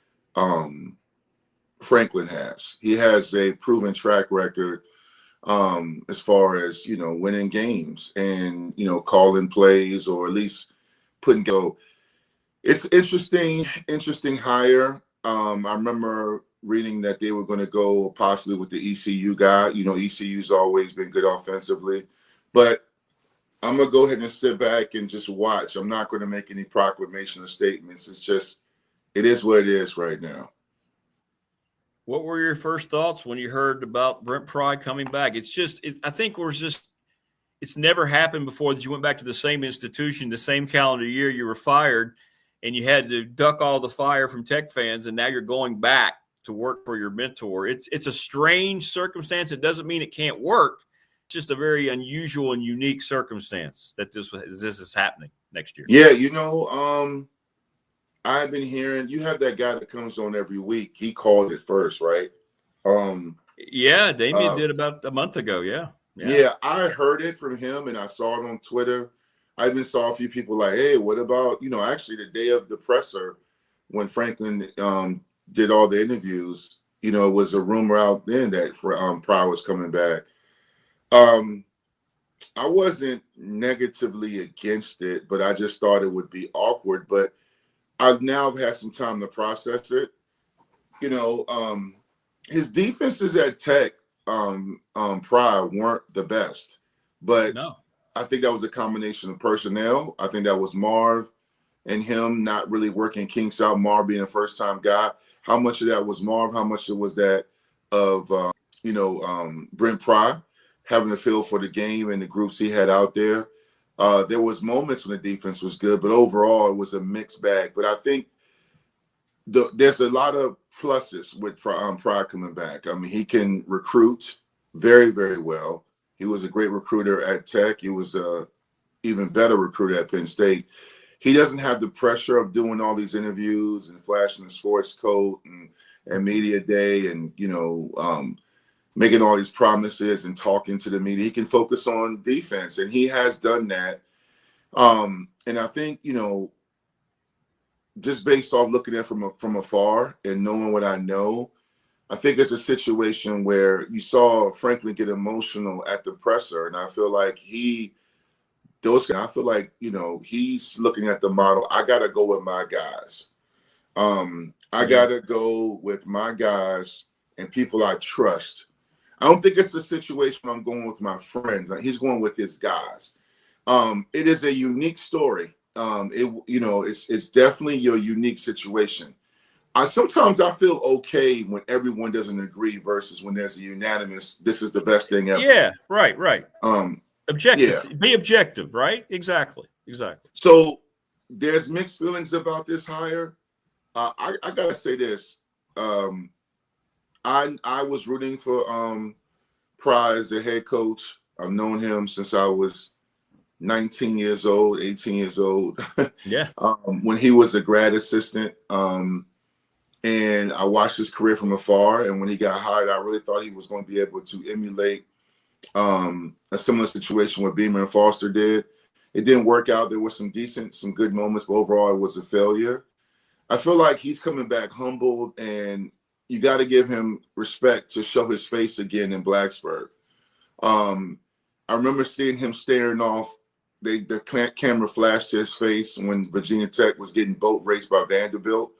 Franklin has. He has a proven track record as far as, winning games and, calling plays, or at least putting go. It's interesting hire. I remember reading that they were going to go possibly with the ECU guy. ECU's always been good offensively, but I'm going to go ahead and sit back and just watch. I'm not going to make any proclamation or statements. It's just, it is what it is right now. What were your first thoughts when you heard about Brent Pry coming back? I think it's never happened before that you went back to the same institution, the same calendar year you were fired, and you had to duck all the fire from Tech fans, and now you're going back to work for your mentor. It's a strange circumstance. It doesn't mean it can't work. It's just a very unusual and unique circumstance that this is happening next year. Yeah, I've been hearing you have that guy that comes on every week. He called it first, right? Yeah, Damien did about a month ago. Yeah, I heard it from him, and I saw it on Twitter. I even saw a few people like, hey, what about, actually the day of the presser when Franklin did all the interviews, it was a rumor out then that Pry was coming back. I wasn't negatively against it, but I just thought it would be awkward. But I've now had some time to process it. His defenses at Tech, Pry weren't the best, but no. I think that was a combination of personnel. I think that was Marv and him not really working kinks out. Marv being a first-time guy. How much of that was Marv? How much was that of Brent Pry having a feel for the game and the groups he had out there? There was moments when the defense was good, but overall it was a mixed bag. But I think there's a lot of pluses with Pry coming back. I mean, he can recruit very, very well. He was a great recruiter at Tech. He was a even better recruiter at Penn State. He doesn't have the pressure of doing all these interviews and flashing the sports coat and media day and, making all these promises and talking to the media. He can focus on defense, and he has done that. And I think, just based off looking at it from afar and knowing what I know, I think it's a situation where you saw Franklin get emotional at the presser, and I feel like he's looking at the model. I got to go with my guys. I got to go with my guys and people I trust. I don't think it's a situation where I'm going with my friends. He's going with his guys. It is a unique story. It's definitely your unique situation. Sometimes I feel okay when everyone doesn't agree versus when there's a unanimous, this is the best thing ever. Yeah, right. Objective. Yeah. Be objective, right? Exactly. So there's mixed feelings about this hire. I gotta say this. I was rooting for Pry as the head coach. I've known him since I was 19 years old, 18 years old. Yeah. When he was a grad assistant. And I watched his career from afar. And when he got hired, I really thought he was going to be able to emulate a similar situation what Beamer and Foster did. It didn't work out. There were some good moments, but overall it was a failure. I feel like he's coming back humbled, and you got to give him respect to show his face again in Blacksburg. I remember seeing him staring off. The camera flashed to his face when Virginia Tech was getting boat raced by Vanderbilt.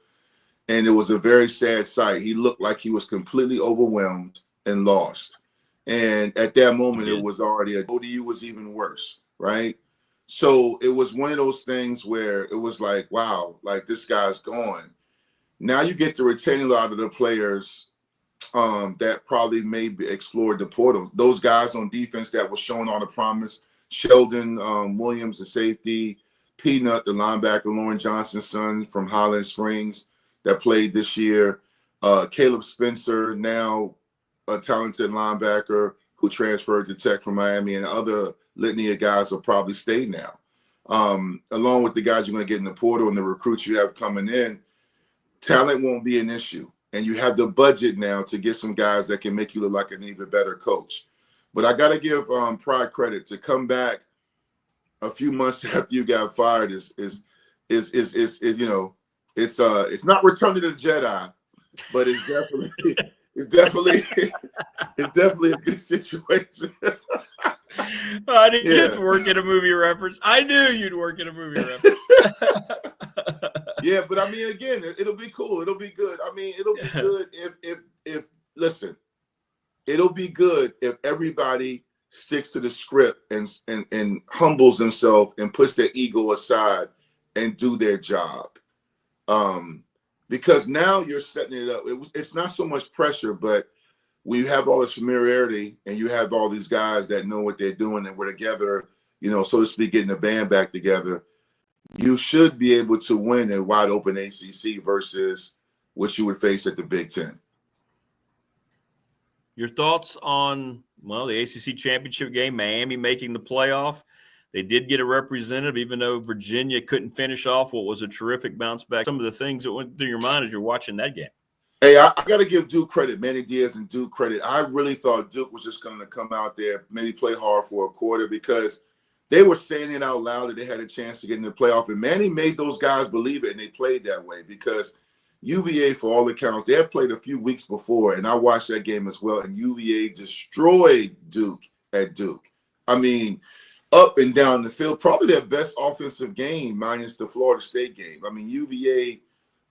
And it was a very sad sight. He looked like he was completely overwhelmed and lost. And at that moment, it was already ODU was even worse, right? So it was one of those things where it was like, wow, like this guy's gone. Now you get to retain a lot of the players that probably maybe explored the portal. Those guys on defense that were showing all the promise. Sheldon Williams, the safety. Peanut, the linebacker, Lauren Johnson's son from Highland Springs that played this year. Caleb Spencer, now a talented linebacker who transferred to Tech from Miami, and other litany of guys will probably stay now. Along with the guys you're going to get in the portal and the recruits you have coming in, talent won't be an issue. And you have the budget now to get some guys that can make you look like an even better coach. But I got to give Pride credit to come back a few months after you got fired is you know, it's not Return of the Jedi, but it's definitely a good situation. I didn't get to work in a movie reference. I knew you'd work in a movie reference. Yeah, but I mean, again, it'll be cool. It'll be good. I mean, it'll be good if listen, it'll be good if everybody sticks to the script and humbles themselves and puts their ego aside and do their job. Because now you're setting it up. It's not so much pressure, but when you have all this familiarity and you have all these guys that know what they're doing and we're together, you know, so to speak, getting the band back together, you should be able to win a wide open ACC versus what you would face at the Big Ten. Your thoughts on, well, the ACC championship game, Miami making the playoff. They did get a representative, even though Virginia couldn't finish off what was a terrific bounce back. Some of the things that went through your mind as you're watching that game. Hey, I got to give Duke credit, Manny Diaz and Duke credit. I really thought Duke was just going to come out there, maybe play hard for a quarter, because they were saying it out loud that they had a chance to get in the playoff. And Manny made those guys believe it, and they played that way because UVA, for all accounts, they had played a few weeks before, and I watched that game as well, and UVA destroyed Duke at Duke. I mean, up and down the field, probably their best offensive game minus the Florida State game. I mean, UVA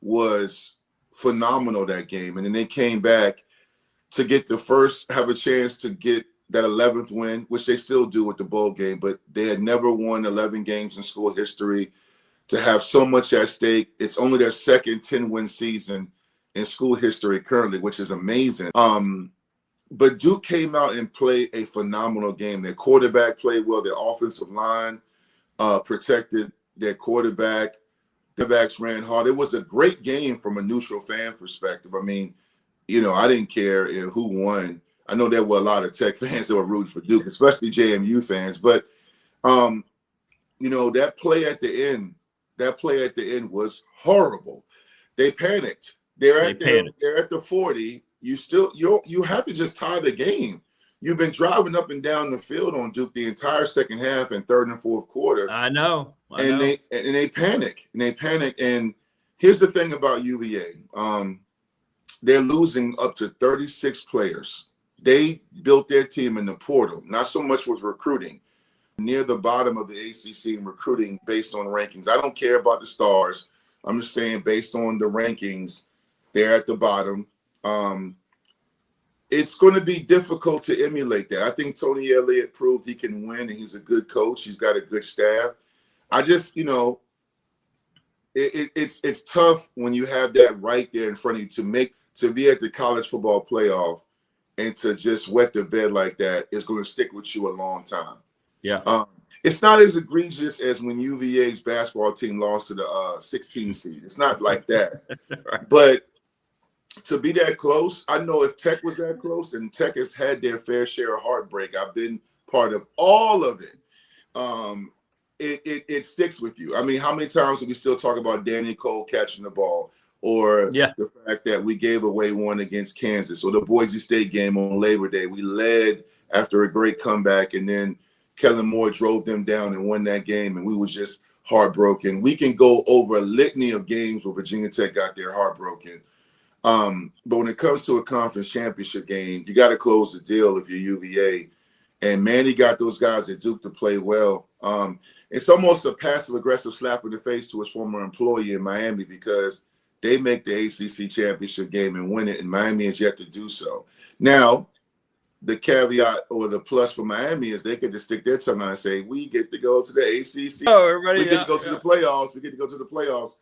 was phenomenal that game, and then they came back to get the first, have a chance to get that 11th win, which they still do with the bowl game, but they had never won 11 games in school history. To have so much at stake, it's only their second 10-win season in school history currently, which is amazing. But Duke came out and played a phenomenal game. Their quarterback played well. Their offensive line protected their quarterback. The backs ran hard. It was a great game from a neutral fan perspective. I mean, you know, I didn't care who won. I know there were a lot of Tech fans that were rooting for Duke, especially JMU fans. But, you know, that play at the end was horrible. They panicked. They're at the 40. You have to just tie the game. You've been driving up and down the field on Duke the entire second half and third and fourth quarter. I know. They panic. And here's the thing about UVA. They're losing up to 36 players. They built their team in the portal, not so much with recruiting. Near the bottom of the ACC in recruiting based on rankings. I don't care about the stars. I'm just saying based on the rankings, they're at the bottom. It's going to be difficult to emulate that. I think Tony Elliott proved he can win, and he's a good coach. He's got a good staff. I just, you know, it's tough when you have that right there in front of you to be at the college football playoff and to just wet the bed like that is going to stick with you a long time. Yeah. It's not as egregious as when UVA's basketball team lost to the 16 seed. It's not like that. Right. But to be that close, I know if Tech was that close, and Tech has had their fair share of heartbreak. I've been part of all of it. it sticks with you. I mean, how many times do we still talk about Danny Cole catching the ball, or the fact that we gave away one against Kansas, or the Boise State game on Labor Day? We led after a great comeback, and then Kellen Moore drove them down and won that game, and we were just heartbroken. We can go over a litany of games where Virginia Tech got their heartbroken. But when it comes to a conference championship game, you got to close the deal if you're UVA. And Manny got those guys at Duke to play well. It's almost a passive-aggressive slap in the face to his former employee in Miami, because they make the ACC championship game and win it, and Miami has yet to do so. Now, the caveat or the plus for Miami is they get to stick their tongue out and say, we get to go to the ACC. Oh, everybody, we get to go to the playoffs. We get to go to the playoffs.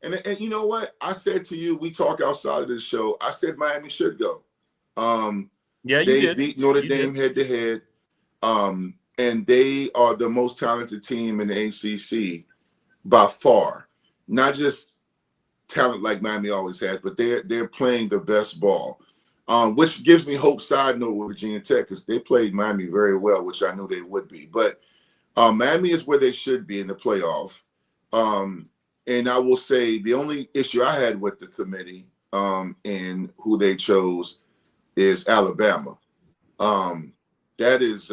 And you know what? I said to you, we talk outside of this show, I said Miami should go. Yeah, they beat Notre Dame head-to-head, and they are the most talented team in the ACC by far. Not just talent like Miami always has, but they're playing the best ball, which gives me hope. Side note with Virginia Tech, because they played Miami very well, which I knew they would be. But Miami is where they should be in the playoff. And I will say the only issue I had with the committee and who they chose is Alabama. That is,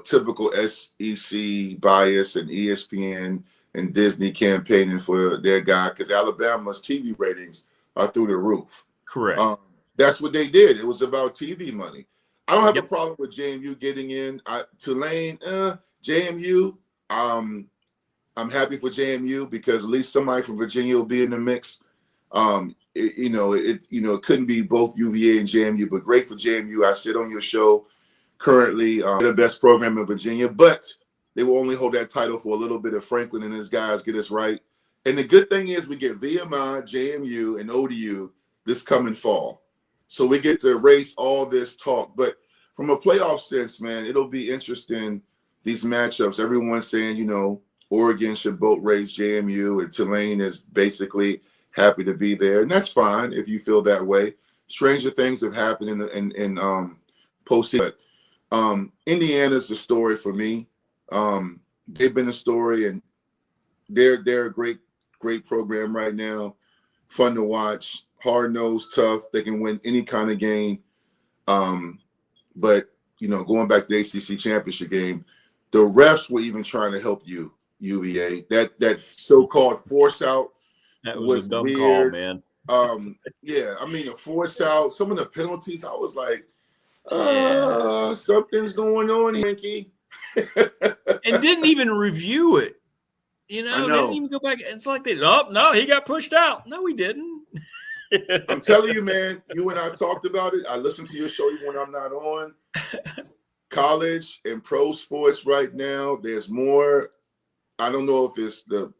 typical SEC bias and ESPN and Disney campaigning for their guy, because Alabama's TV ratings are through the roof. Correct. That's what they did. It was about TV money. I don't have a problem with JMU getting in. Tulane, JMU, I'm happy for JMU, because at least somebody from Virginia will be in the mix. It couldn't be both UVA and JMU, but great for JMU. I sit on your show currently, the best program in Virginia, but they will only hold that title for a little bit if Franklin and his guys get us right. And the good thing is we get VMI, JMU, and ODU this coming fall. So we get to erase all this talk. But from a playoff sense, man, it'll be interesting, these matchups. Everyone's saying, Oregon should boat race JMU, and Tulane is basically happy to be there. And that's fine if you feel that way. Stranger things have happened in postseason. But Indiana's the story for me. They've been a story, and they're a great program right now. Fun to watch, hard-nosed, tough. They can win any kind of game. But going back to the ACC championship game, the refs were even trying to help UVA. That so-called force out that was a dumb weird. Call, man. A force out. Some of the penalties, I was like, something's going on, Hanky. And didn't even review it. Didn't even go back. It's like he got pushed out. No, he didn't. I'm telling you, man, you and I talked about it. I listen to your show even when I'm not on. College and pro sports right now, there's more. I don't know if it's the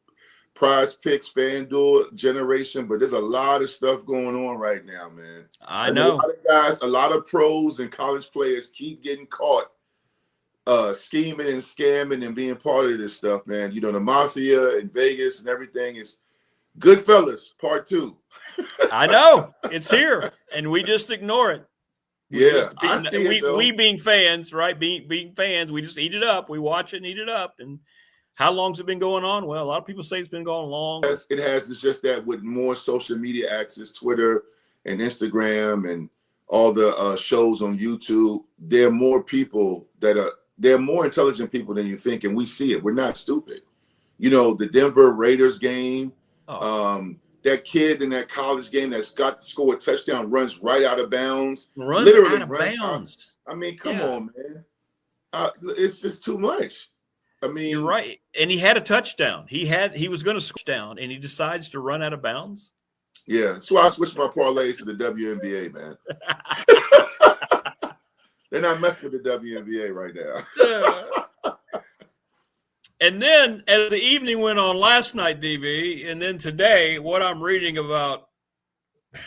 Prize Picks, FanDuel generation, but there's a lot of stuff going on right now, man. I know. A lot of pros and college players keep getting caught scheming and scamming and being part of this stuff, man. The mafia in Vegas and everything is Goodfellas Part 2. I know. It's here, and we just ignore it. We being fans, right? Being fans, we just eat it up. We watch it and eat it up. And how long's it been going on? Well, a lot of people say it's been going long. It has. It's just that with more social media access, Twitter and Instagram and all the shows on YouTube, there are more people they're more intelligent people than you think, and we see it. We're not stupid. The Denver Raiders game, that kid in that college game that's got to score a touchdown runs right out of bounds. Runs out of bounds. Come on, man. It's just too much. You're right. And he had a touchdown. He was going to score down, and he decides to run out of bounds. Yeah, that's why I switched my parlays to the WNBA, man. They're not messing with the WNBA right now. And then as the evening went on last night, DV, and then today, what I'm reading about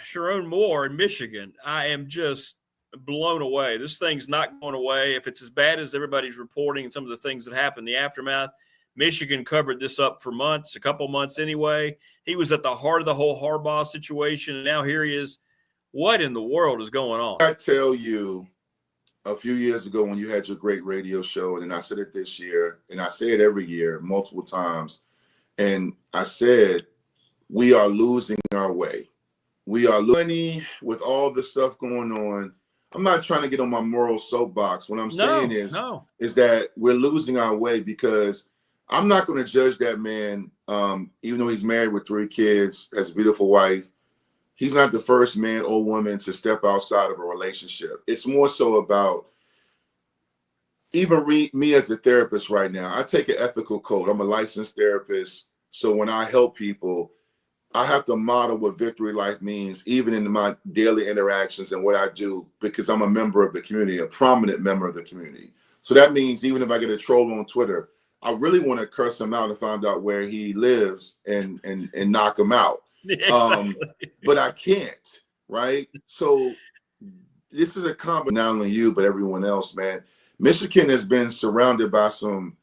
Sharon Moore in Michigan, I am just blown away. This thing's not going away. If it's as bad as everybody's reporting, some of the things that happened in the aftermath, Michigan covered this up for months, a couple months anyway. He was at the heart of the whole Harbaugh situation, and now here he is. What in the world is going on? I tell you, a few years ago when you had your great radio show, and then I said it this year, and I say it every year multiple times, and I said, we are losing our way. We are losing with all the stuff going on. I'm not trying to get on my moral soapbox. What I'm saying is that we're losing our way, because I'm not going to judge that man, even though he's married with 3 kids, has a beautiful wife. He's not the first man or woman to step outside of a relationship. It's more so about even me as a therapist right now. I take an ethical code. I'm a licensed therapist. So when I help people, I have to model what victory life means, even in my daily interactions and what I do, because I'm a member of the community, a prominent member of the community. So that means even if I get a troll on Twitter, I really want to curse him out and find out where he lives and knock him out. Exactly. But I can't, right? So this is a comment, not only you, but everyone else, man. Michigan has been surrounded by some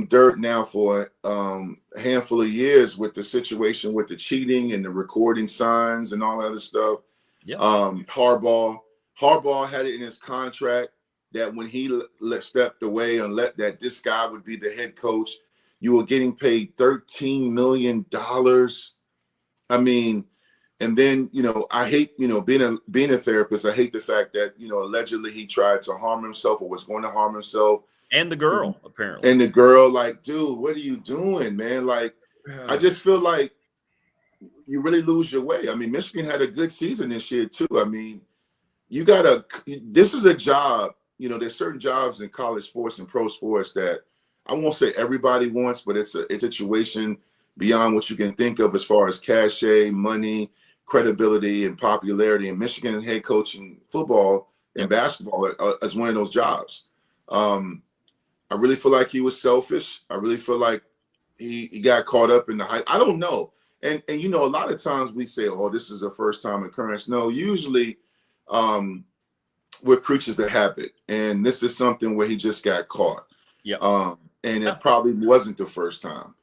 dirt now for a handful of years with the situation with the cheating and the recording signs and all that other stuff. Yep. Harbaugh had it in his contract that when he stepped away and that this guy would be the head coach, you were getting paid $13 million. I mean, and then, I hate, being a therapist, I hate the fact that, allegedly he tried to harm himself or was going to harm himself. And the girl, apparently. And the girl, like, dude, what are you doing, man? Like, I just feel like you really lose your way. I mean, Michigan had a good season this year, too. I mean, this is a job, there's certain jobs in college sports and pro sports that I won't say everybody wants, but it's a situation beyond what you can think of as far as cachet, money, credibility, and popularity. And Michigan head coaching football and basketball is one of those jobs. I really feel like he was selfish. I really feel like he got caught up in the hype. I don't know. And a lot of times we say, oh, this is a first time occurrence. No, usually we're creatures of habit. And this is something where he just got caught. Yeah. And it probably wasn't the first time.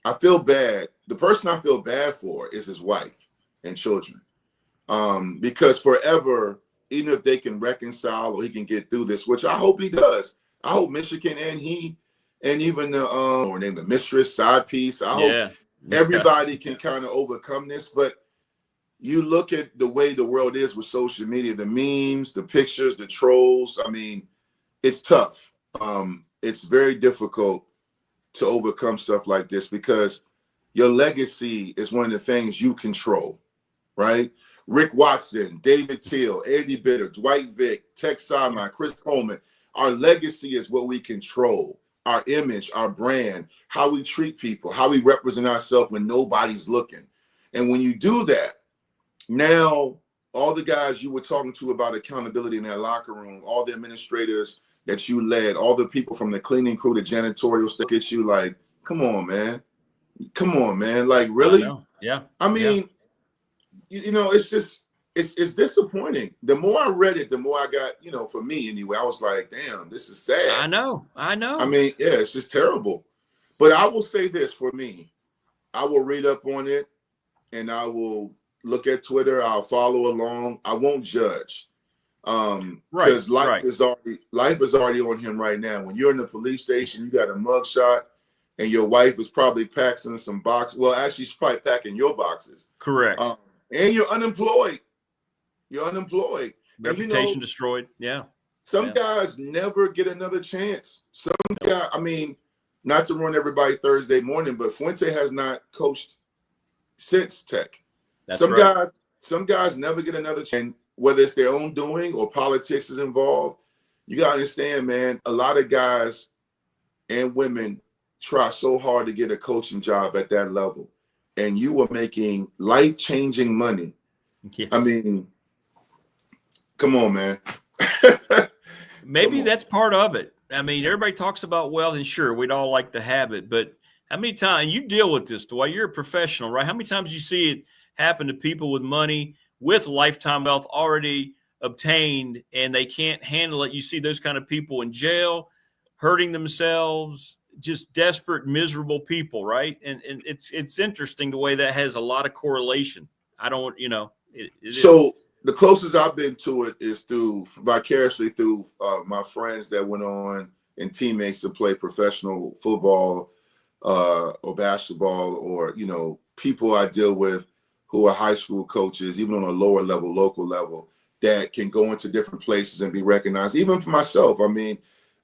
I feel bad. The person I feel bad for is his wife and children. Because forever, even if they can reconcile or he can get through this, which I hope he does. I hope Michigan and he and even the mistress, side piece, I hope everybody can kind of overcome this. But you look at the way the world is with social media, the memes, the pictures, the trolls. I mean, it's tough. It's very difficult to overcome stuff like this because your legacy is one of the things you control, right? Rick Watson, David Teal, Andy Bitter, Dwight Vick, Tech Sideline, Chris Coleman. Our legacy is what we control. Our image, our brand, how we treat people, how we represent ourselves when nobody's looking. And when you do that, now all the guys you were talking to about accountability in that locker room, all the administrators that you led, all the people from the cleaning crew, the janitorial stuff, at you like, come on, man. Come on, man. Like, really? Yeah. I mean, it's just, it's disappointing. The more I read it, the more I got, for me anyway, I was like, damn, this is sad. I know. I mean, yeah, it's just terrible. But I will say this for me. I will read up on it and I will look at Twitter. I'll follow along. I won't judge. Because life is already on him right now. When you're in the police station, you got a mugshot and your wife is probably packing some boxes. Well, actually, she's probably packing your boxes. Correct. And you're unemployed. You're unemployed. Reputation destroyed. Yeah. Some guys never get another chance. Some guys, I mean, not to ruin everybody Thursday morning, but Fuente has not coached since Tech. Some guys never get another chance, whether it's their own doing or politics is involved. You got to understand, man, a lot of guys and women try so hard to get a coaching job at that level. And you were making life-changing money. Yes. I mean, come on, man. Maybe that's part of it. I mean, everybody talks about wealth, and sure, we'd all like to have it. But how many times you deal with this, Dwight? You're a professional, right? How many times you see it happen to people with money, with lifetime wealth already obtained, and they can't handle it? You see those kind of people in jail, hurting themselves, just desperate, miserable people, right? And it's interesting the way that has a lot of correlation. I don't, the closest I've been to it is vicariously through my friends that went on and teammates to play professional football or basketball, or, you know, people I deal with who are high school coaches, even on a lower level, local level, that can go into different places and be recognized. Even for myself, I mean,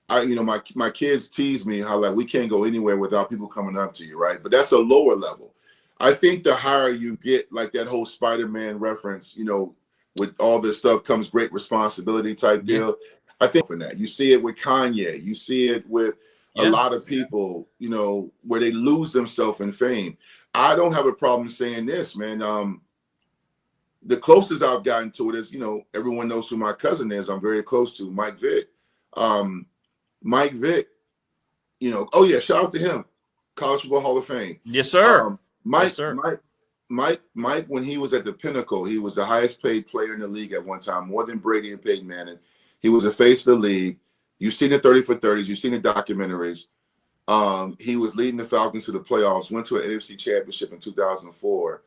my kids tease me how, like, we can't go anywhere without people coming up to you, right? But that's a lower level. I think the higher you get, like that whole Spider-Man reference, you know, with all this stuff comes great responsibility type deal. I think for that, you see it with Kanye, you see it with a lot of people, you know, where they lose themselves in fame. I don't have a problem saying this, man. The closest I've gotten to it is, you know, everyone knows who my cousin is. I'm very close to Mike Vick. Mike Vick, you know, oh yeah, shout out to him, College Football Hall of Fame. Yes, sir. Mike, when he was at the pinnacle, he was the highest paid player in the league at one time, more than Brady and Peyton Manning. He was the face of the league. You've seen the 30 for 30s. You've seen the documentaries. He was leading the Falcons to the playoffs, went to an NFC championship in 2004.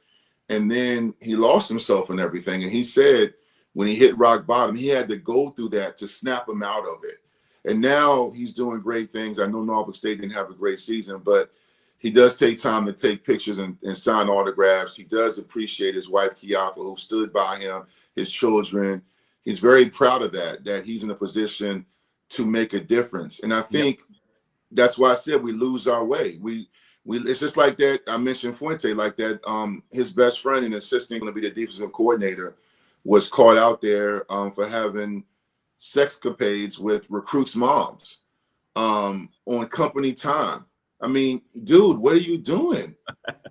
And then he lost himself and everything. And he said when he hit rock bottom, he had to go through that to snap him out of it. And now he's doing great things. I know Norfolk State didn't have a great season, but he does take time to take pictures and sign autographs. He does appreciate his wife, Kiafa, who stood by him, his children. He's very proud of that he's in a position to make a difference. And I think that's why I said we lose our way. We it's just like that. I mentioned Fuente, like that. His best friend and assistant, going to be the defensive coordinator, was caught out there for having sexcapades with recruits' moms on company time. I mean, dude, what are you doing?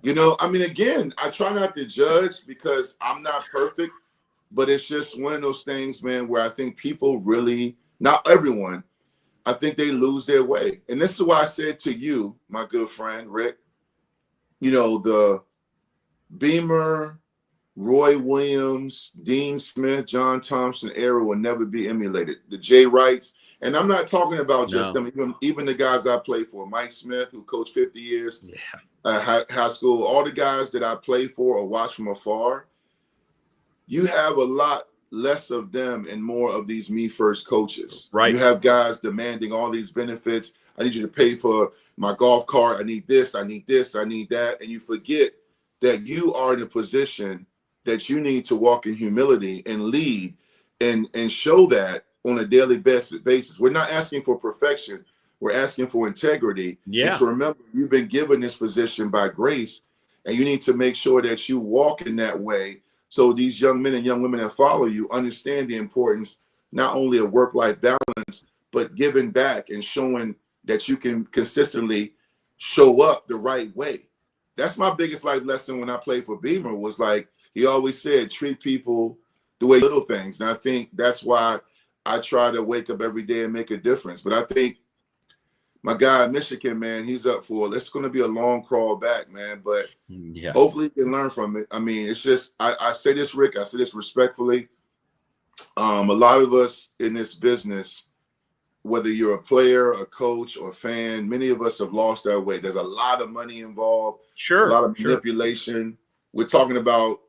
You know, I mean, again, I try not to judge because I'm not perfect, but it's just one of those things, man, where I think people really, not everyone, I think they lose their way. And this is why I said to you, my good friend, Rick, you know, the Beamer, Roy Williams, Dean Smith, John Thompson era will never be emulated. The Jay Wrights, and I'm not talking about just them, even the guys I play for, Mike Smith, who coached 50 years, high school, all the guys that I play for or watch from afar, you have a lot less of them and more of these me first coaches. Right. You have guys demanding all these benefits. I need you to pay for my golf cart. I need this. I need this. I need that. And you forget that you are in a position that you need to walk in humility and lead and show that on a daily basis. We're not asking for perfection. We're asking for integrity. Yeah. And to remember, you've been given this position by grace, and you need to make sure that you walk in that way. So these young men and young women that follow you understand the importance not only of work-life balance, but giving back and showing that you can consistently show up the right way. That's my biggest life lesson when I played for Beamer, was like, he always said, treat people the way little things. And I think that's why I try to wake up every day and make a difference. But I think my guy in Michigan, man, he's up for it. It's going to be a long crawl back, man. But hopefully he can learn from it. I mean, it's just, I say this, Rick, I say this respectfully. A lot of us in this business, whether you're a player, a coach, or a fan, many of us have lost our way. There's a lot of money involved. Sure. A lot of manipulation. We're talking about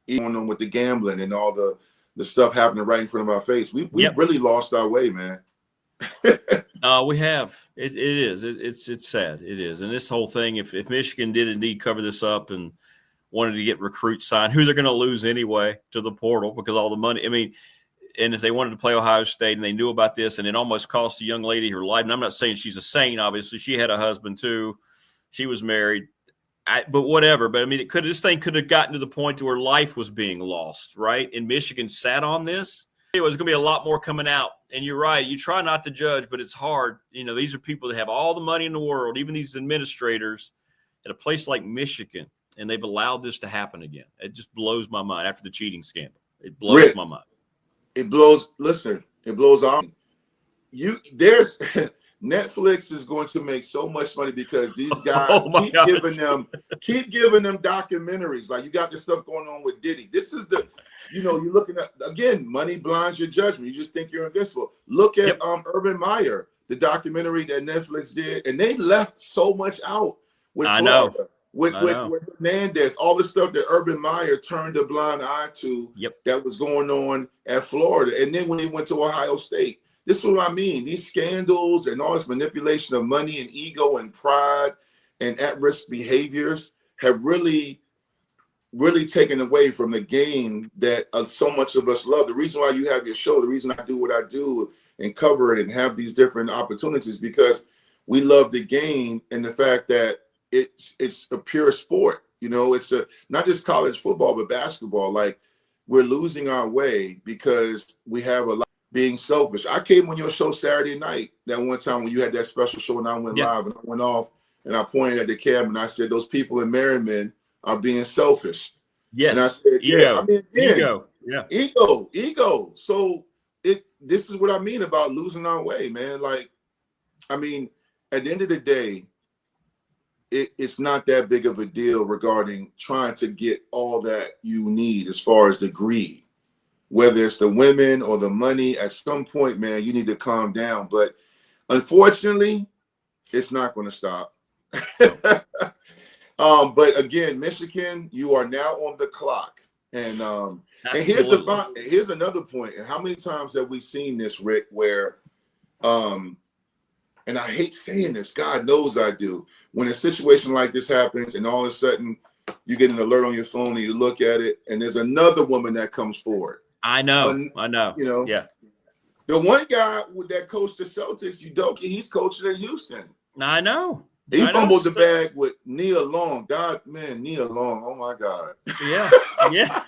even with the gambling and all the stuff happening right in front of our face. We've really lost our way, man. We have. It is. It's sad. It is. And this whole thing, if Michigan did indeed cover this up and wanted to get recruits signed, who they're going to lose anyway to the portal because all the money. I mean, and if they wanted to play Ohio State and they knew about this and it almost cost a young lady her life, and I'm not saying she's a saint, obviously. She had a husband too. She was married. But whatever. But I mean, this thing could have gotten to the point to where life was being lost, right? And Michigan sat on this. It was going to be a lot more coming out. And you're right. You try not to judge, but it's hard. You know, these are people that have all the money in the world, even these administrators at a place like Michigan, and they've allowed this to happen again. It just blows my mind after the cheating scandal. It blows my mind. It blows. Listen, it blows our. There's Netflix is going to make so much money because these guys keep giving them documentaries. Like, you got this stuff going on with Diddy. This is you're looking at, again, money blinds your judgment. You just think you're invincible. Look at Urban Meyer, the documentary that Netflix did, and they left so much out with Florida. with Hernandez, all the stuff that Urban Meyer turned a blind eye to that was going on at Florida. And then when he went to Ohio State, this is what I mean. These scandals and all this manipulation of money and ego and pride and at-risk behaviors have really taken away from the game that so much of us love. The reason why you have your show, the reason I do what I do and cover it and have these different opportunities, because we love the game and the fact that it's a pure sport. You know, it's not just college football, but basketball. Like, we're losing our way because we have a lot being selfish. I came on your show Saturday night, that one time when you had that special show, and I went live and I went off and I pointed at the camera and I said, those people in Merriman are being selfish. Yes. And I said, ego. So this is what I mean about losing our way, man. Like, I mean, at the end of the day, it's not that big of a deal regarding trying to get all that you need as far as the greed, whether it's the women or the money. At some point, man, you need to calm down. But unfortunately, it's not going to stop. But again, Michigan, you are now on the clock. And here's another point. And how many times have we seen this, Rick, where and I hate saying this, God knows I do, when a situation like this happens and all of a sudden you get an alert on your phone and you look at it and there's another woman that comes forward. I know. You know, yeah. The one guy that coached the Celtics, Udoka, he's coaching in Houston. I know. He fumbled the bag with Nia Long. God, man, Nia Long. Oh my God. Yeah. Yeah.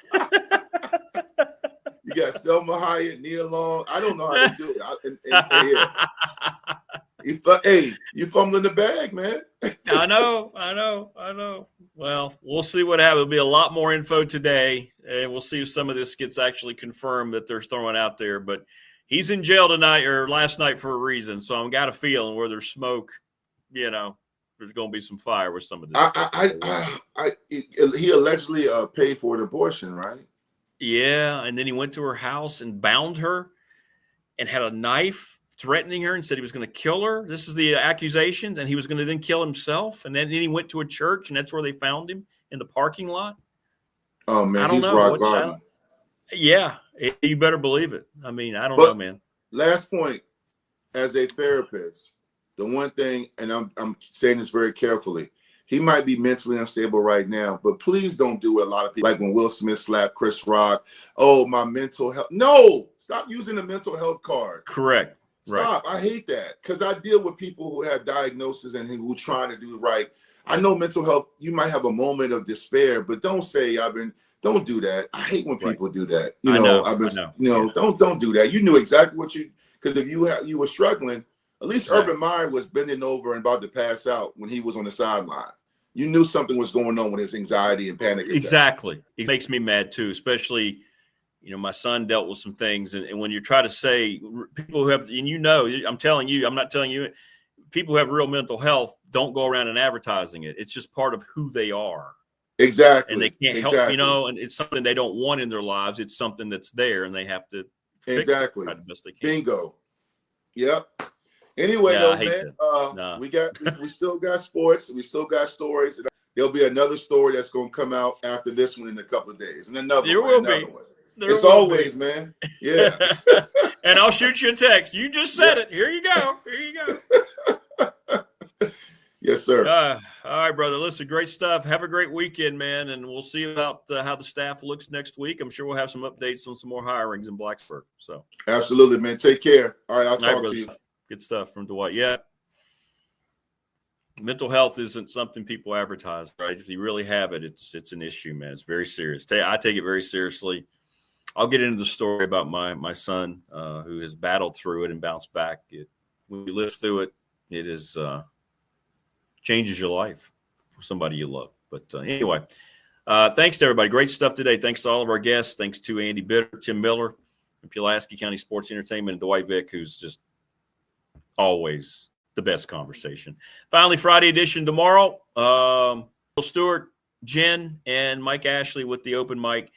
You got Selma Hayek, Nia Long. I don't know how to do it. Hey, you fumbling the bag, man. I know. Well, we'll see what happens. There'll be a lot more info today, and we'll see if some of this gets actually confirmed that they're throwing out there. But he's in jail tonight or last night for a reason, so I've got a feeling where there's smoke, you know, there's going to be some fire with some of this. He allegedly paid for an abortion, right? Yeah, and then he went to her house and bound her and had a knife threatening her and said he was going to kill her. This is the accusations, and he was going to then kill himself. And then he went to a church, and that's where they found him, in the parking lot. Oh, man, I don't know. rock bottom. Yeah, you better believe it. I mean, I don't know, man. Last point, as a therapist, the one thing, and I'm saying this very carefully, he might be mentally unstable right now, but please don't do what a lot of people, like when Will Smith slapped Chris Rock. Oh, my mental health. No, stop using the mental health card. Correct. Stop. Right. I hate that, because I deal with people who have diagnoses and who are trying to do right. I know mental health, you might have a moment of despair, but don't say don't do that. I hate when people do that. Don't do that. You knew exactly what because if you were struggling, at least Urban Meyer was bending over and about to pass out when he was on the sideline. You knew something was going on with his anxiety and panic attacks. Exactly. It makes me mad too, especially, you know, my son dealt with some things. And when you try to say people who have, and you know, I'm telling you, I'm not telling you, people who have real mental health don't go around and advertising it. It's just part of who they are. Exactly. And they can't help, you know, and it's something they don't want in their lives. It's something that's there and they have to fix it the best they can. Bingo. Yep. Anyway, man, we still got sports. We still got stories. There'll be another story that's going to come out after this one in a couple of days. And another one. It's always, man. Yeah. And I'll shoot you a text. You just said it. Here you go. Yes, sir. All right, brother. Listen, great stuff. Have a great weekend, man. And we'll see about how the staff looks next week. I'm sure we'll have some updates on some more hirings in Blacksburg. So absolutely, man. Take care. All right, I'll talk to you. Good stuff from Dwight. Yeah. Mental health isn't something people advertise, right? If you really have it, it's an issue, man. It's very serious. I take it very seriously. I'll get into the story about my son who has battled through it and bounced back. When you live through it, it is changes your life for somebody you love. But anyway, thanks to everybody. Great stuff today. Thanks to all of our guests. Thanks to Andy Bitter, Tim Miller, and Pulaski County Sports Entertainment, and Dwight Vick, who's just always the best conversation. Finally, Friday edition tomorrow. Bill Stewart, Jen, and Mike Ashley with the open mic.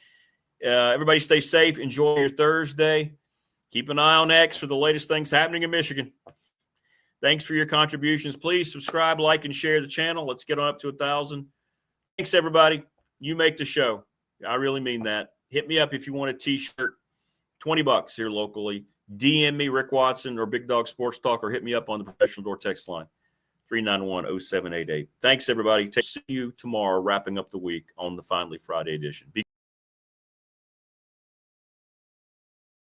Everybody stay safe. Enjoy your Thursday. Keep an eye on X for the latest things happening in Michigan. Thanks for your contributions. Please subscribe, like, and share the channel. Let's get on up to 1,000. Thanks, everybody. You make the show. I really mean that. Hit me up if you want a T-shirt. $20 here locally. DM me, Rick Watson, or Big Dog Sports Talk, or hit me up on the Professional Door text line, 391-0788. Thanks, everybody. See you tomorrow, wrapping up the week on the Finally Friday edition. Be